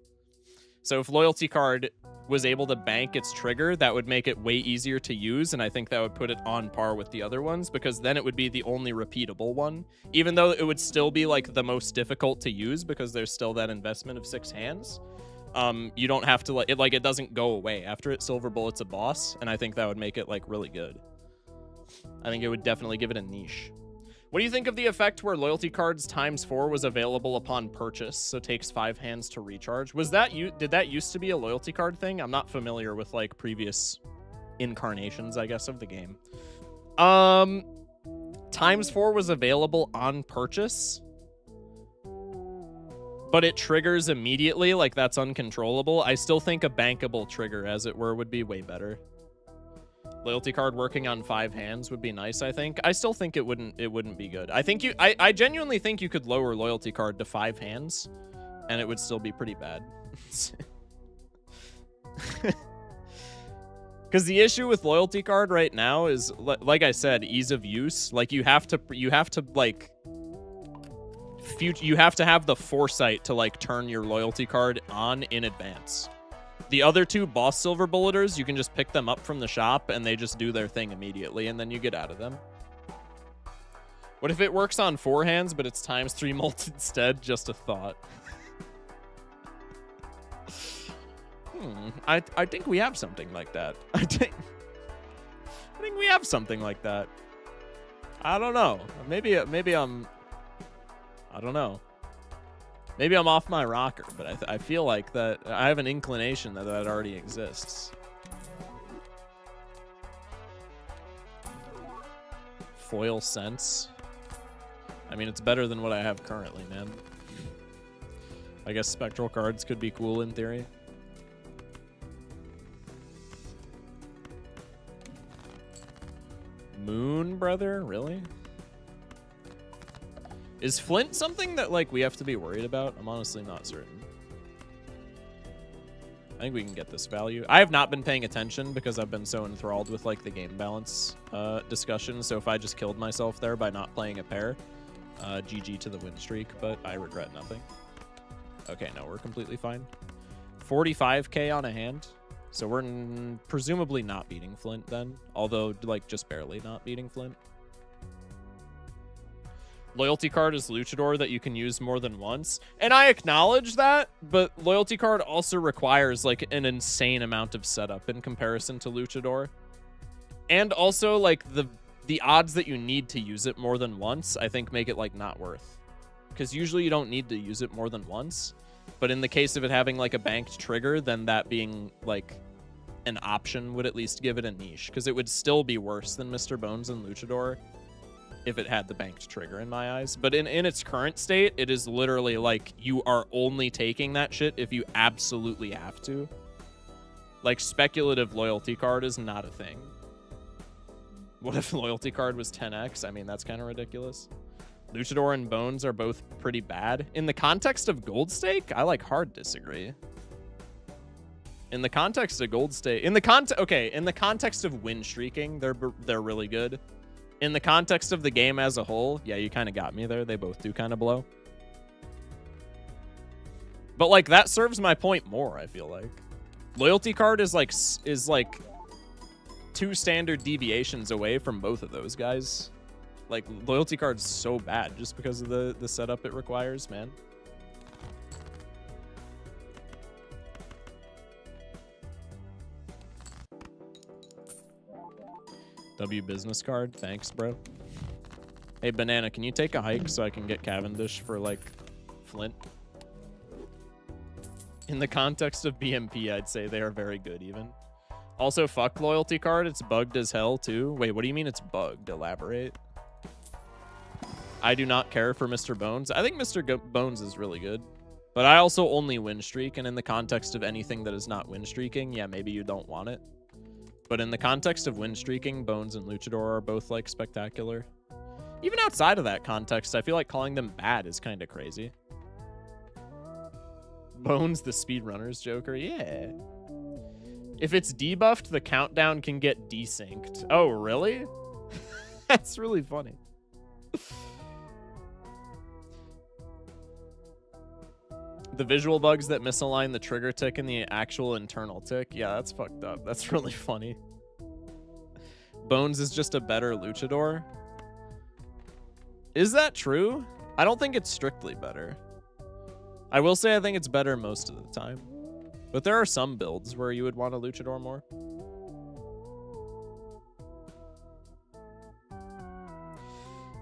So if Loyalty Card was able to bank its trigger, that would make it way easier to use, and I think that would put it on par with the other ones, because then it would be the only repeatable one, even though it would still be, like, the most difficult to use, because there's still that investment of 6 hands. You don't have to, like, it doesn't go away. After it, Silver Bullet's a boss, and I think that would make it, like, really good. I think it would definitely give it a niche. What do you think of the effect where Loyalty Cards ×4 was available upon purchase, so takes 5 hands to recharge? Was that did that used to be a Loyalty Card thing? I'm not familiar with, like, previous incarnations, I guess, of the game. ×4 was available on purchase, but it triggers immediately, like, that's uncontrollable. I still think a bankable trigger, as it were, would be way better. Loyalty Card working on 5 hands would be nice, I think. I still think it wouldn't be good. I think I genuinely think you could lower Loyalty Card to 5 hands, and it would still be pretty bad. Because the issue with Loyalty Card right now is, like I said, ease of use. Like, you have to have the foresight to, like, turn your Loyalty Card on in advance. The other 2 boss Silver Bulleters, you can just pick them up from the shop, and they just do their thing immediately, and then you get out of them. What if it works on 4 hands, but it's ×3 molt instead? Just a thought. I think we have something like that. I think we have something like that. I don't know. Maybe I'm... I don't know. Maybe I'm off my rocker, but I feel like that I have an inclination that already exists. Foil Sense. I mean, it's better than what I have currently, man. I guess Spectral Cards could be cool in theory. Moon Brother? Really? Is Flint something that, like, we have to be worried about? I'm honestly not certain. I think we can get this value. I have not been paying attention because I've been so enthralled with like the game balance discussion. So if I just killed myself there by not playing a pair, GG to the win streak, but I regret nothing. Okay, no, we're completely fine. 45k on a hand. So we're presumably not beating Flint then, although like just barely not beating Flint. Loyalty card is Luchador that you can use more than once. And I acknowledge that, but loyalty card also requires like an insane amount of setup in comparison to Luchador. And also like the odds that you need to use it more than once, I think make it like not worth. Because usually you don't need to use it more than once. But in the case of it having like a banked trigger, then that being like an option would at least give it a niche. Because it would still be worse than Mr. Bones and Luchador if it had the banked trigger in my eyes. But in its current state, it is literally like you are only taking that shit if you absolutely have to. Like speculative loyalty card is not a thing. What if loyalty card was 10x? I mean, that's kind of ridiculous. Luchador and Bones are both pretty bad. In the context of Gold Stake, I like hard disagree. In the context of Gold Stake, in the context of win streaking, they're really good. In the context of the game as a whole, yeah, you kind of got me there. They both do kind of blow. But like that serves my point more, I feel like. Loyalty card is like 2 standard deviations away from both of those guys. Like loyalty card's so bad just because of the setup it requires, man. W business card. Thanks, bro. Hey, Banana, can you take a hike so I can get Cavendish for, like, Flint? In the context of BMP, I'd say they are very good, even. Also, fuck loyalty card. It's bugged as hell, too. Wait, what do you mean it's bugged? Elaborate. I do not care for Mr. Bones. I think Mr. Bones is really good. But I also only win streak, and in the context of anything that is not win streaking, yeah, maybe you don't want it. But in the context of win streaking, Bones and Luchador are both, like, spectacular. Even outside of that context, I feel like calling them bad is kind of crazy. Bones, the speedrunner's Joker? Yeah. If it's debuffed, the countdown can get desynced. Oh, really? That's really funny. The visual bugs that misalign the trigger tick and the actual internal tick. Yeah, that's fucked up. That's really funny. Bones is just a better Luchador. Is that true? I don't think it's strictly better. I will say I think it's better most of the time. But there are some builds where you would want a Luchador more.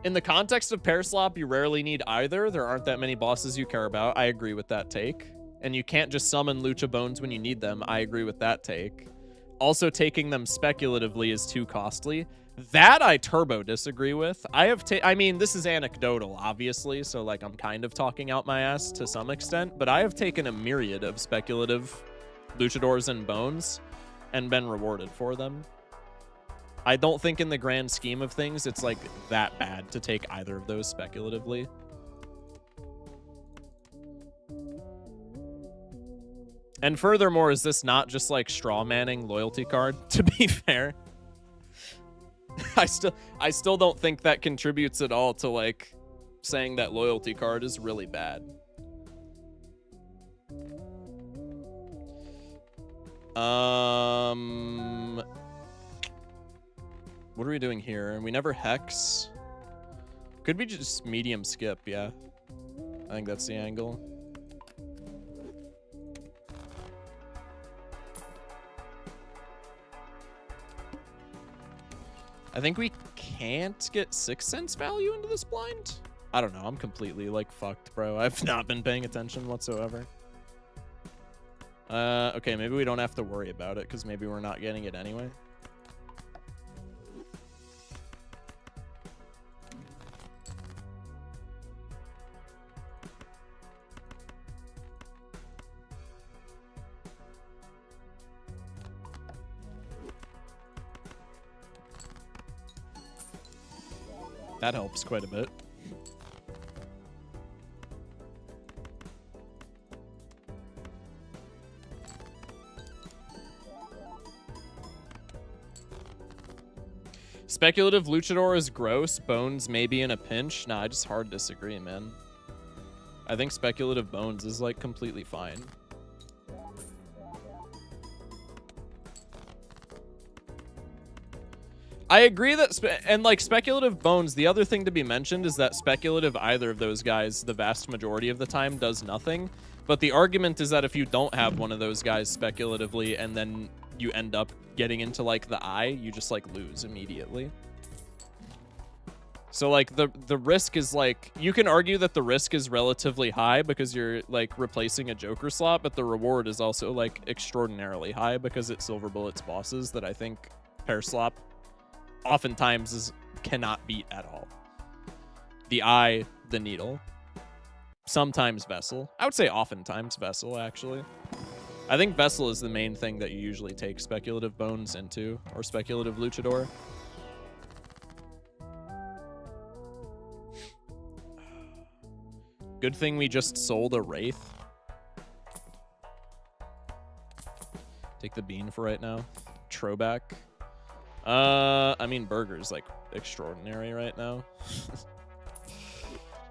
In the context of pair slop, you rarely need either. There aren't that many bosses you care about. I agree with that take. And you can't just summon Lucha Bones when you need them. I agree with that take. Also, taking them speculatively is too costly. That I turbo disagree with. I mean, this is anecdotal, obviously, so like I'm kind of talking out my ass to some extent, but I have taken a myriad of speculative Luchadors and Bones and been rewarded for them. I don't think in the grand scheme of things it's like that bad to take either of those speculatively. And furthermore, is this not just like straw manning loyalty card, to be fair? I still don't think that contributes at all to like saying that loyalty card is really bad. What are we doing here? We never hex. Could be just medium skip, yeah. I think that's the angle. I think we can't get 6 cents value into this blind. I don't know. I'm completely like fucked, bro. I've not been paying attention whatsoever. Okay, maybe we don't have to worry about it because maybe we're not getting it anyway. That helps quite a bit. Speculative Luchador is gross. Bones maybe in a pinch. Nah, I just hard disagree, man. I think Speculative Bones is, like, completely fine. I agree that, and like Speculative Bones, the other thing to be mentioned is that Speculative, either of those guys, the vast majority of the time does nothing. But the argument is that if you don't have one of those guys speculatively and then you end up getting into like the eye, you just like lose immediately. So like the risk is like, you can argue that the risk is relatively high because you're like replacing a Joker slot, but the reward is also like extraordinarily high because it silver bullets bosses that I think Pair Slop oftentimes cannot beat at all. The eye, the needle, sometimes Vessel. I would say oftentimes Vessel, actually. I think Vessel is the main thing that you usually take Speculative Bones into, or Speculative Luchador. Good thing we just sold a Wraith. Take the bean for right now. Troback. I mean, Burger's like extraordinary right now.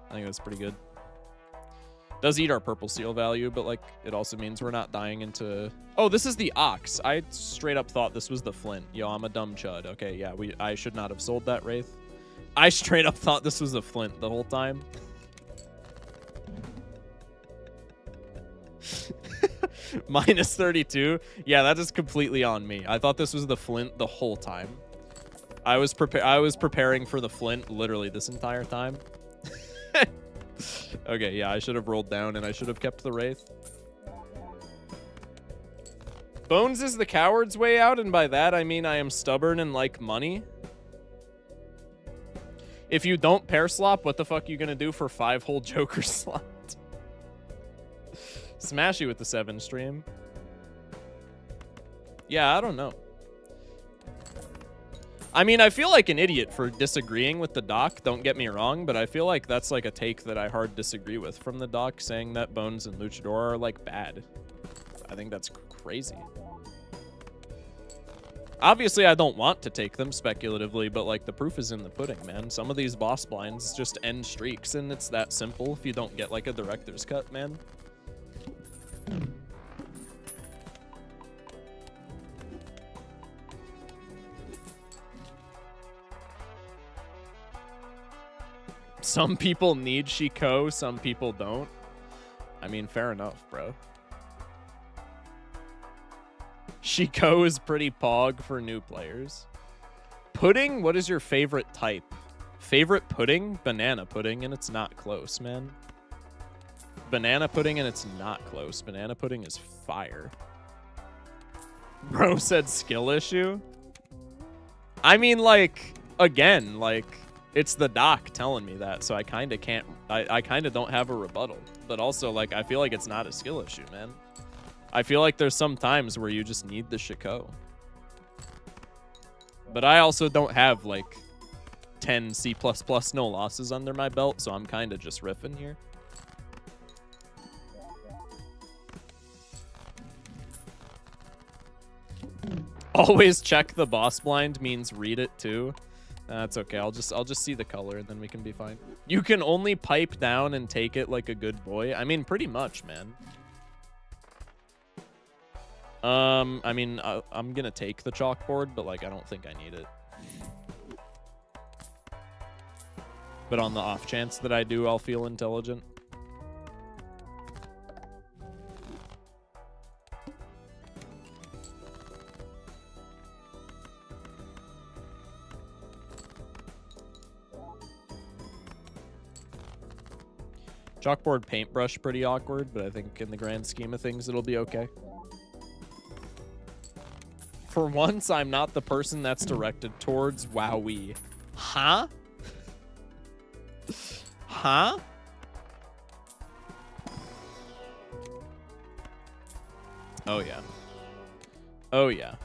I think that's pretty good. Does eat our purple seal value, but like it also means we're not dying into... Oh, this is the Ox. I straight up thought this was the Flint. Yo, I'm a dumb chud. Okay, yeah, I should not have sold that Wraith. I straight up thought this was a Flint the whole time. Minus 32. Yeah, that is completely on me. I thought this was the Flint the whole time. I was preparing for the Flint literally this entire time. Okay, yeah, I should have rolled down and I should have kept the Wraith. Bones is the coward's way out, and by that I mean I am stubborn and like money. If you don't pair slop, what the fuck are you gonna do for 5 whole Joker slot? Smash you with the 7 stream. Yeah, I don't know. I mean, I feel like an idiot for disagreeing with the doc, don't get me wrong, but I feel like that's like a take that I hard disagree with from the doc, saying that Bones and Luchador are like bad. I think that's crazy. Obviously, I don't want to take them speculatively, but like the proof is in the pudding, man. Some of these boss blinds just end streaks, and it's that simple if you don't get like a director's cut, man. Some people need Shiko, some people don't. I mean, fair enough, bro. Shiko is pretty pog for new players. Pudding? What is your favorite type? Favorite pudding? Banana pudding, and it's not close, man. Banana pudding, and it's not close. Banana pudding is fire. Bro said skill issue. I mean, like, again, like, it's the doc telling me that, so I kind of can't, I kind of don't have a rebuttal. But also, like, I feel like it's not a skill issue, man. I feel like there's some times where you just need the Shiko. But I also don't have, like, 10 C++ no losses under my belt, so I'm kind of just riffing here. Always check the boss blind means read it too. That's okay. I'll just see the color and then we can be fine. You can only pipe down and take it like a good boy. I mean, pretty much, man. I mean, I'm gonna take the chalkboard, but like I don't think I need it. But on the off chance that I do, I'll feel intelligent. Chalkboard paintbrush pretty awkward, but I think in the grand scheme of things, it'll be okay. For once, I'm not the person that's directed towards Wowee. Huh? Huh? Oh, yeah. Oh, yeah.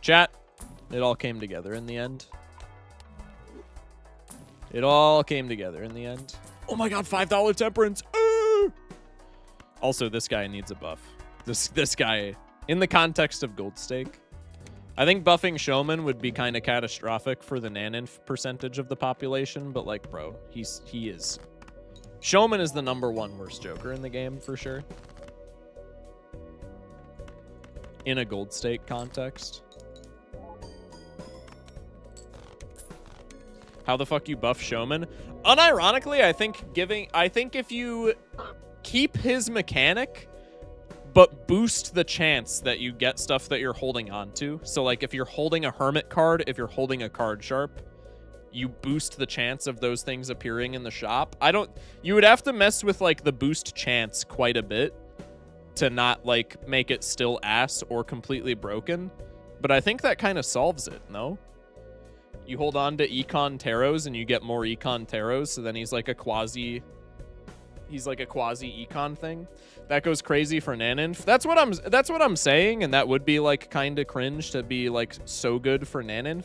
Chat, it all came together in the end. It all came together in the end. Oh my god, $5 temperance. Also, this guy needs a buff. This guy, in the context of gold stake, I think buffing Showman would be kind of catastrophic for the Naninf percentage of the population, but like, bro, he is. Showman is the #1 worst Joker in the game for sure. In a gold stake context. How the fuck you buff Showman? Unironically, I think if you keep his mechanic, but boost the chance that you get stuff that you're holding on to. So like if you're holding a Hermit card, if you're holding a Card Sharp, you boost the chance of those things appearing in the shop. You would have to mess with like the boost chance quite a bit to not like make it still ass or completely broken. But I think that kind of solves it, no? You hold on to Econ Taros and you get more Econ Taros, so then he's like a quasi Econ thing. That goes crazy for Naninf. That's what I'm saying, and that would be like kind of cringe to be like so good for Naninf.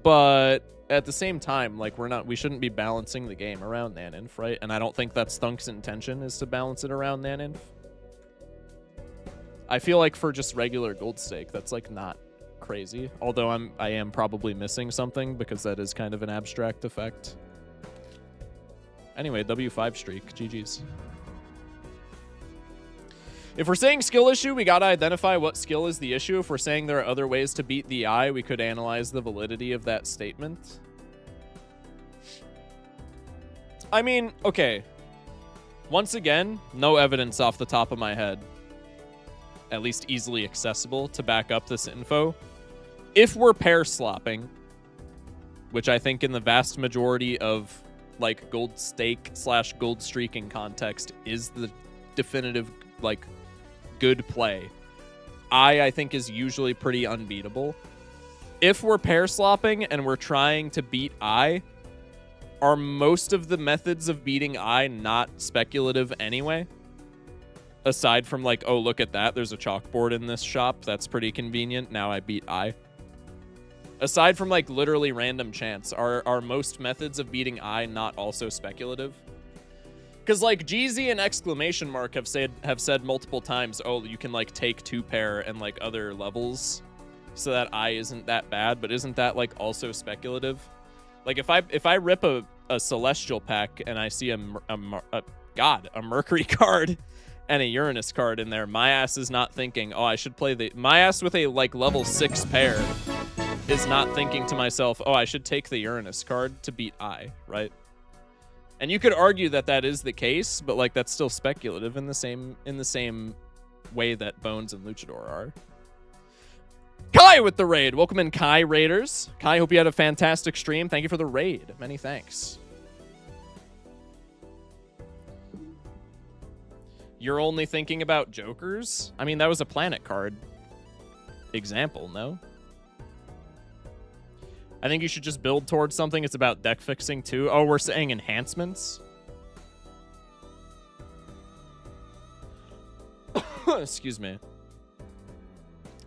But at the same time, like we shouldn't be balancing the game around Naninf, right? And I don't think that's Thunk's intention, is to balance it around Naninf. I feel like for just regular gold stake, that's like not crazy. Although I am probably missing something, because that is kind of an abstract effect. Anyway, W5 streak. GG's. If we're saying skill issue, we gotta identify what skill is the issue. If we're saying there are other ways to beat the eye, we could analyze the validity of that statement. I mean, okay. Once again, no evidence off the top of my head, at least easily accessible, to back up this info. If we're pair slopping, which I think in the vast majority of like gold stake / gold streaking context is the definitive like good play, I think is usually pretty unbeatable. If we're pair slopping and we're trying to beat I, are most of the methods of beating I not speculative anyway? Aside from like, oh, look at that, there's a chalkboard in this shop, that's pretty convenient, now I beat I. Aside from like literally random chance, are most methods of beating I not also speculative? Because like Jeezy and exclamation mark have said multiple times, oh, you can like take 2-pair and like other levels so that I isn't that bad, but isn't that like also speculative? Like if I rip a Celestial pack and I see a Mercury card and a Uranus card in there, my ass is not thinking, oh, I should play my ass with a like level 6 pair is not thinking to myself, oh, I should take the Uranus card to beat I, right? And you could argue that that is the case, but like that's still speculative in the same way that Bones and Luchador are. Kai with the raid. Welcome in, Kai Raiders. Kai, hope you had a fantastic stream. Thank you for the raid. Many thanks. You're only thinking about Jokers? I mean, that was a planet card example, no? I think you should just build towards something. It's about deck fixing too. Oh, we're saying enhancements? Excuse me.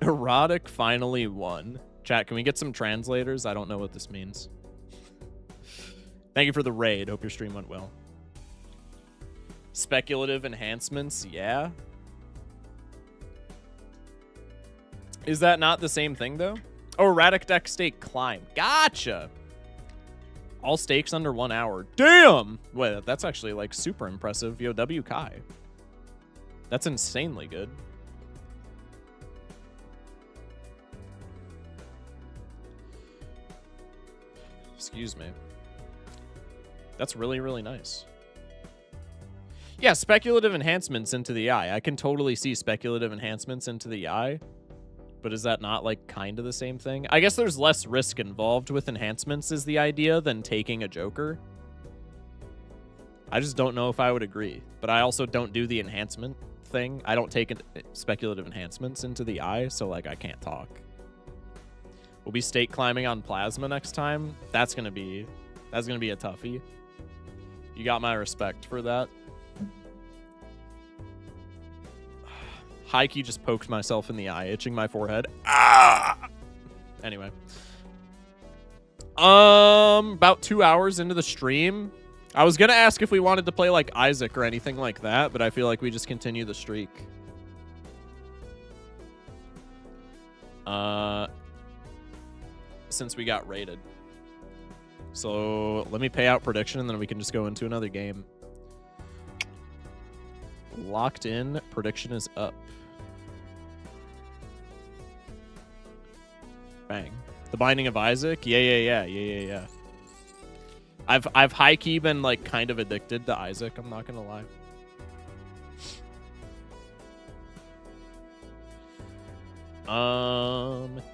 Erotic finally won. Chat, can we get some translators? I don't know what this means. Thank you for the raid. Hope your stream went well. Speculative enhancements, yeah. Is that not the same thing, though? Oh, erratic deck stake climb. Gotcha. All stakes under 1 hour. Damn! Wait, that's actually, like, super impressive. Yo, W Kai. That's insanely good. Excuse me. That's really, really nice. Yeah, speculative enhancements into the eye. I can totally see speculative enhancements into the eye. But is that not, like, kind of the same thing? I guess there's less risk involved with enhancements is the idea than taking a Joker. I just don't know if I would agree. But I also don't do the enhancement thing. I don't take speculative enhancements into the eye, so, like, I can't talk. We'll be stake climbing on Plasma next time. That's gonna be a toughie. You got my respect for that. High-key just poked myself in the eye, itching my forehead. Ah! Anyway. About 2 hours into the stream. I was gonna ask if we wanted to play like Isaac or anything like that, but I feel like we just continue the streak. since we got raided. So let me pay out prediction, and then we can just go into another game. Locked in. Prediction is up. Bang. The Binding of Isaac? Yeah. I've high-key been, like, kind of addicted to Isaac, I'm not gonna lie.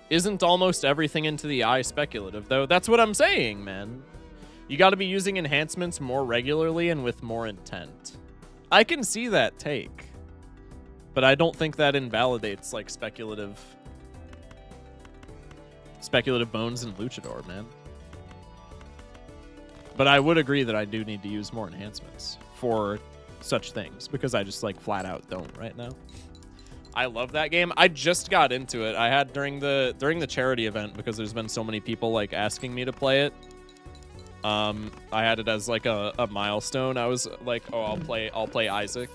Isn't almost everything into the eye speculative, though? That's what I'm saying, man. You gotta be using enhancements more regularly and with more intent. I can see that take. But I don't think that invalidates, like, speculative bones and luchador, man. But I would agree that I do need to use more enhancements for such things, because I just, like, flat out don't right now. I love that game. I just got into it. I had during the charity event, because there's been so many people, like, asking me to play it. I had it as, like, a milestone. I was like, oh, I'll play Isaac.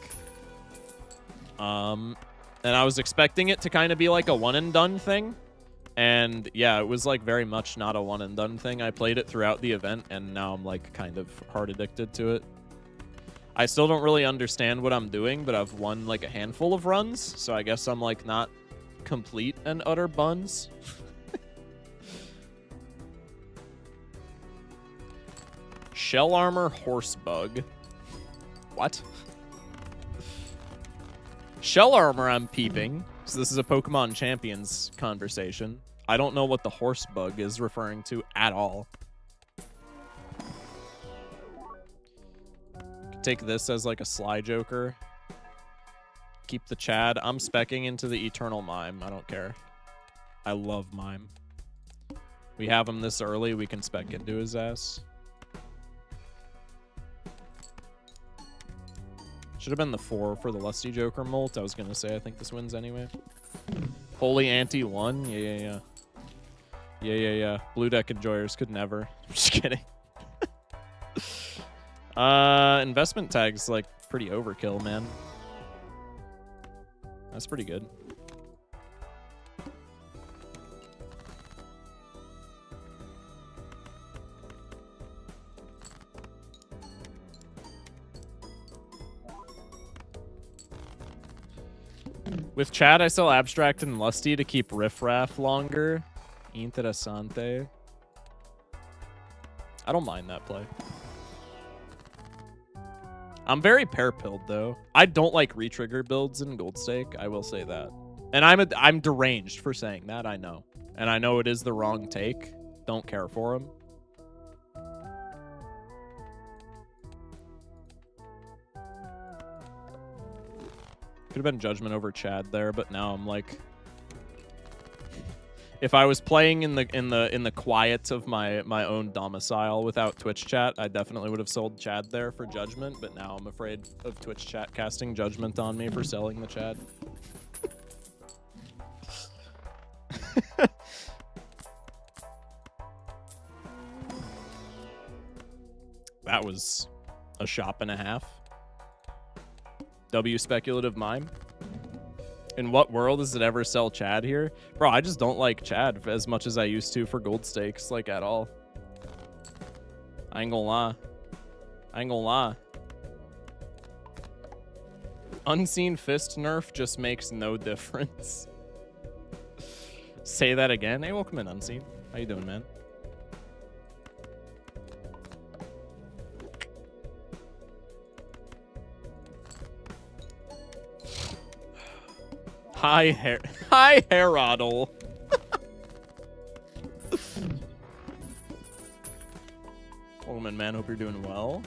And I was expecting it to kind of be like a one and done thing. And yeah, it was, like, very much not a one and done thing. I played it throughout the event, and now I'm, like, kind of hard addicted to it. I still don't really understand what I'm doing, but I've won, like, a handful of runs, so I guess I'm, like, not complete and utter buns. Shell armor horse bug. What? Shell armor I'm peeping. So this is a Pokemon Champions conversation. I don't know what the horse bug is referring to at all. Take this as like a Sly Joker. Keep the Chad. I'm speccing into the Eternal Mime. I don't care. I love Mime. We have him this early. We can spec into his ass. Should have been the 4 for the Lusty Joker molt. I was going to say, I think this wins anyway. Holy Ante 1. Yeah. Blue deck enjoyers could never. I'm just kidding. Investment tag's like pretty overkill, man. That's pretty good. With Chad, I sell Abstract and Lusty to keep Riffraff longer. Interessante. I don't mind that play. I'm very pair-pilled, though. I don't like retrigger builds in Gold Stake, I will say that. And I'm deranged for saying that, I know. And I know it is the wrong take. Don't care for him. Could have been Judgment over Chad there, but now I'm like, if I was playing in the quiet of my own domicile without Twitch chat, I definitely would have sold Chad there for Judgment, but now I'm afraid of Twitch chat casting Judgment on me for selling the Chad. That was a shop and a half. W speculative mime. In what world does it ever sell Chad here? Bro, I just don't like Chad as much as I used to for gold stakes, like, at all. I ain't gonna lie. Unseen Fist nerf just makes no difference. Say that again. Hey, welcome in, Unseen. How you doing, man? Hi, Herodle. Welcome in, man. Hope you're doing well.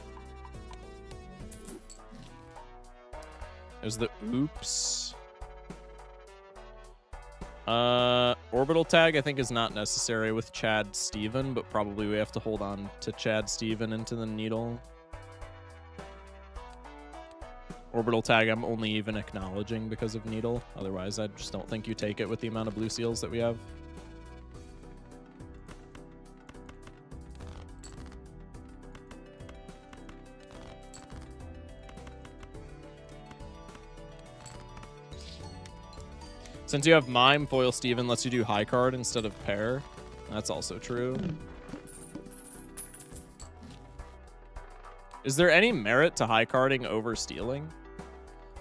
There's the oops. Orbital tag, I think, is not necessary with Chad Steven, but probably we have to hold on to Chad Steven into the needle. Orbital tag, I'm only even acknowledging because of needle. Otherwise, I just don't think you take it with the amount of blue seals that we have. Since you have Mime, Foil Steven lets you do high card instead of pair. That's also true. Is there any merit to high carding over stealing?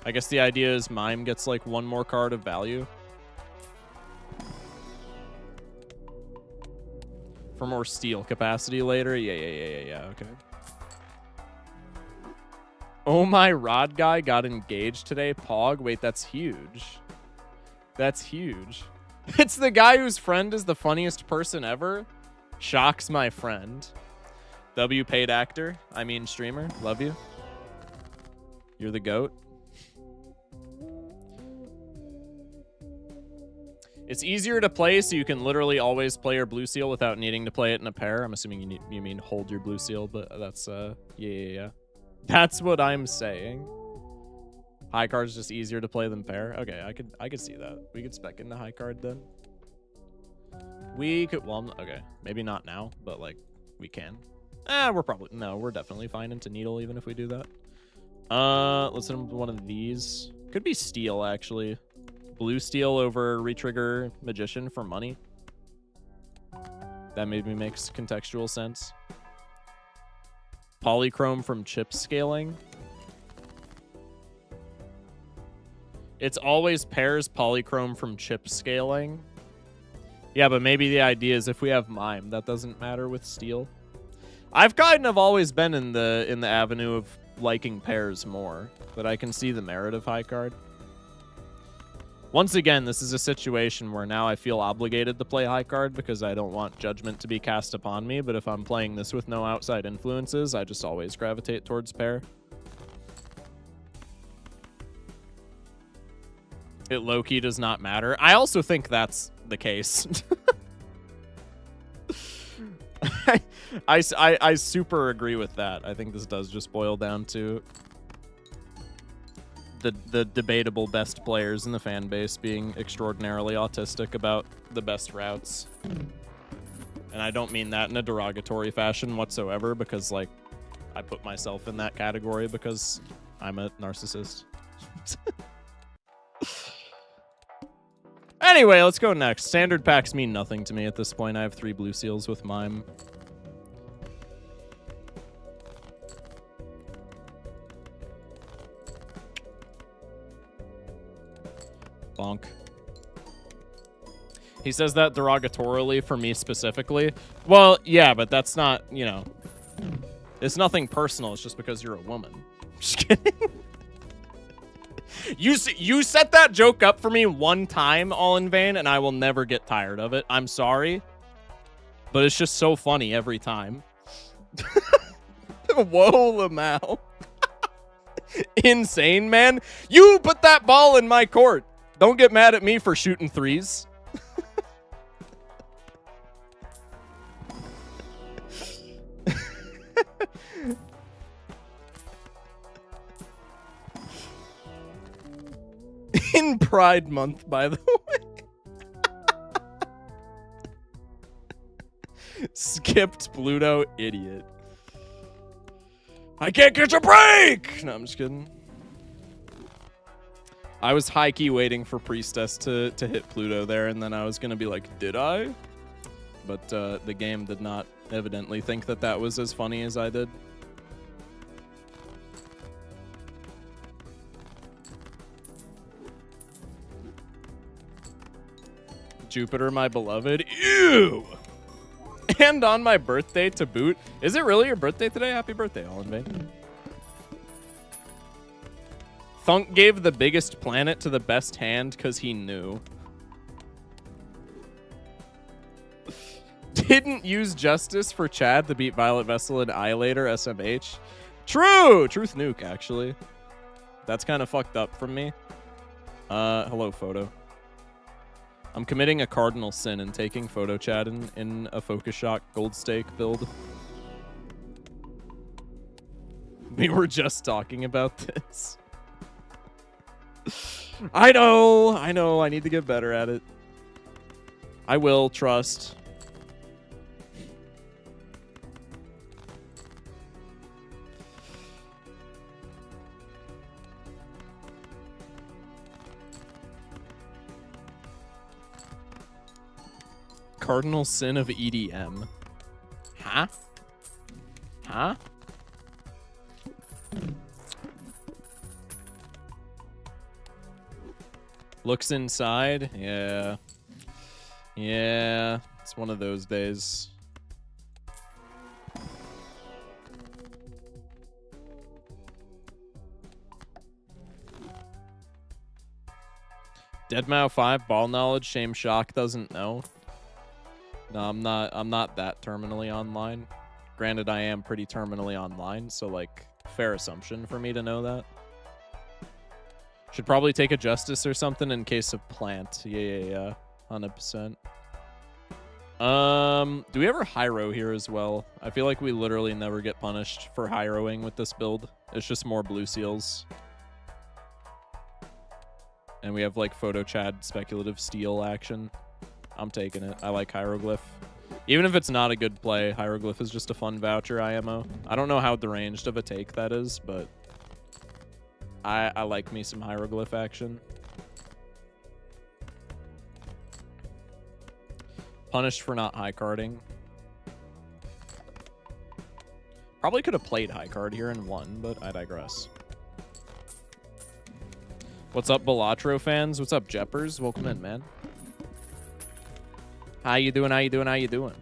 I guess the idea is Mime gets like one more card of value. For more steal capacity later? Yeah, okay. Oh my Rod guy got engaged today. Pog? Wait, that's huge. That's huge. It's the guy whose friend is the funniest person ever? Shocks my friend. W paid actor. I mean streamer. Love you. You're the GOAT. It's easier to play, so you can literally always play your blue seal without needing to play it in a pair. I'm assuming you mean hold your blue seal, but that's, yeah. That's what I'm saying. High card's just easier to play than pair. Okay, I could see that. We could spec into high card then. We could, well, okay, maybe not now, but like we can. We're definitely fine into needle even if we do that. Let's hit him with one of these. Could be steel actually. Blue steel over retrigger magician for money. That maybe makes contextual sense. Polychrome from chip scaling. It's always pairs polychrome from chip scaling. Yeah, but maybe the idea is if we have mime, that doesn't matter with steel. I've kind of always been in the avenue of liking pairs more, but I can see the merit of high card. Once again, this is a situation where now I feel obligated to play high card because I don't want judgment to be cast upon me, but if I'm playing this with no outside influences, I just always gravitate towards pair. It low-key does not matter. I also think that's the case. I super agree with that. I think this does just boil down to the debatable best players in the fan base being extraordinarily autistic about the best routes. And I don't mean that in a derogatory fashion whatsoever, because like I put myself in that category because I'm a narcissist. Anyway, let's go next. Standard packs mean nothing to me at this point. I have 3 blue seals with mime. Bonk. He says that derogatorily for me specifically. Well, yeah, but that's not, you know, it's nothing personal. It's just because you're a woman. Just kidding. You set that joke up for me one time all in vain, and I will never get tired of it. I'm sorry, but it's just so funny every time. Whoa, Lamau. Insane, man. You put that ball in my court. Don't get mad at me for shooting threes. In Pride Month, by the way. Skipped Pluto, idiot. I can't catch a break! No, I'm just kidding. I was high-key waiting for Priestess to hit Pluto there, and then I was going to be like, did I? But the game did not evidently think that that was as funny as I did. Jupiter, my beloved. Ew! And on my birthday to boot. Is it really your birthday today? Happy birthday, all in vain. Thunk gave the biggest planet to the best hand because he knew. Didn't use justice for Chad to beat Violet Vessel and Annihilator SMH. True! Truth nuke, actually. That's kind of fucked up from me. Hello, photo. I'm committing a cardinal sin and taking photo Chad in a Focus Shock Gold Stake build. We were just talking about this. I know, I need to get better at it. I will, trust. cardinal sin of EDM. Huh? Huh? Looks inside. Yeah. Yeah. It's one of those days. Deadmau 5 ball knowledge, shame shock doesn't know. No, I'm not that terminally online. Granted, I am pretty terminally online, so like fair assumption for me to know that. Should probably take a justice or something in case of plant. Yeah. 100%. Do we ever hyro here as well? I feel like we literally never get punished for hyroing with this build. It's just more blue seals. And we have like photo chad speculative steal action. I'm taking it. I like hieroglyph. Even if it's not a good play, hieroglyph is just a fun voucher IMO. I don't know how deranged of a take that is, but I like me some hieroglyph action. Punished for not high carding. Probably could have played high card here and won, but I digress. What's up, Balatro fans? What's up, Jeppers? Welcome in, man. How you doing? How you doing? How you doing?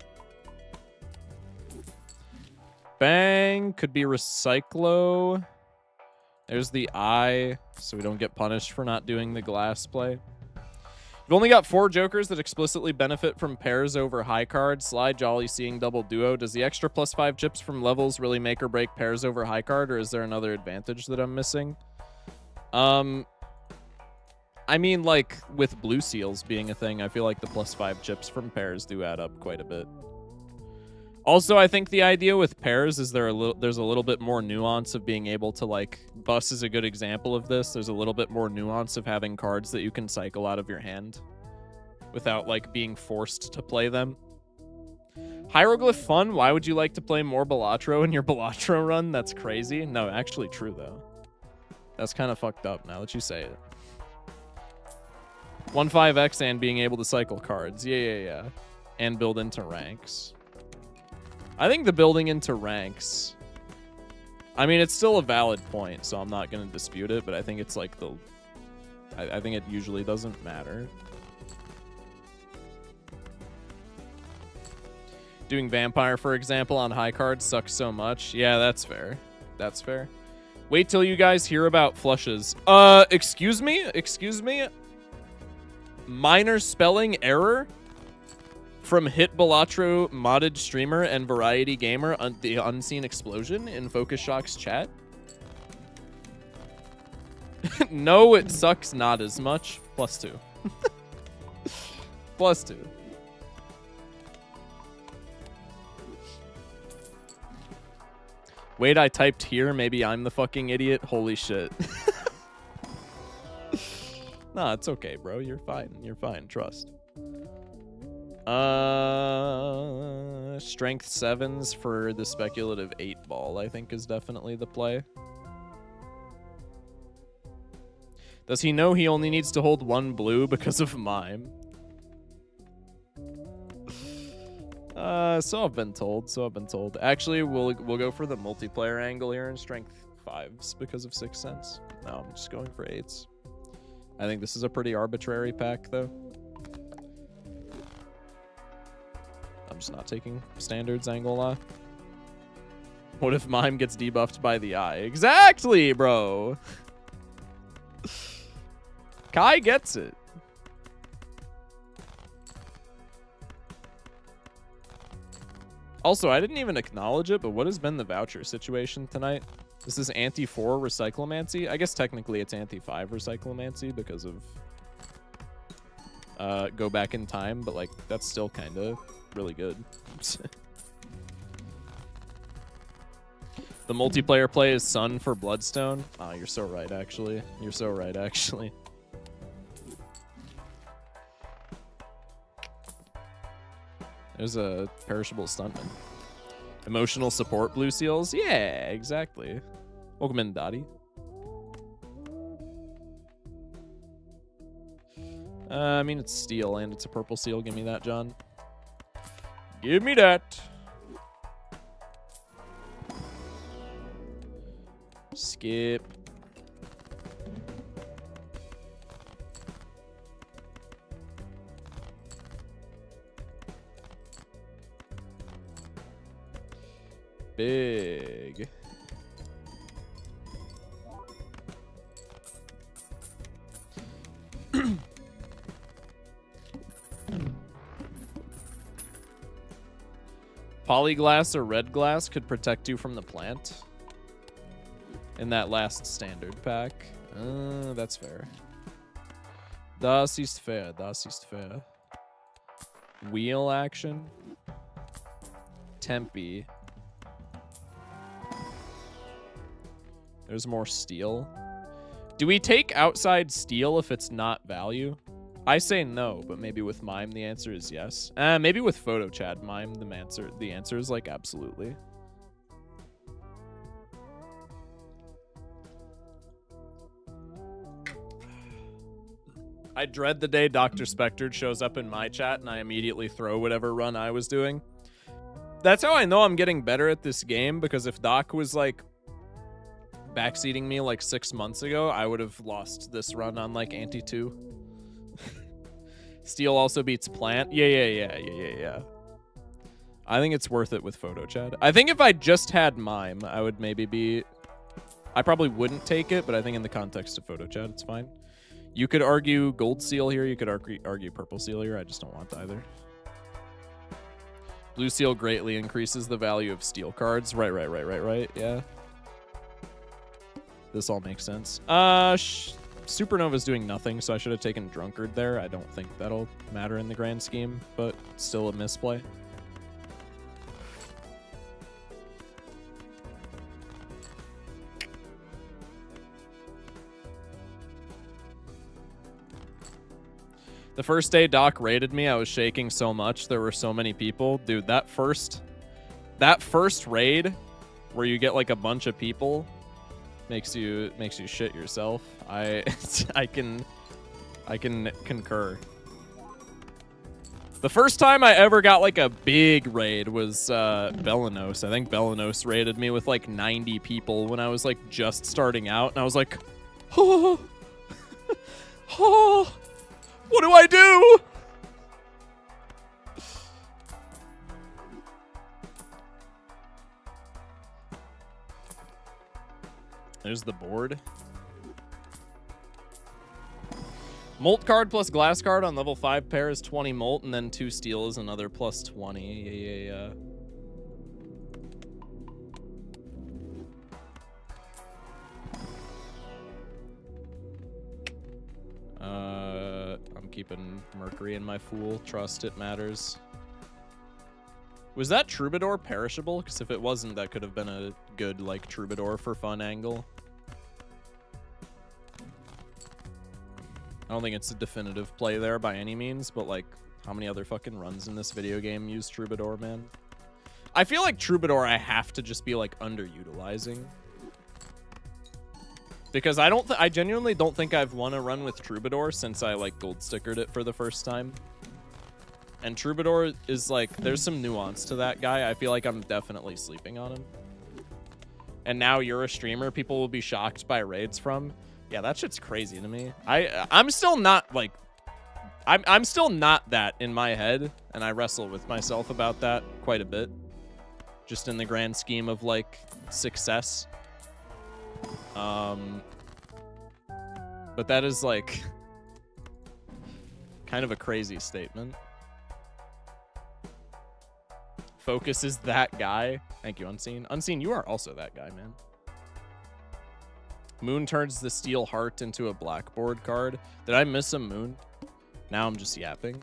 Bang. Could be Recyclo. There's the eye, so we don't get punished for not doing the glass play. You've only got 4 jokers that explicitly benefit from pairs over high card. Slide, Jolly, Seeing, Double, Duo. Does the extra +5 chips from levels really make or break pairs over high card, or is there another advantage that I'm missing? I mean, like, with blue seals being a thing, I feel like the +5 chips from pairs do add up quite a bit. Also, I think the idea with pairs is there's a little bit more nuance of being able to, like, Bus is a good example of this. There's a little bit more nuance of having cards that you can cycle out of your hand without, like, being forced to play them. Hieroglyph fun? Why would you like to play more Balatro in your Balatro run? That's crazy. No, actually true, though. That's kind of fucked up now that you say it. 1/5x and being able to cycle cards. Yeah. And build into ranks. I think the building into ranks... I mean, it's still a valid point, so I'm not going to dispute it, but I think it's like the... I think it usually doesn't matter. Doing Vampire, for example, on high cards sucks so much. Yeah, that's fair. That's fair. Wait till you guys hear about flushes. Excuse me? Excuse me? Minor spelling error from Hit Balatro modded streamer and variety gamer the Unseen Explosion in Focus Shock's chat. No, it sucks not as much. +2. +2. Wait, I typed here. Maybe I'm the fucking idiot. Holy shit. Nah, it's okay, bro. You're fine. You're fine. Trust. Strength 7s for the speculative 8-ball, I think, is definitely the play. Does he know he only needs to hold 1 blue because of Mime? So I've been told. Actually, we'll go for the multiplayer angle here in strength 5s because of 6 cents. No, I'm just going for 8s. I think this is a pretty arbitrary pack, though. I'm just not taking standards, Angola. What if Mime gets debuffed by the eye? Exactly, bro! Kai gets it. Also, I didn't even acknowledge it, but what has been the voucher situation tonight? This is anti-4 Recyclomancy. I guess technically it's anti-5 Recyclomancy because of Go Back in Time, but like that's still kind of really good. The multiplayer play is Sun for Bloodstone. Oh, you're so right, actually. You're so right, actually. There's a perishable stuntman. Emotional support blue seals? Yeah, exactly. Welcome in, Dottie. I mean, it's steel and it's a purple seal. Give me that, John. Give me that. Skip. Big. Polyglass or red glass could protect you from the plant in that last standard pack. That's fair. Das ist fair. Das ist fair. Wheel action. Tempe. There's more steel. Do we take outside steel if it's not value? I say no, but maybe with Mime the answer is yes. Maybe with Photo Chad Mime the answer is like absolutely. I dread the day Dr. Spectred shows up in my chat and I immediately throw whatever run I was doing. That's how I know I'm getting better at this game, because if Doc was like backseating me like 6 months ago, I would have lost this run on like Ante 2. Steel also beats plant. Yeah. I think it's worth it with Photo Chad. I think if I just had Mime, I would maybe be... I probably wouldn't take it, but I think in the context of Photo Chad, it's fine. You could argue Gold Seal here. You could argue Purple Seal here. I just don't want either. Blue Seal greatly increases the value of steel cards. Right. Yeah. This all makes sense. Supernova's doing nothing, so I should have taken Drunkard there. I don't think that'll matter in the grand scheme, but still a misplay. The first day Doc raided me, I was shaking so much. There were so many people. Dude, that first raid where you get like a bunch of people makes you shit yourself. I can concur. The first time I ever got like a big raid was Belanos. I think Belanos raided me with like 90 people when I was like just starting out, and I was like, oh, oh, what do I do? There's the board. Molt card plus glass card on level 5 pair is 20 molt, and then 2 steel is another plus 20. Yeah. I'm keeping Mercury in my Fool. Trust it matters. Was that Troubadour perishable? Because if it wasn't, that could have been a good, like, Troubadour for fun angle. I don't think it's a definitive play there by any means, but, like, how many other fucking runs in this video game use Troubadour, man? I feel like Troubadour I have to just be, like, underutilizing. Because I genuinely don't think I've won a run with Troubadour since I, like, gold stickered it for the first time. And Troubadour is, like, there's some nuance to that guy. I feel like I'm definitely sleeping on him. And now you're a streamer people will be shocked by raids from. Yeah, that shit's crazy to me. I'm still not, like... I'm still not that in my head, and I wrestle with myself about that quite a bit. Just in the grand scheme of, like, success. But that is, like... kind of a crazy statement. Focus is that guy. Thank you, Unseen. Unseen, you are also that guy, man. Moon turns the steel heart into a blackboard card. Did I miss a Moon? Now I'm just yapping.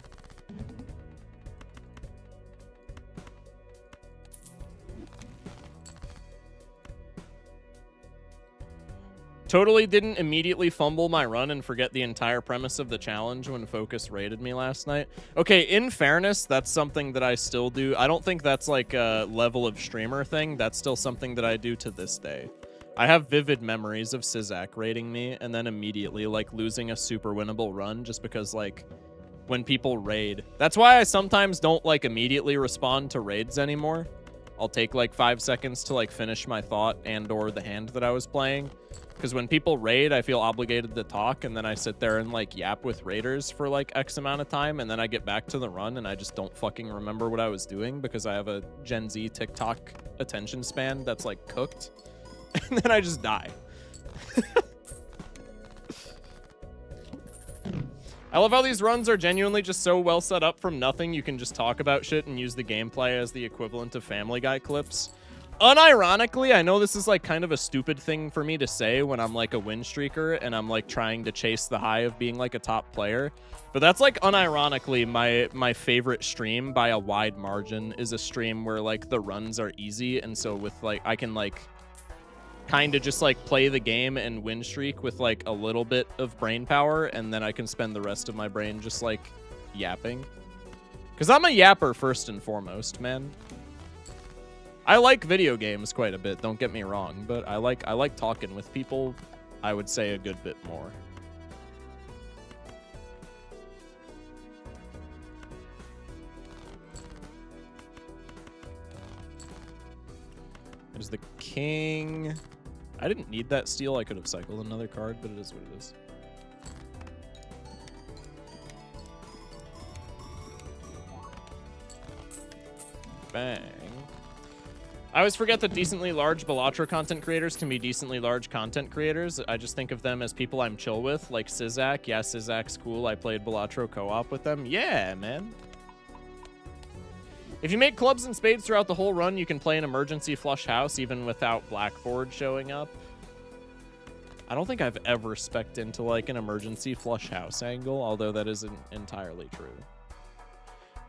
Totally didn't immediately fumble my run and forget the entire premise of the challenge when Focus raided me last night. Okay, in fairness, that's something that I still do. I don't think that's like a level of streamer thing. That's still something that I do to this day. I have vivid memories of Sizak raiding me and then immediately like losing a super winnable run just because like when people raid. That's why I sometimes don't like immediately respond to raids anymore. I'll take like 5 seconds to like finish my thought and or the hand that I was playing. Because when people raid, I feel obligated to talk, and then I sit there and like yap with raiders for like X amount of time, and then I get back to the run and I just don't fucking remember what I was doing because I have a Gen Z TikTok attention span that's like cooked. And then I just die. I love how these runs are genuinely just so well set up from nothing. You can just talk about shit and use the gameplay as the equivalent of Family Guy clips. Unironically, I know this is like kind of a stupid thing for me to say when I'm like a win streaker and I'm like trying to chase the high of being like a top player. But that's like unironically my favorite stream by a wide margin is a stream where like the runs are easy. And so with like, I can like kind of just like play the game and win streak with like a little bit of brain power, and then I can spend the rest of my brain just like yapping. Because I'm a yapper first and foremost, man. I like video games quite a bit, don't get me wrong, but I like talking with people, I would say, a good bit more. There's the king. I didn't need that steal. I could have cycled another card, but it is what it is. Bang. I always forget that decently large Balatro content creators can be decently large content creators. I just think of them as people I'm chill with, like Sizak. Yeah, Sizak's cool. I played Balatro co-op with them. Yeah, man. If you make clubs and spades throughout the whole run, you can play an emergency flush house even without blackboard showing up. I don't think I've ever spec'd into like an emergency flush house angle, although that isn't entirely true.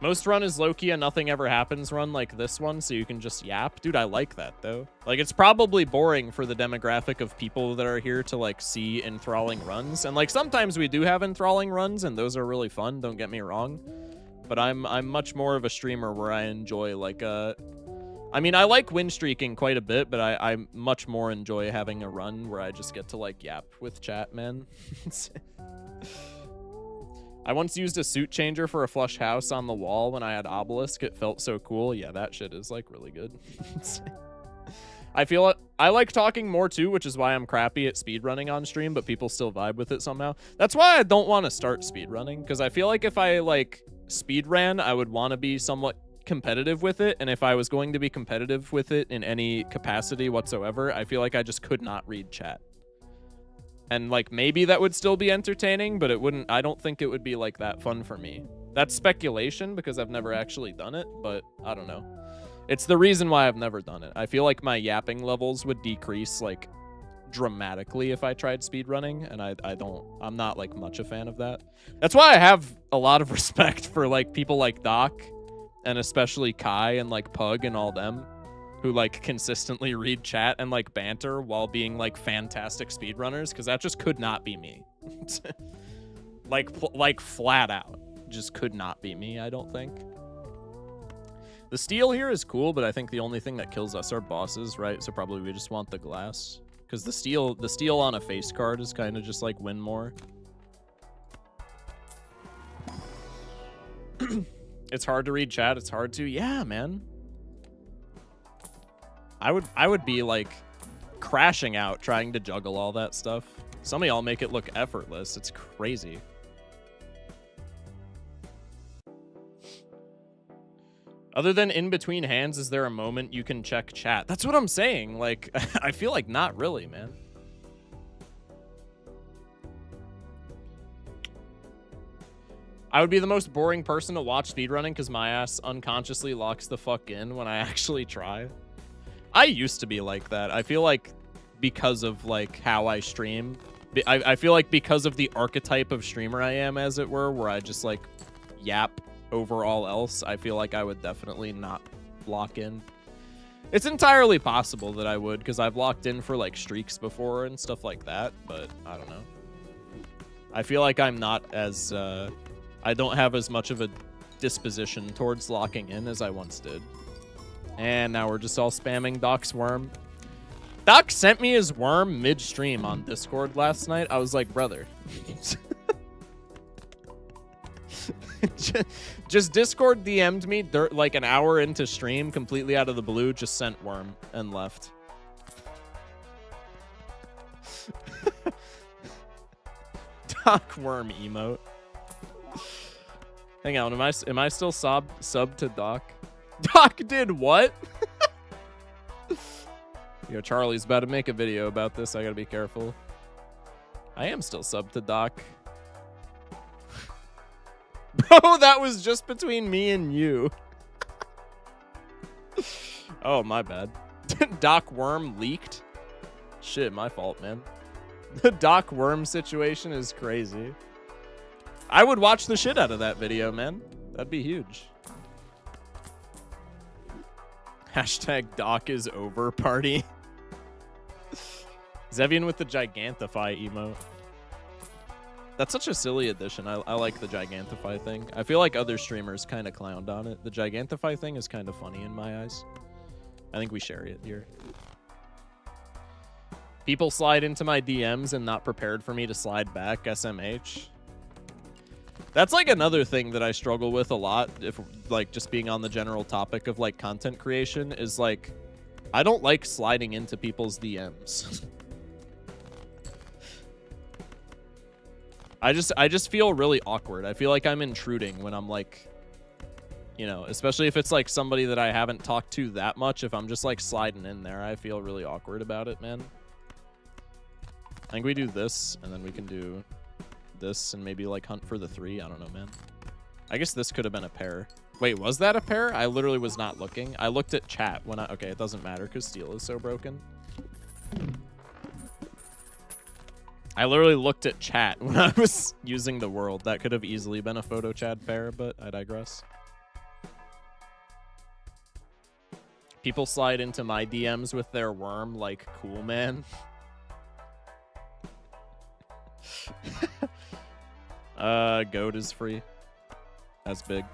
Most run is low-key a nothing ever happens run like this one, so you can just yap. Dude, I like that, though. Like, it's probably boring for the demographic of people that are here to, like, see enthralling runs. And, like, sometimes we do have enthralling runs, and those are really fun, don't get me wrong. But I'm much more of a streamer where I enjoy, like, I mean, I like win streaking quite a bit, but I much more enjoy having a run where I just get to, like, yap with chat, man. I once used a suit changer for a flush house on the wall when I had Obelisk. It felt so cool. Yeah, that shit is, like, really good. I like talking more, too, which is why I'm crappy at speedrunning on stream, but people still vibe with it somehow. That's why I don't want to start speedrunning, because I feel like if I, like, speedran, I would want to be somewhat competitive with it, and if I was going to be competitive with it in any capacity whatsoever, I feel like I just could not read chat. And, like, maybe that would still be entertaining, but it wouldn't, I don't think it would be, like, that fun for me. That's speculation, because I've never actually done it, but I don't know. It's the reason why I've never done it. I feel like my yapping levels would decrease, like, dramatically if I tried speedrunning, and I'm not, like, much a fan of that. That's why I have a lot of respect for, like, people like Doc, and especially Kai and, like, Pug and all them, who, like, consistently read chat and, like, banter while being, like, fantastic speedrunners, because that just could not be me. like, flat out. Just could not be me, I don't think. The steal here is cool, but I think the only thing that kills us are bosses, right? So probably we just want the glass. Because the steal on a face card is kind of just, like, win more. It's hard to read chat. It's hard to... Yeah, man. I would be, like, crashing out trying to juggle all that stuff. Some of y'all make it look effortless. It's crazy. Other than in between hands, is there a moment you can check chat? That's what I'm saying. Like, I feel like not really, man. I would be the most boring person to watch speedrunning because my ass unconsciously locks the fuck in when I actually try. I used to be like that. I feel like because of, like, how I stream, I feel like because of the archetype of streamer I am, as it were, where I just, like, yap over all else, I feel like I would definitely not lock in. It's entirely possible that I would, because I've locked in for, like, streaks before and stuff like that, but I don't know. I feel like I'm not as, I don't have as much of a disposition towards locking in as I once did. And now we're just all spamming Doc's worm. Doc sent me his worm mid-stream on Discord last night. I was like, brother. Just Discord DM'd me like an hour into stream, completely out of the blue, just sent worm and left. Doc worm emote. Hang on, am I still sub to Doc? Doc did what? Yo, Charlie's about to make a video about this. I gotta be careful. I am still sub to Doc. Bro, that was just between me and you. Oh, my bad. Doc Worm leaked? Shit, my fault, man. The Doc Worm situation is crazy. I would watch the shit out of that video, man. That'd be huge. Hashtag Doc is over party. Zevian with the Gigantify emote. That's such a silly addition. I like the Gigantify thing. I feel like other streamers kind of clowned on it. The Gigantify thing is kind of funny in my eyes. I think we share it here. People slide into my DMs and not prepared for me to slide back, SMH. That's like another thing that I struggle with a lot, if like just being on the general topic of like content creation, is like I don't like sliding into people's DMs. I just feel really awkward. I feel like I'm intruding when I'm like, you know, especially if it's like somebody that I haven't talked to that much. If I'm just like sliding in there, I feel really awkward about it, man. I think we do this, and then we can do this, and maybe like hunt for the 3. I don't know, man. I guess this could have been a pair. Wait, was that a pair? I literally was not looking. I looked at chat when I... Okay, it doesn't matter because steel is so broken. I literally looked at chat when I was using the world. That could have easily been a photo chat pair, but I digress. People slide into my DMs with their worm like, cool, man. Goat is free. That's big.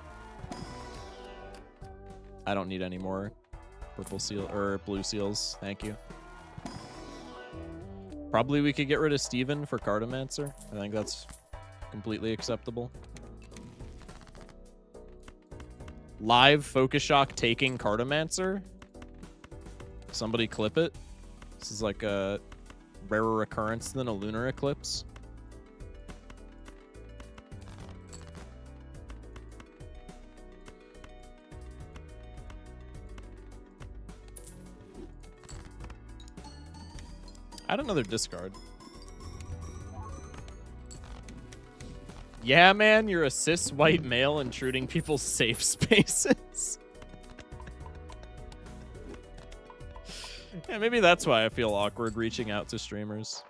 I don't need any more purple seal or blue seals. Thank you. Probably we could get rid of Steven for Cartomancer. I think that's completely acceptable. Live Focus Shock taking Cartomancer. Somebody clip it. This is like a rarer occurrence than a lunar eclipse. Add another discard. Yeah, man, you're a cis white male intruding people's safe spaces. Yeah, maybe that's why I feel awkward reaching out to streamers.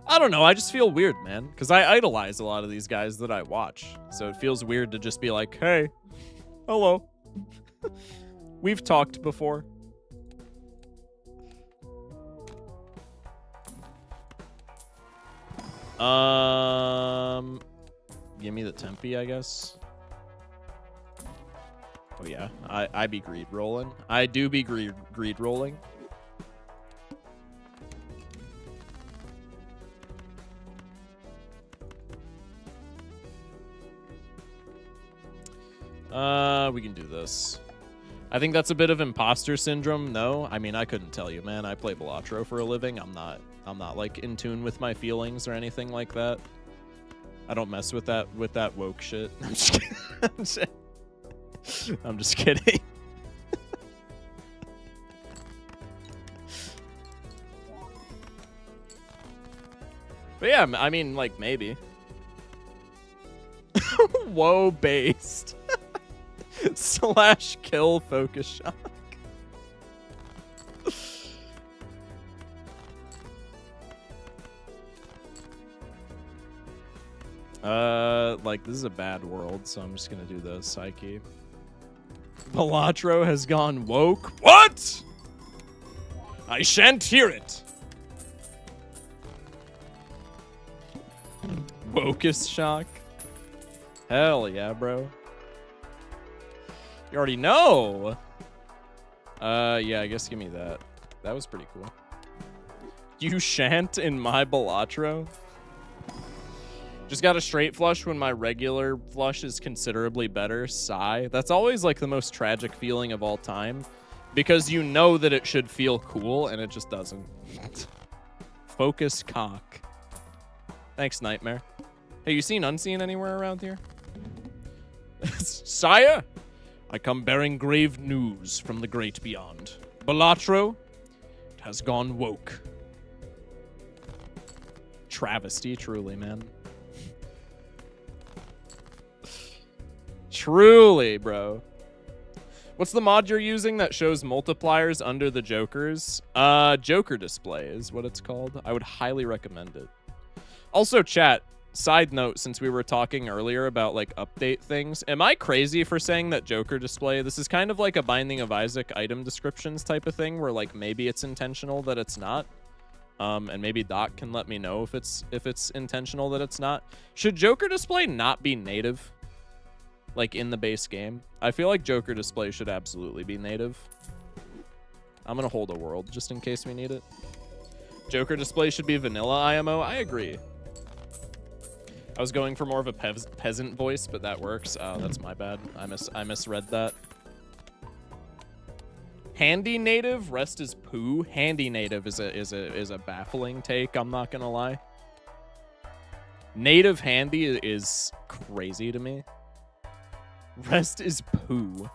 I don't know, I just feel weird, man, because I idolize a lot of these guys that I watch. So it feels weird to just be like, hey, hello. We've talked before. Give me the Tempe, I guess. Oh yeah, I be greed rolling. I do be greed rolling. We can do this. I think that's a bit of imposter syndrome. No, I mean, I couldn't tell you, man. I play Balatro for a living. I'm not like in tune with my feelings or anything like that. I don't mess with that woke shit. I'm just kidding. I'm just kidding. But yeah, I mean, like, maybe. Whoa, based. / kill Focus Shock. Like, this is a bad world, so I'm just gonna do the Psyche. Balatro has gone woke. What? I shan't hear it. Focus Shock. Hell yeah, bro. You already know. Yeah, I guess give me that. That was pretty cool. You shan't in my Balatro. Just got a straight flush when my regular flush is considerably better. Sigh. That's always like the most tragic feeling of all time. Because you know that it should feel cool and it just doesn't. Focus cock. Thanks, Nightmare. Hey, you seen Unseen anywhere around here? Sire, I come bearing grave news from the great beyond. Balatro has gone woke. Travesty, truly, man. Truly, bro. What's the mod you're using that shows multipliers under the jokers? Joker display is what it's called. I would highly recommend it. Also, chat, side note, since we were talking earlier about like update things, am I crazy for saying that Joker display? This is kind of like a Binding of Isaac item descriptions type of thing where like maybe it's intentional that it's not. And maybe Doc can let me know if it's intentional that it's not. Should Joker display not be native? Like in the base game? I feel like Joker display should absolutely be native. I'm gonna hold a world just in case we need it. Joker display should be vanilla IMO. I agree. I was going for more of a peasant voice, but that works. Oh, that's my bad. I misread that. Handy native, rest is poo. Handy native is a baffling take. I'm not gonna lie. Native handy is crazy to me. Rest is poo.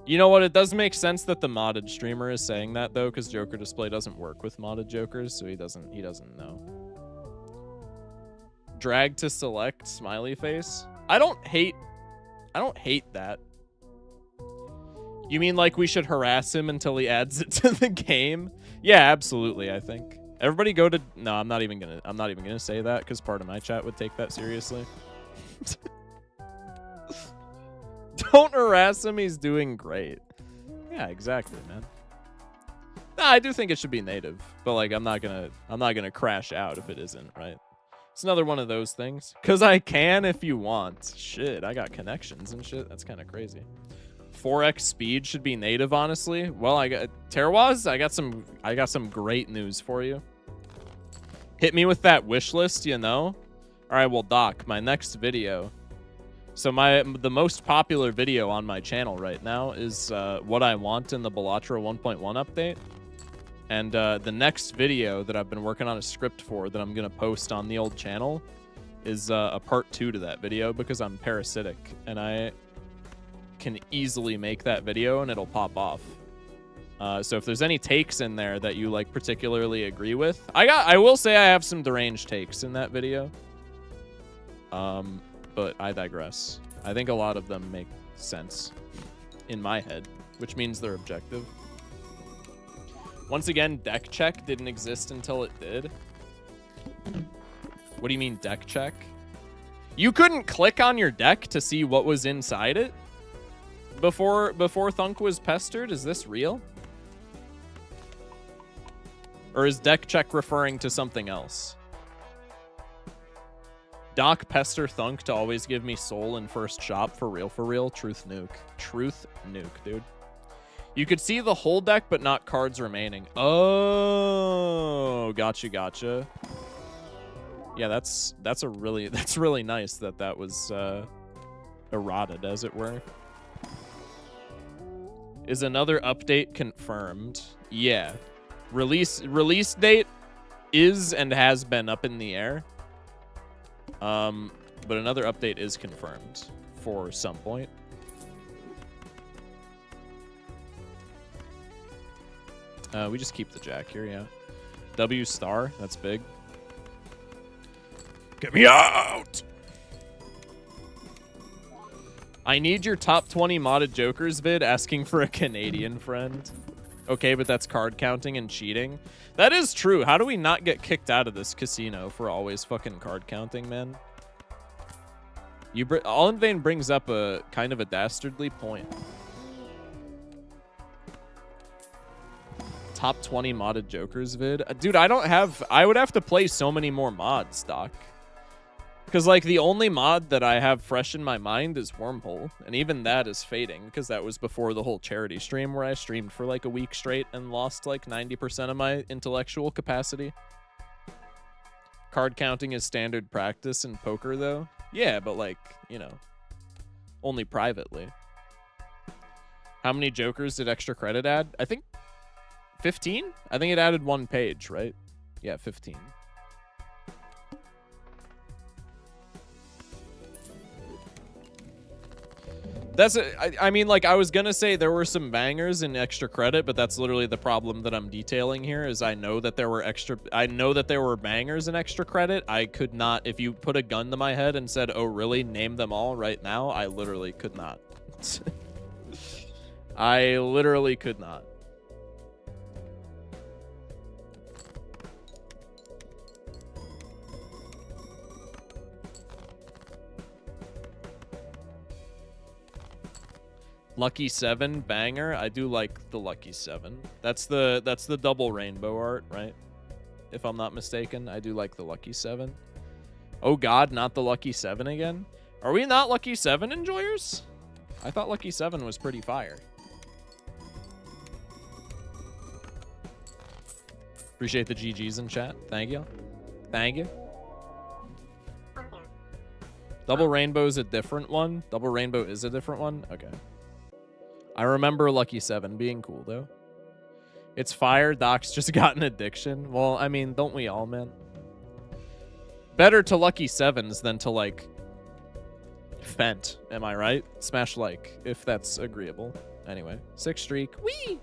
You know what? It does make sense that the modded streamer is saying that though, because Joker display doesn't work with modded jokers, so he doesn't know. Drag to select smiley face. I don't hate that. You mean like we should harass him until he adds it to the game? Yeah, absolutely, I think. Everybody go to... No, I'm not even gonna say that because part of my chat would take that seriously. Don't harass him, he's doing great. Yeah, exactly, man. Nah, I do think it should be native, but like I'm not gonna crash out if it isn't, right? It's another one of those things. Cause I can if you want. Shit, I got connections and shit. That's kind of crazy. 4x speed should be native, honestly. Well, I got Terwaz, I got some great news for you. Hit me with that wish list, you know? All right, well, Doc, my next video. So the most popular video on my channel right now is what I want in the Balatro 1.1 update. And the next video that I've been working on a script for that I'm going to post on the old channel is a part 2 to that video because I'm parasitic and I can easily make that video and it'll pop off. So if there's any takes in there that you like particularly agree with, I will say I have some deranged takes in that video. But I digress. I think a lot of them make sense in my head, which means they're objective. Once again, deck check didn't exist until it did. What do you mean deck check? You couldn't click on your deck to see what was inside it before Thunk was pestered? Is this real? Or is deck check referring to something else? Doc pester Thunk to always give me soul in first shop for real. Truth nuke. Truth nuke, dude. You could see the whole deck, but not cards remaining. Oh, gotcha. Yeah, that's really nice that was eroded, as it were. Is another update confirmed? Yeah. Release date is and has been up in the air. But another update is confirmed for some point. We just keep the jack here, yeah. W star, that's big. Get me out! I need your top 20 modded jokers vid asking for a Canadian friend. Okay, but that's card counting and cheating. That is true. How do we not get kicked out of this casino for always fucking card counting, man? All in Vain brings up a kind of a dastardly point. Top 20 modded jokers vid. Dude, I would have to play so many more mods, Doc. Because, like, the only mod that I have fresh in my mind is Wormhole. And even that is fading, because that was before the whole charity stream where I streamed for, like, a week straight and lost, like, 90% of my intellectual capacity. Card counting is standard practice in poker, though. Yeah, but, like, you know, only privately. How many jokers did extra credit add? I think 15? I think it added 1 page, right? Yeah, 15. That's I mean, like, I was gonna say there were some bangers in extra credit, but that's literally the problem that I'm detailing here. Is I know that there were bangers in extra credit. I could not, if you put a gun to my head and said, "Oh, really? Name them all right now," I literally could not. I literally could not. Lucky 7 banger. I do like the Lucky 7. That's the double rainbow art, right? If I'm not mistaken, I do like the Lucky 7. Oh God, not the Lucky 7 again. Are we not Lucky 7 enjoyers? I thought Lucky 7 was pretty fire. Appreciate the GGs in chat. Thank you. Thank you. Double rainbow is a different one. Double rainbow is a different one. Okay. I remember Lucky 7 being cool, though. It's fire. Doc's just got an addiction. Well, I mean, don't we all, man? Better to Lucky 7s than to, like, Fent. Am I right? Smash like, if that's agreeable. Anyway, 6 streak. Whee!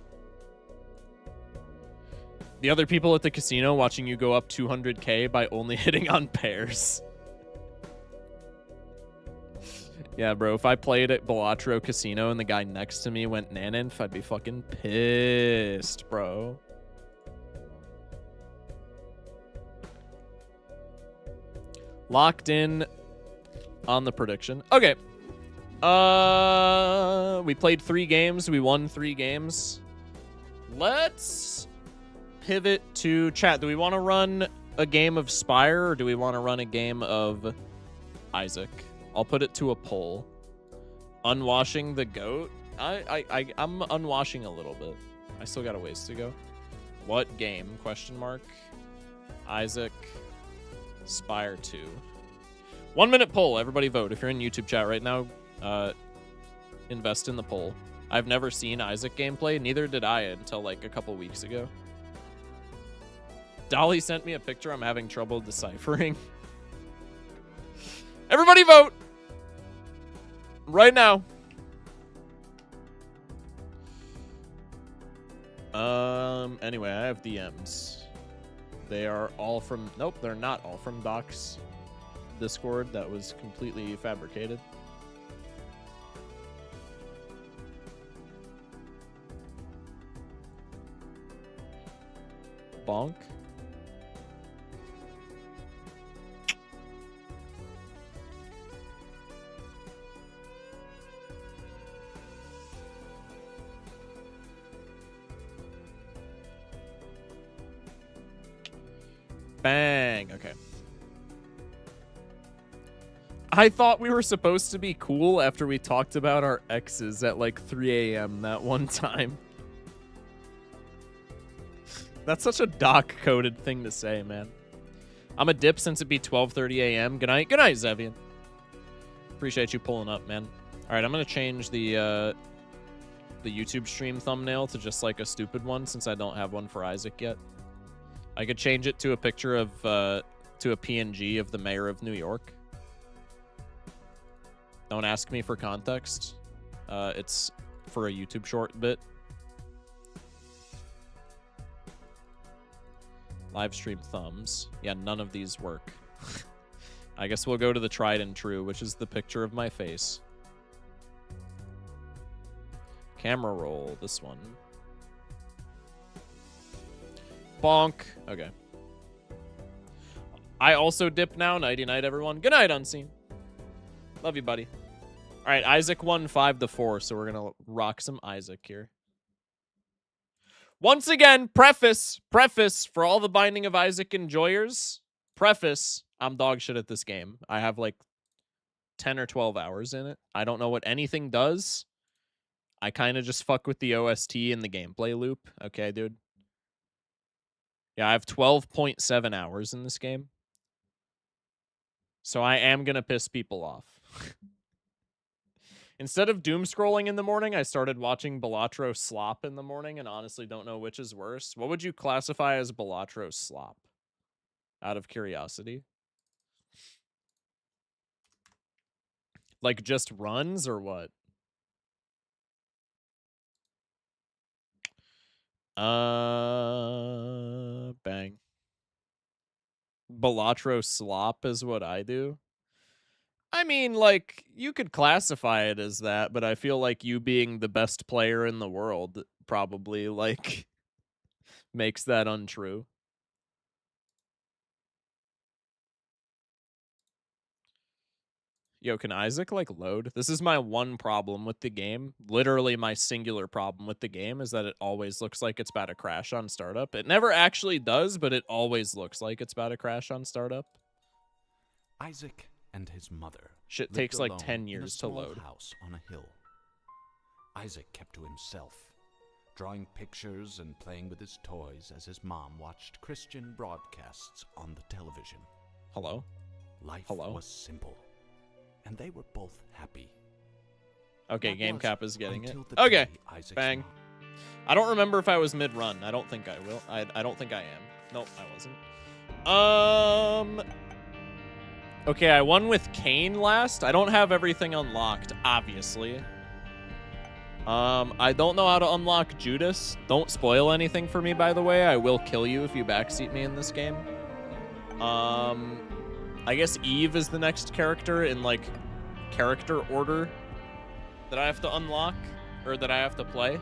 The other people at the casino watching you go up 200k by only hitting on pairs. Yeah, bro, if I played at Balatro Casino and the guy next to me went Naninf, I'd be fucking pissed, bro. Locked in on the prediction. Okay. We played 3 games. We won 3 games. Let's pivot to chat. Do we want to run a game of Spire or do we want to run a game of Isaac? I'll put it to a poll. Unwashing the goat. I'm unwashing a little bit. I still got a ways to go. What game? Question mark. Isaac. Spire 2. 1 minute poll. Everybody vote. If you're in YouTube chat right now, invest in the poll. I've never seen Isaac gameplay. Neither did I until like a couple weeks ago. Dolly sent me a picture I'm having trouble deciphering. Everybody vote! Right now. Anyway, I have DMs. They are all from... Nope, they're not all from Doc's Discord. That was completely fabricated. Bonk. Bang. Okay. I thought we were supposed to be cool after we talked about our exes at like 3 a.m. that one time. That's such a doc-coded thing to say, man. I'm a dip since it be 12:30 a.m. Good night. Good night, Zevian. Appreciate you pulling up, man. All right, I'm going to change the YouTube stream thumbnail to just like a stupid one since I don't have one for Isaac yet. I could change it to a picture of, to a PNG of the mayor of New York. Don't ask me for context. It's for a YouTube short bit. Live stream thumbs. Yeah, none of these work. I guess we'll go to the tried and true, which is the picture of my face. Camera roll, this one. Bonk. Okay. I also dip now. Nighty night, everyone. Good night, Unseen. Love you, buddy. All right, Isaac won 5-4, so we're going to rock some Isaac here. Once again, preface for all the Binding of Isaac enjoyers. Preface, I'm dog shit at this game. I have like 10 or 12 hours in it. I don't know what anything does. I kind of just fuck with the OST and the gameplay loop. Okay, dude. Yeah, I have 12.7 hours in this game. So I am going to piss people off. Instead of doom scrolling in the morning, I started watching Balatro slop in the morning and honestly don't know which is worse. What would you classify as Balatro slop? Out of curiosity. Like just runs or what? Bang. Balatro slop is what I do. I mean, like, you could classify it as that, but I feel like you being the best player in the world probably, like, makes that untrue. Yo, can Isaac, like, load? This is my one problem with the game. Literally my singular problem with the game is that it always looks like it's about to crash on startup. It never actually does, but it always looks like it's about to crash on startup. Isaac and his mother Shit takes like 10 years to load. House on a hill. Isaac kept to himself, drawing pictures and playing with his toys as his mom watched Christian broadcasts on the television. Hello? Life Hello? was simple, and they were both happy. Okay, That Game was Cap is getting it. until the Okay, day Isaac's bang. mom- I don't remember if I was mid-run. I don't think I will. I don't think I am. Nope, I wasn't. Okay, I won with Kane last. I don't have everything unlocked, obviously. I don't know how to unlock Judas. Don't spoil anything for me, by the way. I will kill you if you backseat me in this game. I guess Eve is the next character in, like, character order that I have to unlock, or that I have to play.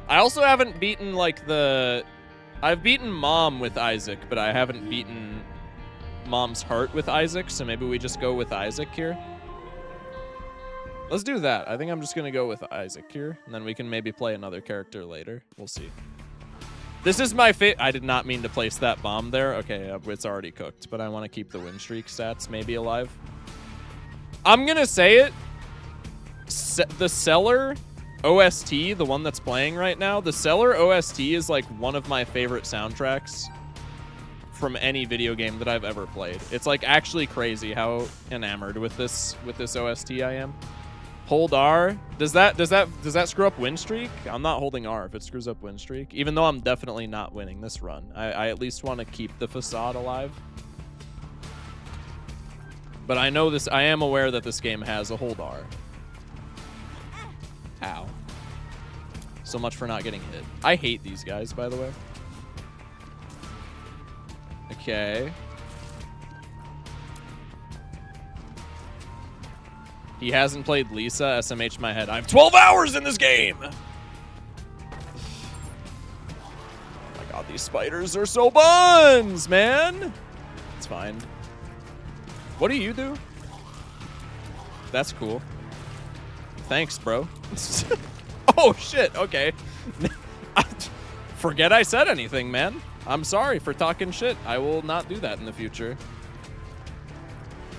I also haven't beaten, like, I've beaten Mom with Isaac, but I haven't beaten Mom's Heart with Isaac, so maybe we just go with Isaac here. Let's do that. I think I'm just going to go with Isaac here, and then we can maybe play another character later. We'll see. This is my I did not mean to place that bomb there. Okay, it's already cooked, but I want to keep the win streak stats maybe alive. I'm going to say it. The Cellar OST, the one that's playing right now, the Cellar OST is like one of my favorite soundtracks from any video game that I've ever played. It's like actually crazy how enamored with this OST I am. Hold R. Does that screw up win streak? I'm not holding R if it screws up win streak, even though I'm definitely not winning this run. I at least want to keep the facade alive. But I know this. I am aware that this game has a hold R. Ow. So much for not getting hit. I hate these guys, by the way. Okay. He hasn't played Lisa. SMH my head. I have 12 hours in this game! Oh my god, these spiders are so buns, man! It's fine. What do you do? That's cool. Thanks, bro. Oh, shit. Okay. Forget I said anything, man. I'm sorry for talking shit. I will not do that in the future.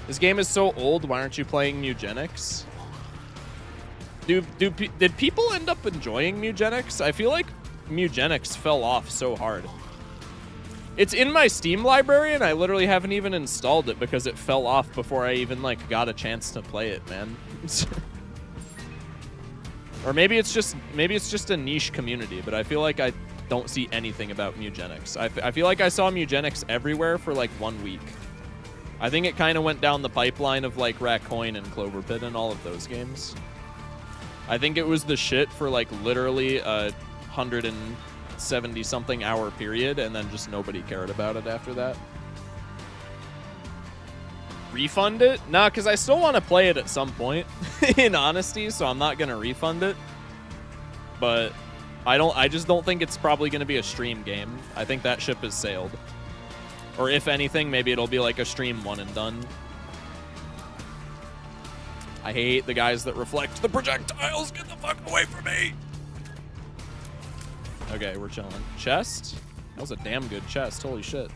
This game is so old. Why aren't you playing Mugenics? Did people end up enjoying Mugenics? I feel like Mugenics fell off so hard. It's in my Steam library, and I literally haven't even installed it because it fell off before I even like got a chance to play it, man. Or maybe it's just a niche community, but I feel like I don't see anything about Mugenics. I feel like I saw Mugenics everywhere for like 1 week. I think it kind of went down the pipeline of like Raccoon and Clover Pit and all of those games. I think it was the shit for like literally a 170 something hour period, and then just nobody cared about it after that. Refund it? Nah, because I still want to play it at some point, in honesty, so I'm not going to refund it. But I just don't think it's probably going to be a stream game. I think that ship has sailed. Or if anything, maybe it'll be like a stream one and done. I hate the guys that reflect the projectiles. Get the fuck away from me! Okay, we're chilling. Chest? That was a damn good chest. Holy shit.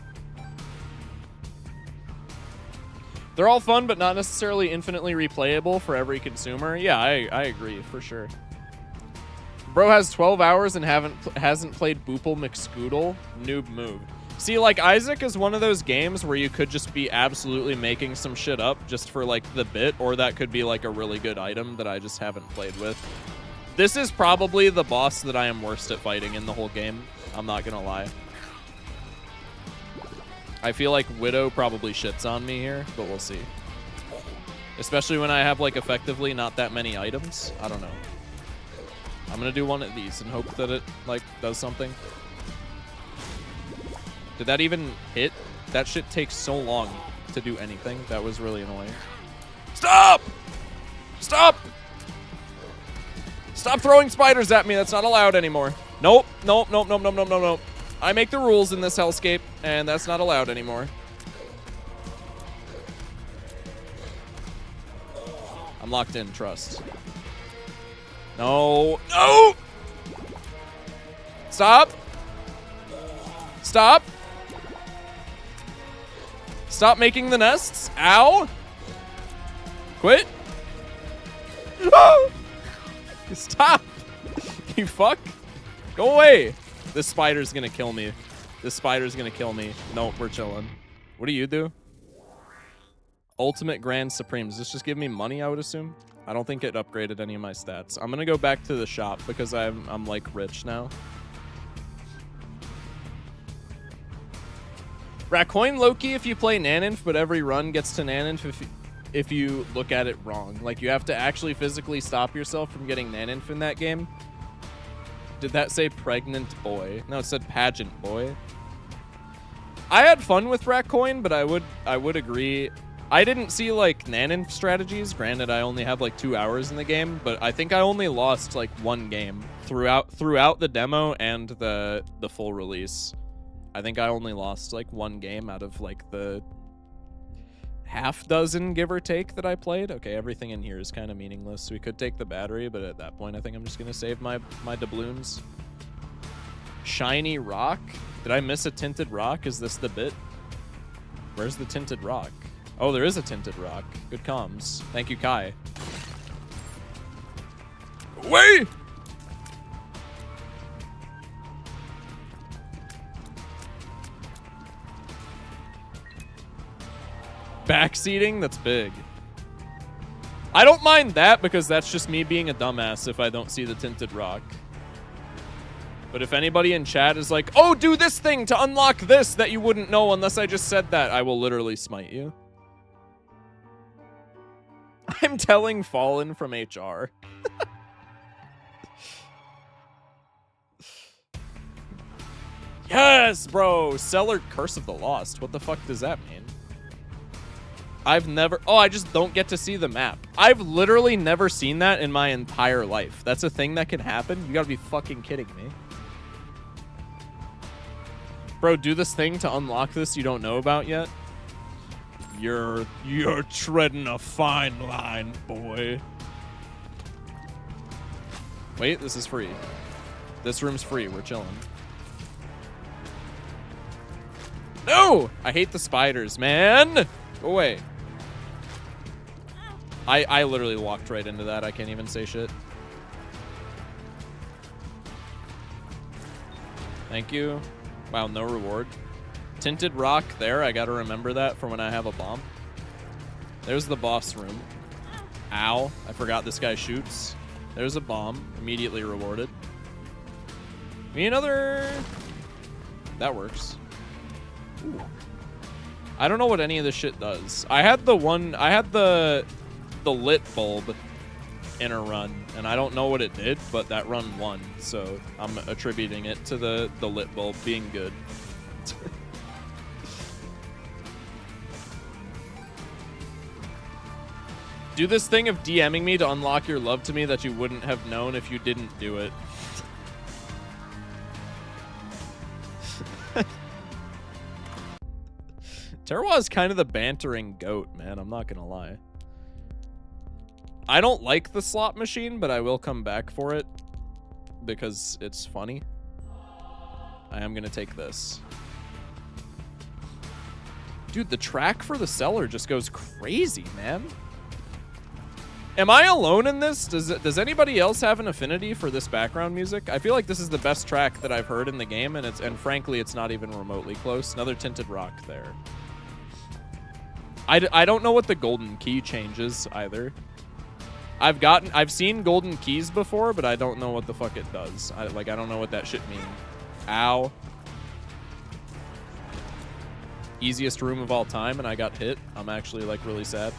They're all fun, but not necessarily infinitely replayable for every consumer. Yeah, I agree, for sure. Bro has 12 hours and hasn't played Boople McScoodle. Noob move. See, like, Isaac is one of those games where you could just be absolutely making some shit up just for, like, the bit, or that could be, like, a really good item that I just haven't played with. This is probably the boss that I am worst at fighting in the whole game. I'm not gonna lie. I feel like Widow probably shits on me here, but we'll see. Especially when I have, like, effectively not that many items. I don't know. I'm gonna do one of these and hope that it, like, does something. Did that even hit? That shit takes so long to do anything. That was really annoying. Stop! Stop! Stop throwing spiders at me. That's not allowed anymore. Nope. Nope. Nope. Nope. Nope. Nope. Nope. Nope. I make the rules in this hellscape, and that's not allowed anymore. I'm locked in. Trust. No. No! Stop! Stop! Stop making the nests. Ow! Quit. Oh! Stop! You fuck! Go away! This spider's gonna kill me. This spider's gonna kill me. Nope, we're chilling. What do you do? Ultimate Grand Supreme. Does this just give me money, I would assume? I don't think it upgraded any of my stats. I'm gonna go back to the shop because I'm like rich now. Racoin Loki if you play Naninf, but every run gets to Naninf if you look at it wrong. Like, you have to actually physically stop yourself from getting Naninf in that game. Did that say pregnant boy? No, it said pageant boy. I had fun with Racoin, but I would agree. I didn't see, like, Naninf strategies. Granted, I only have, like, 2 hours in the game, but I think I only lost, like, 1 game throughout the demo and the full release. I think I only lost, like, 1 game out of, like, the half dozen, give or take, that I played. Okay, everything in here is kind of meaningless. We could take the battery, but at that point, I think I'm just going to save my doubloons. Shiny rock? Did I miss a tinted rock? Is this the bit? Where's the tinted rock? Oh, there is a tinted rock. Good comms. Thank you, Kai. Away! Backseating? That's big. I don't mind that because that's just me being a dumbass if I don't see the tinted rock. But if anybody in chat is like, oh, do this thing to unlock this that you wouldn't know unless I just said that, I will literally smite you. I'm telling Fallen from HR. Yes, bro. Seller Curse of the Lost. What the fuck does that mean? I've never... Oh, I just don't get to see the map. I've literally never seen that in my entire life. That's a thing that can happen? You gotta be fucking kidding me. Bro, do this thing to unlock this you don't know about yet? You're treading a fine line, boy. Wait, this is free. This room's free. We're chilling. No! I hate the spiders, man! Go away. I literally walked right into that. I can't even say shit. Thank you. Wow, no reward. Tinted rock there. I gotta remember that for when I have a bomb. There's the boss room. Ow. I forgot this guy shoots. There's a bomb. Immediately rewarded. Me another... That works. Ooh. I don't know what any of this shit does. I had the lit bulb in a run, and I don't know what it did, but that run won, so I'm attributing it to the lit bulb being good. Do this thing of DMing me to unlock your love to me that you wouldn't have known if you didn't do it. Terroir is kind of the bantering goat, man. I'm not gonna lie. I don't like the slot machine, but I will come back for it because it's funny. I am gonna take this. Dude, the track for the cellar just goes crazy, man. Am I alone in this? Does anybody else have an affinity for this background music? I feel like this is the best track that I've heard in the game, and frankly, it's not even remotely close. Another tinted rock there. I don't know what the golden key changes either. I've seen golden keys before, but I don't know what the fuck it does. I don't know what that shit means. Ow. Easiest room of all time, and I got hit. I'm actually like really sad.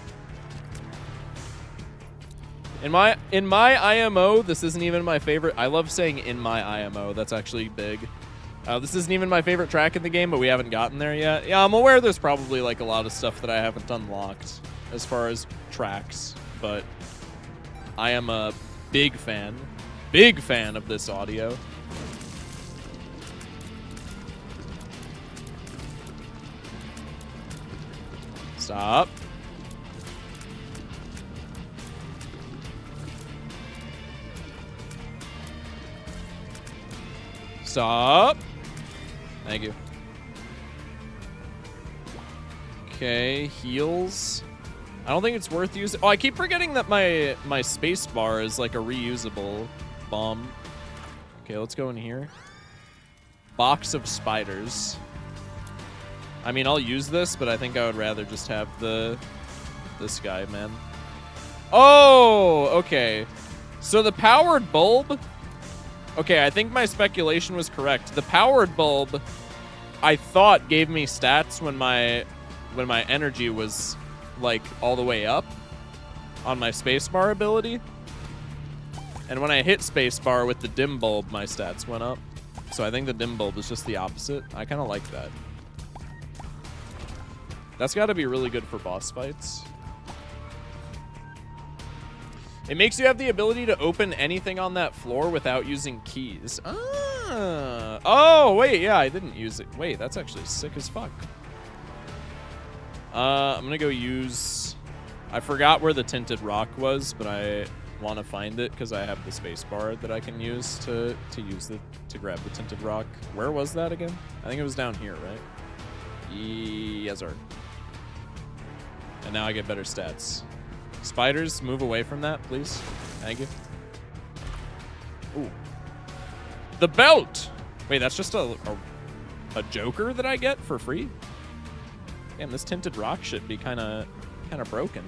In my IMO, this isn't even my favorite. I love saying in my IMO. That's actually big. This isn't even my favorite track in the game, but we haven't gotten there yet. Yeah, I'm aware there's probably like a lot of stuff that I haven't unlocked as far as tracks, but I am a big fan of this audio. Stop. Stop. Thank you. Okay, heals. I don't think it's worth using. Oh, I keep forgetting that my space bar is like a reusable bomb. Okay, let's go in here. Box of spiders. I mean, I'll use this, but I think I would rather just have this guy, man. Oh, okay. So the powered bulb. Okay, I think my speculation was correct. The powered bulb, I thought, gave me stats when my energy was like all the way up on my spacebar ability. And when I hit spacebar with the dim bulb, my stats went up. So I think the dim bulb is just the opposite. I kind of like that. That's got to be really good for boss fights. It makes you have the ability to open anything on that floor without using keys. Ah. Oh, wait, yeah, I didn't use it. Wait, that's actually sick as fuck. I'm going to go use... I forgot where the tinted rock was, but I want to find it because I have the space bar that I can use to grab the tinted rock. Where was that again? I think it was down here, right? Yes, sir. And now I get better stats. Spiders, move away from that, please. Thank you. Ooh. The belt! Wait, that's just a joker that I get for free? Damn, this tinted rock should be kind of broken.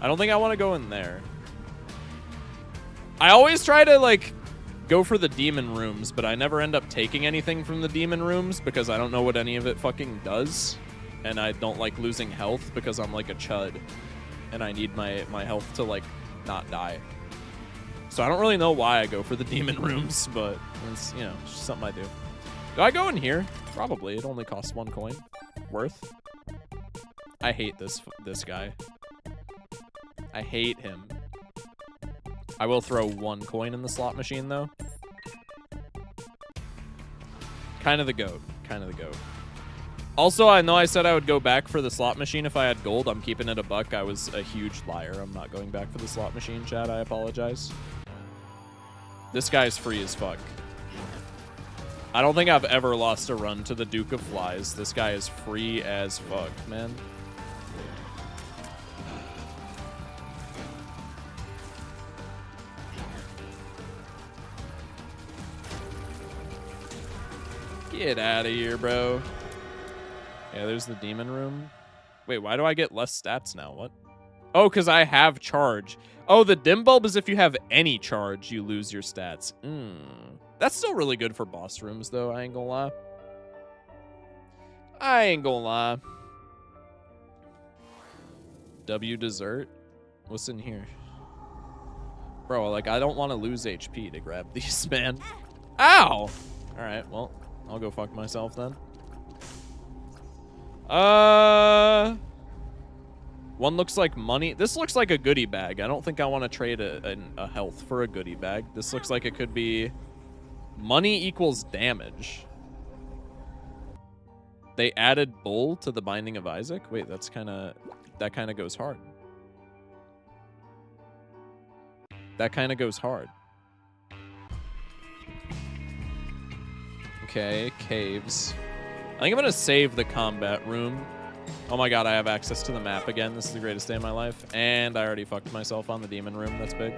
I don't think I want to go in there. I always try to, like, go for the demon rooms, but I never end up taking anything from the demon rooms because I don't know what any of it fucking does. And I don't like losing health because I'm like a chud. And I need my health to, like, not die. So I don't really know why I go for the demon rooms, but it's, you know, it's just something I do. Do I go in here? Probably. It only costs 1 coin. Worth. I hate this guy. I hate him. I will throw 1 coin in the slot machine, though. Kind of the goat. Kind of the goat. Also, I know I said I would go back for the slot machine if I had gold. I'm keeping it a buck. I was a huge liar. I'm not going back for the slot machine, chat. I apologize. This guy's free as fuck. I don't think I've ever lost a run to the Duke of Flies. This guy is free as fuck, man. Get out of here, bro. Yeah, there's the demon room. Wait, why do I get less stats now? What? Oh, because I have charge. Oh, the dim bulb is if you have any charge, you lose your stats. That's still really good for boss rooms, though. I ain't gonna lie. I ain't gonna lie. W dessert? What's in here? Bro, like, I don't want to lose HP to grab these, man. Ow! Alright, well, I'll go fuck myself then. One looks like money. This looks like a goodie bag. I don't think I want to trade a health for a goodie bag. This looks like it could be money equals damage. They added bull to the Binding of Isaac. Wait, that kind of goes hard. That kind of goes hard. Okay, caves. I think I'm going to save the combat room Oh my god, I have access to the map again. This is the greatest day of my life. And I already fucked myself on the demon room. That's big.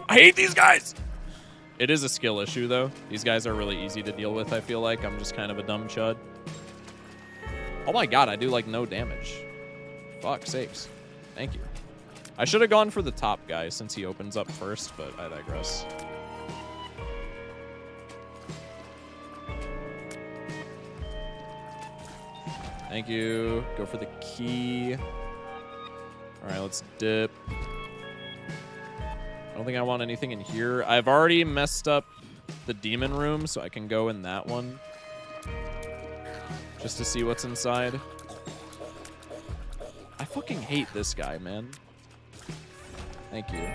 I hate these guys! It is a skill issue, though. These guys are really easy to deal with, I feel like. I'm just kind of a dumb chud. Oh my god, I do, like, no damage. Fuck sakes. Thank you. I should have gone for the top guy since he opens up first, but I digress. Thank you. Go for the key. All right, let's dip. I don't think I want anything in here. I've already messed up the demon room, so I can go in that one. Just to see what's inside. I fucking hate this guy, man. Thank you.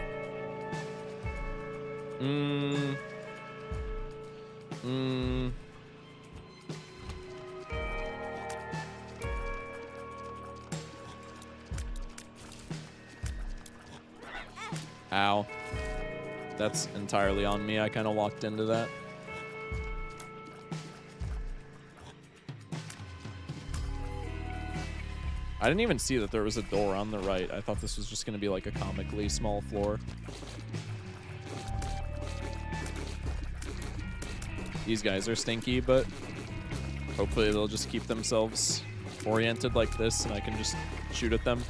Ow. That's entirely on me. I kind of walked into that. I didn't even see that there was a door on the right. I thought this was just going to be like a comically small floor. These guys are stinky, but hopefully they'll just keep themselves oriented like this and I can just shoot at them.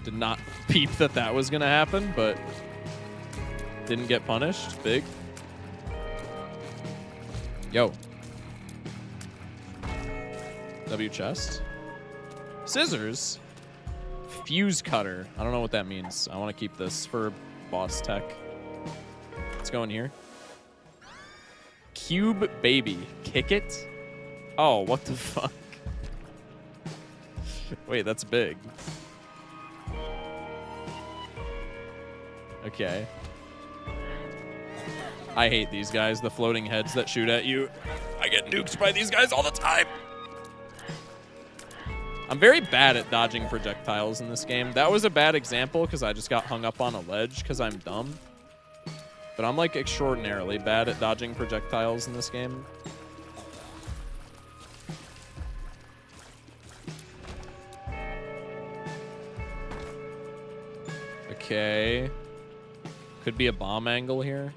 Did not peep that was gonna happen, but didn't get punished. Big. Yo. W chest. Scissors. Fuse cutter. I don't know what that means. I want to keep this for boss tech. Let's go in here. Cube baby. Kick it? Oh, what the fuck? Wait, that's big. Okay. I hate these guys, the floating heads that shoot at you. I get nuked by these guys all the time. I'm very bad at dodging projectiles in this game. That was a bad example because I just got hung up on a ledge because I'm dumb. But I'm like extraordinarily bad at dodging projectiles in this game. Okay. Could be a bomb angle here.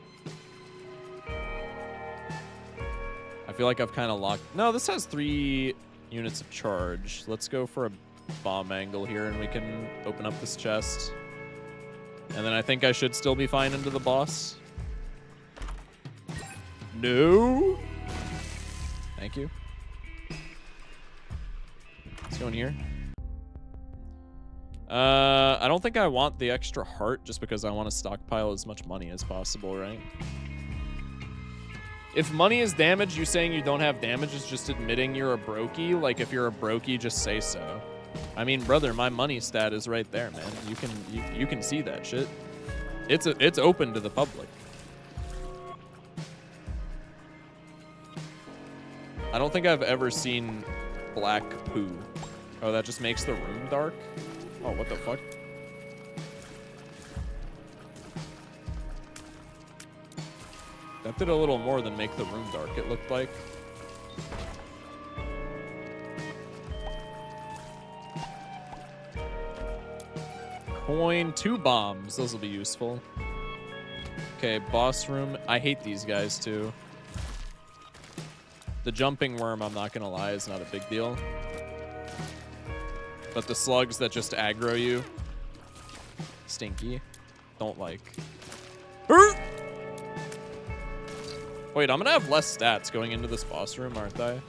I feel like I've kind of locked... No, this has 3 units of charge. Let's go for a bomb angle here and we can open up this chest. And then I think I should still be fine into the boss. No. Thank you. Let's go in here. I don't think I want the extra heart just because I want to stockpile as much money as possible, right? If money is damage, you saying you don't have damage is just admitting you're a brokey. Like, if you're a brokey, just say so. I mean, brother, my money stat is right there, man. You can see that shit. It's open to the public. I don't think I've ever seen black poo. Oh, that just makes the room dark? Oh, what the fuck? That did a little more than make the room dark, it looked like. Coin, 2 bombs. Those will be useful. Okay, boss room. I hate these guys, too. The jumping worm, I'm not gonna lie, is not a big deal. But the slugs that just aggro you, stinky. Don't like. Wait, I'm gonna have less stats going into this boss room, aren't I?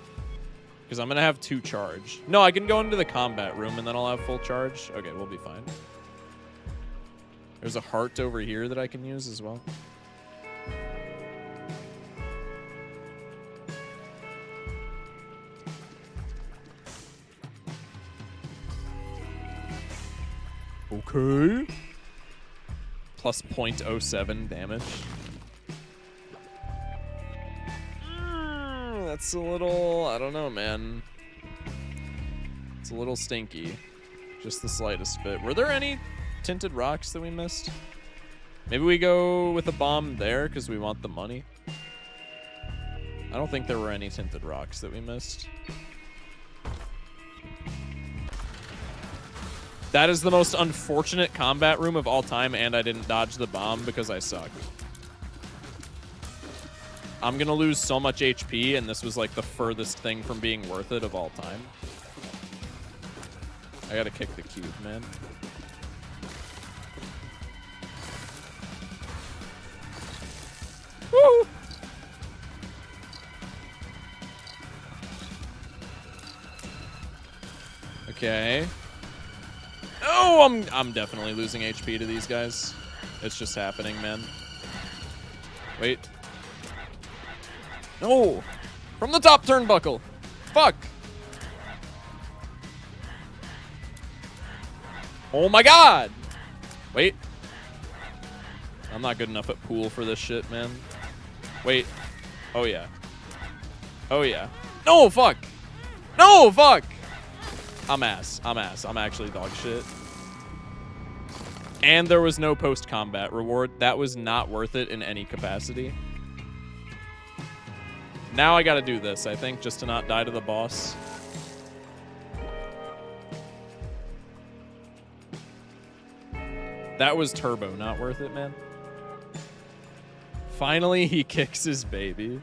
Because I'm gonna have 2 charge. No, I can go into the combat room and then I'll have full charge. Okay, we'll be fine. There's a heart over here that I can use as well. Okay. Plus 0.07 damage. That's a little... I don't know, man. It's a little stinky. Just the slightest bit. Were there any tinted rocks that we missed? Maybe we go with a bomb there because we want the money. I don't think there were any tinted rocks that we missed. That is the most unfortunate combat room of all time, and I didn't dodge the bomb because I suck. I'm gonna lose so much HP, and this was like the furthest thing from being worth it of all time. I gotta kick the cube, man. Woo! Okay. Oh, I'm definitely losing HP to these guys. It's just happening, man. Wait. No! From the top turnbuckle! Fuck! Oh my god! Wait. I'm not good enough at pool for this shit, man. Wait. Oh yeah. Oh yeah. No, fuck! No, fuck! I'm ass. I'm ass. I'm actually dog shit. And there was no post-combat reward. That was not worth it in any capacity. Now I gotta do this, I think, just to not die to the boss. That was turbo, not worth it, man. Finally, he kicks his baby.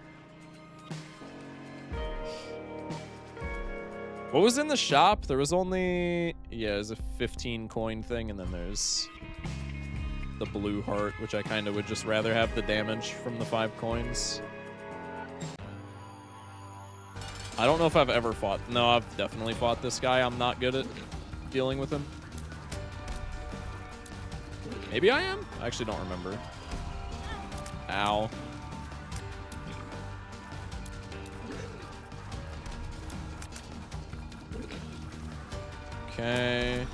What was in the shop? There was only... Yeah, there's a 15 coin thing, and then there's the blue heart, which I kind of would just rather have the damage from the 5 coins. I don't know if I've ever fought... No, I've definitely fought this guy. I'm not good at dealing with him. Maybe I am? I actually don't remember. Ow. Okay.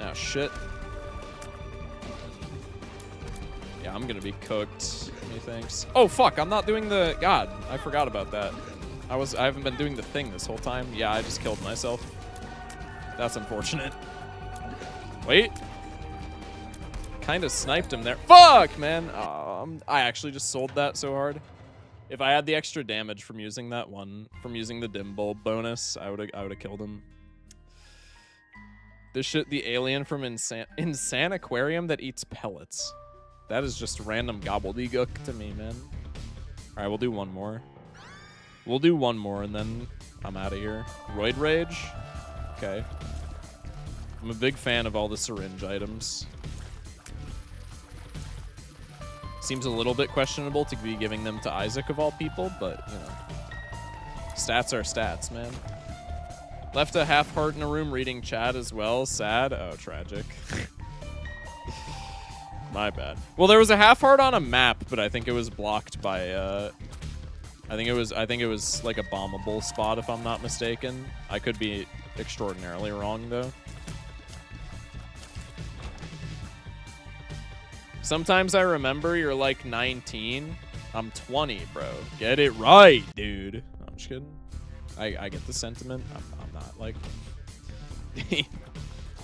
Oh, shit. Yeah, I'm gonna be cooked, methinks. Oh, fuck, I'm not doing the... God, I forgot about that. I haven't been doing the thing this whole time. Yeah, I just killed myself. That's unfortunate. Wait. Kind of sniped him there. Fuck, man. I actually just sold that so hard. If I had the extra damage from using that one, from using the dim bulb bonus, I would have killed him. This shit, the alien from Insane Aquarium that eats pellets. That is just random gobbledygook to me, man. All right, we'll do one more. We'll do one more, and then I'm out of here. Roid Rage? Okay. I'm a big fan of all the syringe items. Seems a little bit questionable to be giving them to Isaac of all people, but, you know. Stats are stats, man. Left a half heart in a room reading chat as well. Sad. Oh, tragic. My bad. Well, there was a half heart on a map, but I think it was blocked by, I think it was like a bombable spot, if I'm not mistaken. I could be extraordinarily wrong, though. Sometimes I remember you're like 19. I'm 20, bro. Get it right, dude. No, I'm just kidding. I get the sentiment. I'm not like...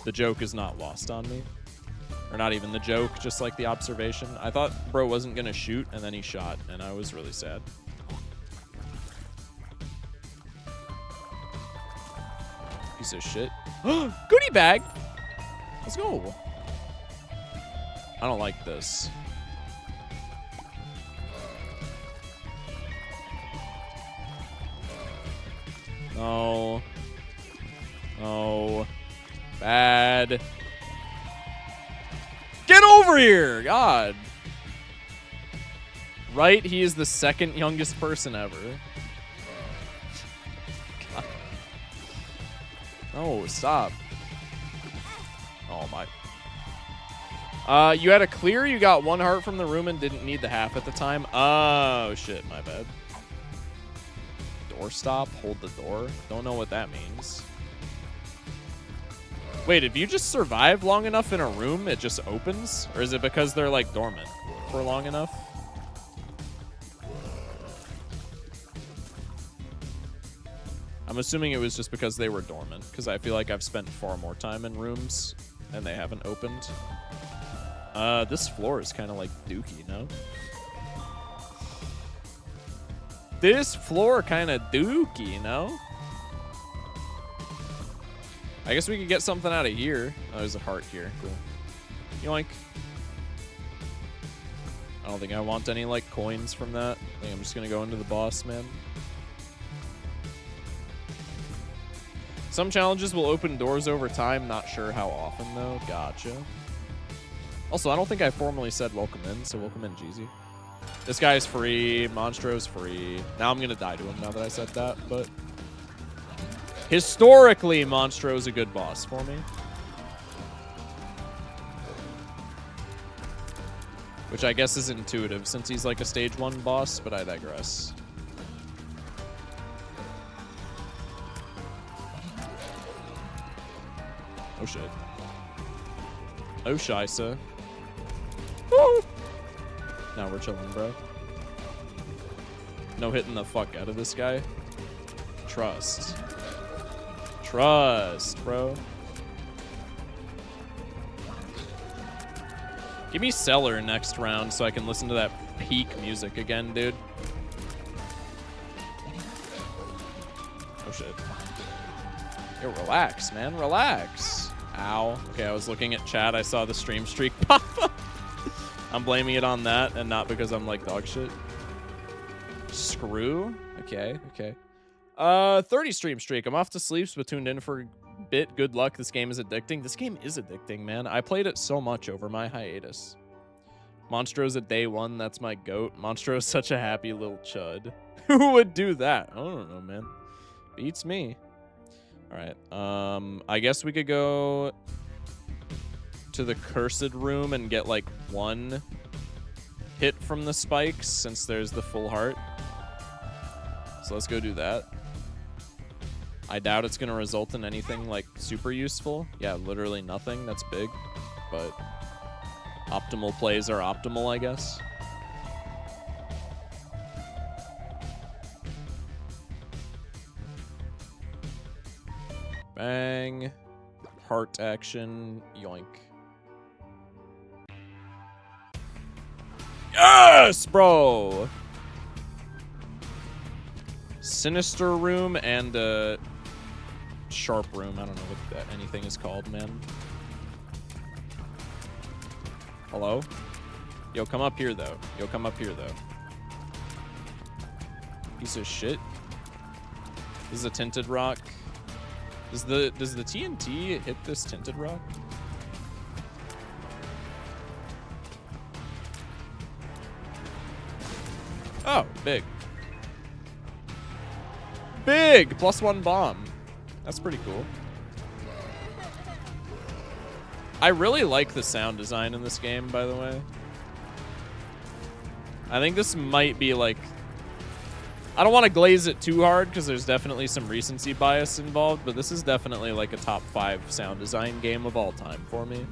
The joke is not lost on me. Or not even the joke, just like the observation. I thought bro wasn't going to shoot, and then he shot, and I was really sad. Piece of shit. Goodie bag! Let's go. I don't like this. No. No. Bad. Get over here! God. Right? He is the second youngest person ever. God. No, stop. Oh my. You had a clear, you got 1 heart from the room and didn't need the half at the time. Oh, shit, my bad. Door stop, hold the door. Don't know what that means. Wait, if you just survive long enough in a room, it just opens? Or is it because they're, like, dormant? for long enough. I'm assuming it was just because they were dormant, because I feel like I've spent far more time in rooms and they haven't opened. This floor is kind of like dookie, no? This floor kind of dookie, no? I guess we could get something out of here. Oh, there's a heart here. Cool. Yoink. I don't think I want any, like, coins from that. I think I'm just gonna go into the boss, man. Some challenges will open doors over time. Not sure how often, though. Gotcha. Also, I don't think I formally said welcome in, so welcome in, Jeezy. This guy's free. Monstro's free. Now I'm gonna die to him now that I said that, but... historically, Monstro's a good boss for me. Which I guess is intuitive, since he's like a stage 1 boss, but I digress. Oh shit. Oh scheisse. Woo! Now we're chilling, bro. No hitting the fuck out of this guy. Trust. Trust, bro. Give me Cellar next round so I can listen to that peak music again, dude. Oh shit. Yo, relax, man. Relax. Ow. Okay, I was looking at chat. I saw the stream streak pop up. I'm blaming it on that and not because I'm like dog shit. Screw. Okay, okay. 30 stream streak. I'm off to sleep, but tuned in for a bit. Good luck. This game is addicting. This game is addicting, man. I played it so much over my hiatus. Monstro's at day 1. That's my goat. Monstro's such a happy little chud. Who would do that? I don't know, man. Beats me. All right. I guess we could go to the cursed room and get like 1 hit from the spikes since there's the full heart. So let's go do that. I doubt it's going to result in anything like super useful. Yeah, literally nothing. That's big. But optimal plays are optimal, I guess. Bang. Heart action. Yoink. Yes, bro! Sinister room and a sharp room. I don't know what anything is called, man. Hello? Yo, come up here, though. Yo, come up here, though. Piece of shit. This is a tinted rock. Does the TNT hit this tinted rock? Oh, big. Big! +1 bomb. That's pretty cool. I really like the sound design in this game, by the way. I think this might be like... I don't want to glaze it too hard because there's definitely some recency bias involved, but this is definitely like a top 5 sound design game of all time for me.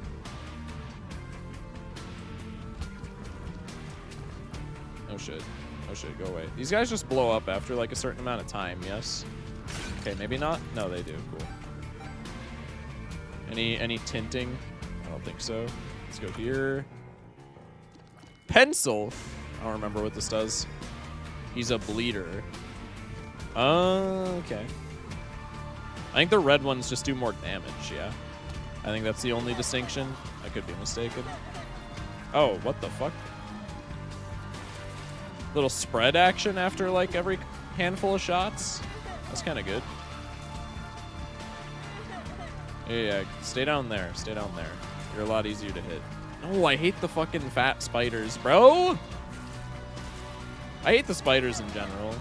Oh shit. Oh shit, go away. These guys just blow up after like a certain amount of time, yes? Okay, maybe not? No, they do. Cool. Any tinting? I don't think so. Let's go here. Pencil! I don't remember what this does. He's a bleeder. Okay. I think the red ones just do more damage, yeah. I think that's the only distinction. I could be mistaken. Oh, what the fuck? Little spread action after like every handful of shots. That's kind of good. Yeah, stay down there. Stay down there. You're a lot easier to hit. Oh, I hate the fucking fat spiders, bro. I hate the spiders in general.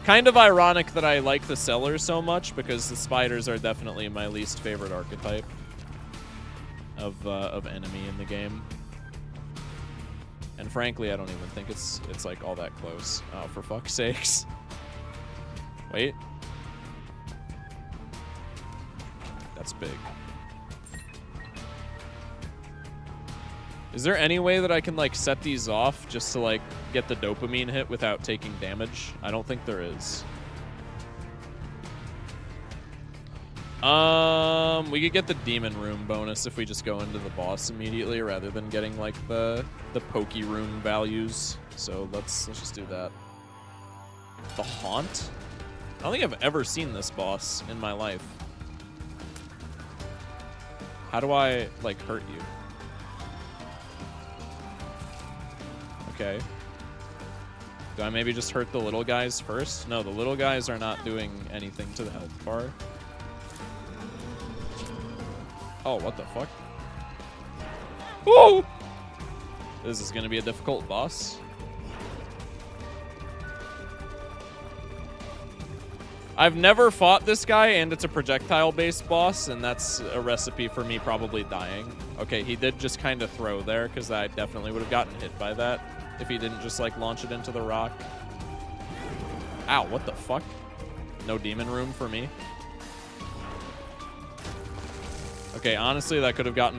Kind of ironic that I like the Cellar so much because the spiders are definitely my least favorite archetype of enemy in the game. And frankly, I don't even think it's like all that close. Oh, for fuck's sakes. Wait. That's big. Is there any way that I can, like, set these off just to, like, get the dopamine hit without taking damage? I don't think there is. We could get the demon room bonus if we just go into the boss immediately rather than getting, like, the pokey room values. So let's just do that. The Haunt? I don't think I've ever seen this boss in my life. How do I, like, hurt you? Okay. Do I maybe just hurt the little guys first? No, the little guys are not doing anything to the health bar. Oh, what the fuck? Whoa! This is gonna be a difficult boss. I've never fought this guy, and it's a projectile-based boss, and that's a recipe for me probably dying. Okay, he did just kind of throw there, because I definitely would have gotten hit by that if he didn't just, like, launch it into the rock. Ow, what the fuck? No demon room for me? Okay, honestly, that could have gone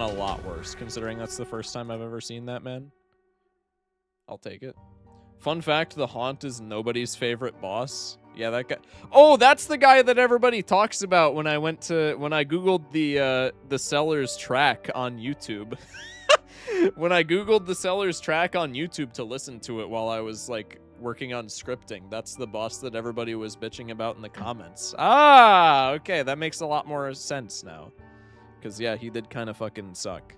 a lot worse, considering that's the first time I've ever seen that, man. I'll take it. Fun fact, the Haunt is nobody's favorite boss. Yeah, that guy. Oh, that's the guy that everybody talks about when I Googled the seller's track on YouTube. When I Googled the seller's track on YouTube to listen to it while I was, like, working on scripting. That's the boss that everybody was bitching about in the comments. Ah, okay, that makes a lot more sense now. Because, yeah, he did kind of fucking suck.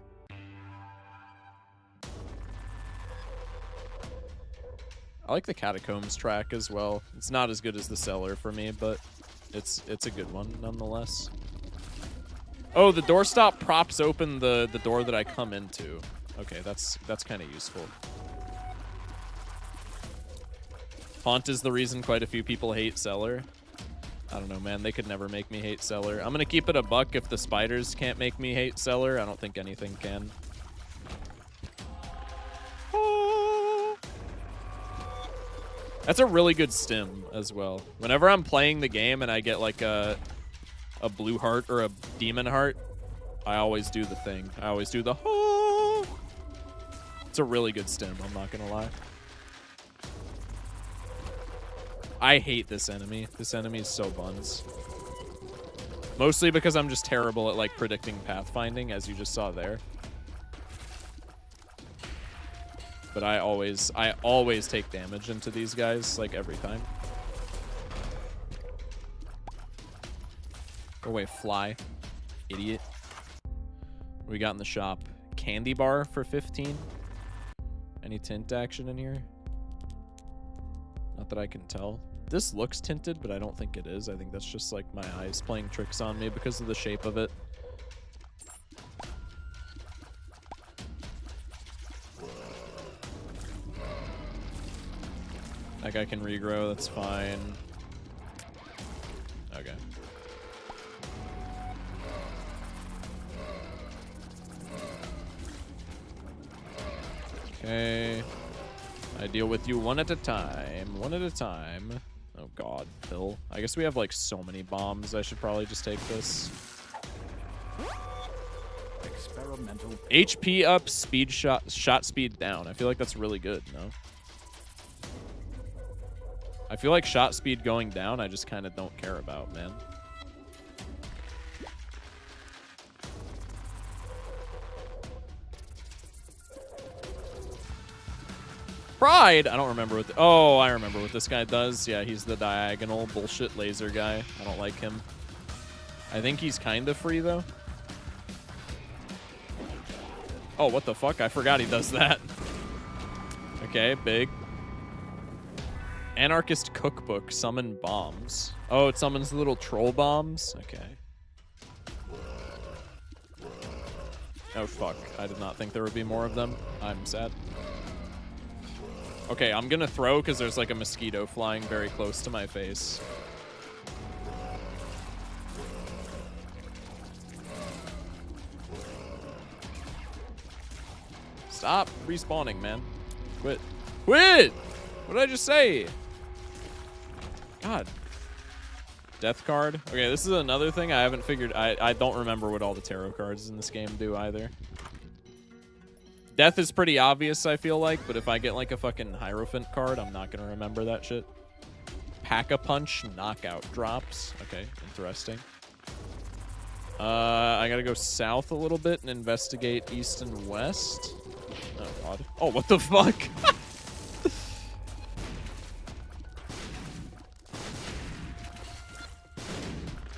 I like the Catacombs track as well. It's not as good as the Cellar for me, but it's a good one nonetheless. Oh, the doorstop props open the door that I come into. Okay, that's kind of useful. Haunt is the reason quite a few people hate Cellar. I don't know, man. They could never make me hate Cellar. I'm gonna keep it a buck. If the spiders can't make me hate Cellar, I don't think anything can. That's a really good stim as well. Whenever I'm playing the game and I get like a blue heart or a demon heart, I always do the thing. I always do the It's a really good stim, I'm not gonna lie. I hate this enemy. This enemy is so buns. Mostly because I'm just terrible at, like, predicting pathfinding, as you just saw there. But I always take damage into these guys, like, every time. Go away, fly. Idiot. What we got in the shop? Candy bar for 15. Any tint action in here? Not that I can tell. This looks tinted, but I don't think it is. I think that's just, like, my eyes playing tricks on me because of the shape of it. That guy can regrow, that's fine. Okay. Okay. I deal with you one at a time. One at a time. Oh god, Phil. I guess we have, like, so many bombs. I should probably just take this. Experimental. HP up, speed shot speed down. I feel like that's really good, no? I feel like shot speed going down, I just kind of don't care about, man. Pride! I don't remember what... Oh, I remember what this guy does. Yeah, he's the diagonal bullshit laser guy. I don't like him. I think he's kind of free, though. Oh, what the fuck? I forgot he does that. Okay, big. Anarchist Cookbook. Summon bombs. Oh, it summons the little troll bombs? Okay. Oh, fuck. I did not think there would be more of them. I'm sad. Okay, I'm gonna throw because there's like a mosquito flying very close to my face. Stop respawning, man. Quit. Quit! What did I just say? God. Death card. Okay, this is another thing I haven't figured. I don't remember what all the tarot cards in this game do either. Death is pretty obvious, I feel like, but if I get like a fucking Hierophant card, I'm not gonna remember that shit. Pack-a-Punch knockout drops. Okay, interesting. I gotta go south a little bit and investigate east and west. Oh god. Oh, what the fuck?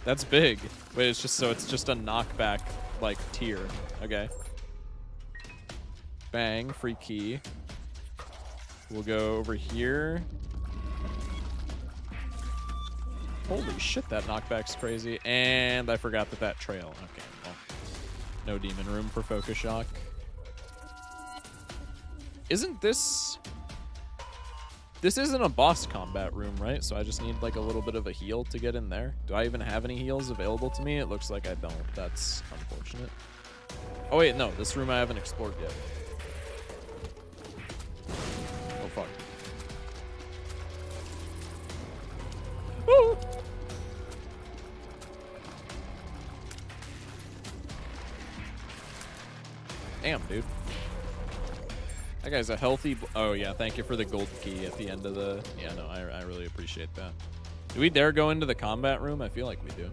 That's big. Wait, it's just a knockback like tier. Okay. Bang, free key. We'll go over here. Holy shit, that knockback's crazy. And I forgot that trail. Okay, well, no demon room for Focus Shock. Isn't this... This isn't a boss combat room, right? So I just need like a little bit of a heal to get in there. Do I even have any heals available to me? It looks like I don't. That's unfortunate. Oh wait, no. This room I haven't explored yet. Oh fuck. Woo! Damn, dude. That guy's a healthy... Oh, yeah. Thank you for the gold key at the end of the... Yeah, no, I really appreciate that. Do we dare go into the combat room? I feel like we do.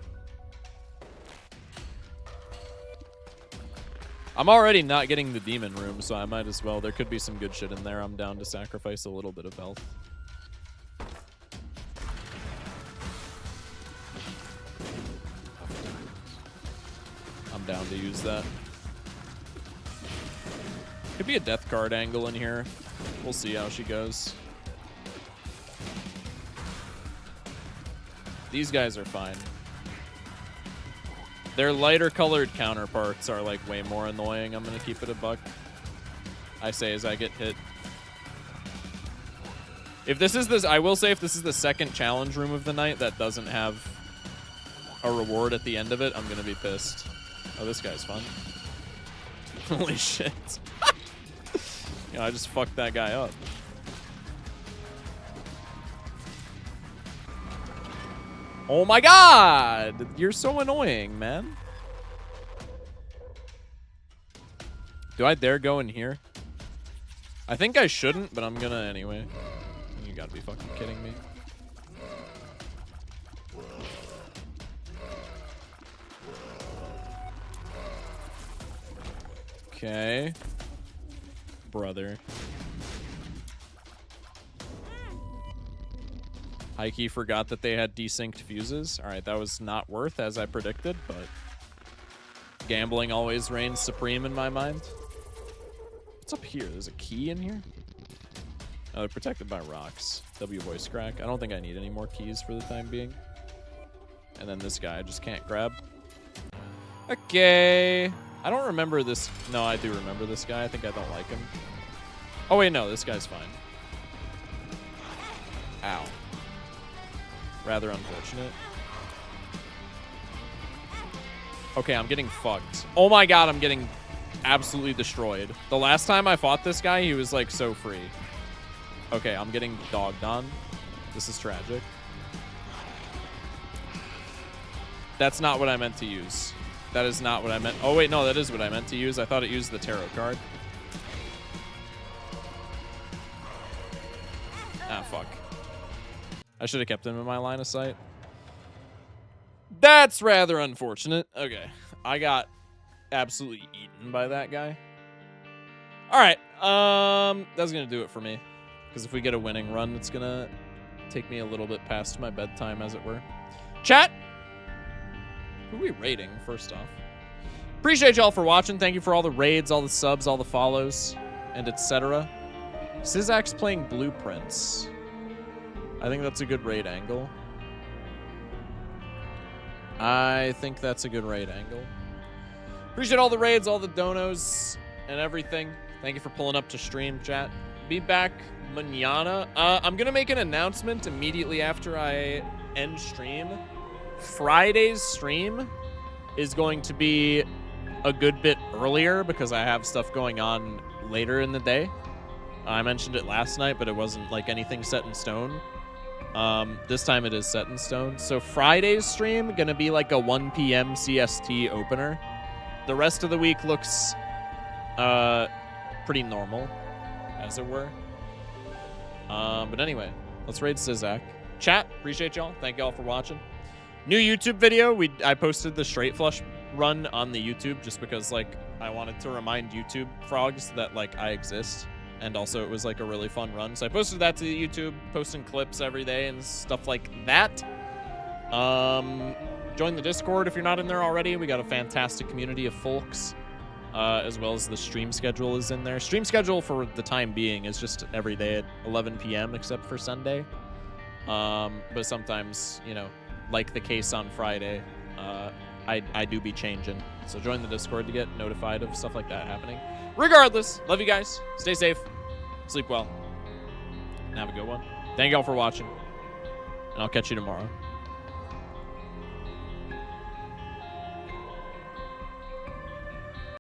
I'm already not getting the demon room, so I might as well. There could be some good shit in there. I'm down to sacrifice a little bit of health. I'm down to use that. Could be a death card angle in here. We'll see how she goes. These guys are fine. Their lighter colored counterparts are like way more annoying. I'm gonna keep it a buck. I say as I get hit. If this is this, I will say if this is the second challenge room of the night that doesn't have a reward at the end of it, I'm gonna be pissed. Oh, this guy's fun. Holy shit. You know, I just fucked that guy up. Oh my god! You're so annoying, man. Do I dare go in here? I think I shouldn't, but I'm gonna anyway. You gotta be fucking kidding me. Okay. Brother. Heike forgot that they had desynced fuses. Alright, that was not worth as I predicted, but gambling always reigns supreme in my mind. What's up here? There's a key in here? Oh, they're protected by rocks. W voice crack. I don't think I need any more keys for the time being. And then this guy I just can't grab. Okay. I don't remember this. No, I do remember this guy. I think I don't like him. Oh, wait, no. This guy's fine. Ow. Rather unfortunate. Okay, I'm getting fucked. Oh my god, I'm getting absolutely destroyed. The last time I fought this guy, he was, like, so free. Okay, I'm getting dogged on. This is tragic. That's not what I meant to use. That is not what I meant. Oh, wait, no, that is what I meant to use. I thought it used the tarot card. Ah, fuck. I should have kept him in my line of sight. That's rather unfortunate. Okay. I got absolutely eaten by that guy. All right. That's going to do it for me. Because if we get a winning run, it's going to take me a little bit past my bedtime, as it were. Chat! Who are we rating, first off? Appreciate y'all for watching. Thank you for all the raids, all the subs, all the follows, and etc. Sizak's playing Blueprints. I think that's a good raid angle. I think that's a good raid angle. Appreciate all the raids, all the donos, and everything. Thank you for pulling up to stream, chat. Be back mañana. I'm going to make an announcement immediately after I end stream. Friday's stream is going to be a good bit earlier because I have stuff going on later in the day. I mentioned it last night, but it wasn't like anything set in stone. This time it is set in stone. So Friday's stream gonna be like a 1 p.m. CST opener. The rest of the week looks pretty normal, as it were. But anyway, let's raid Sizak. Chat, appreciate y'all. Thank y'all for watching. New YouTube video. I posted the straight flush run on the YouTube just because, like, I wanted to remind YouTube frogs that, like, I exist. And also it was, like, a really fun run. So I posted that to the YouTube, posting clips every day and stuff like that. Join the Discord if you're not in there already. We got a fantastic community of folks, as well as the stream schedule is in there. Stream schedule for the time being is just every day at 11 p.m. except for Sunday. But sometimes, you know, like the case on Friday, I do be changing. So join the Discord to get notified of stuff like that happening. Regardless, love you guys. Stay safe. Sleep well. And have a good one. Thank y'all for watching. And I'll catch you tomorrow.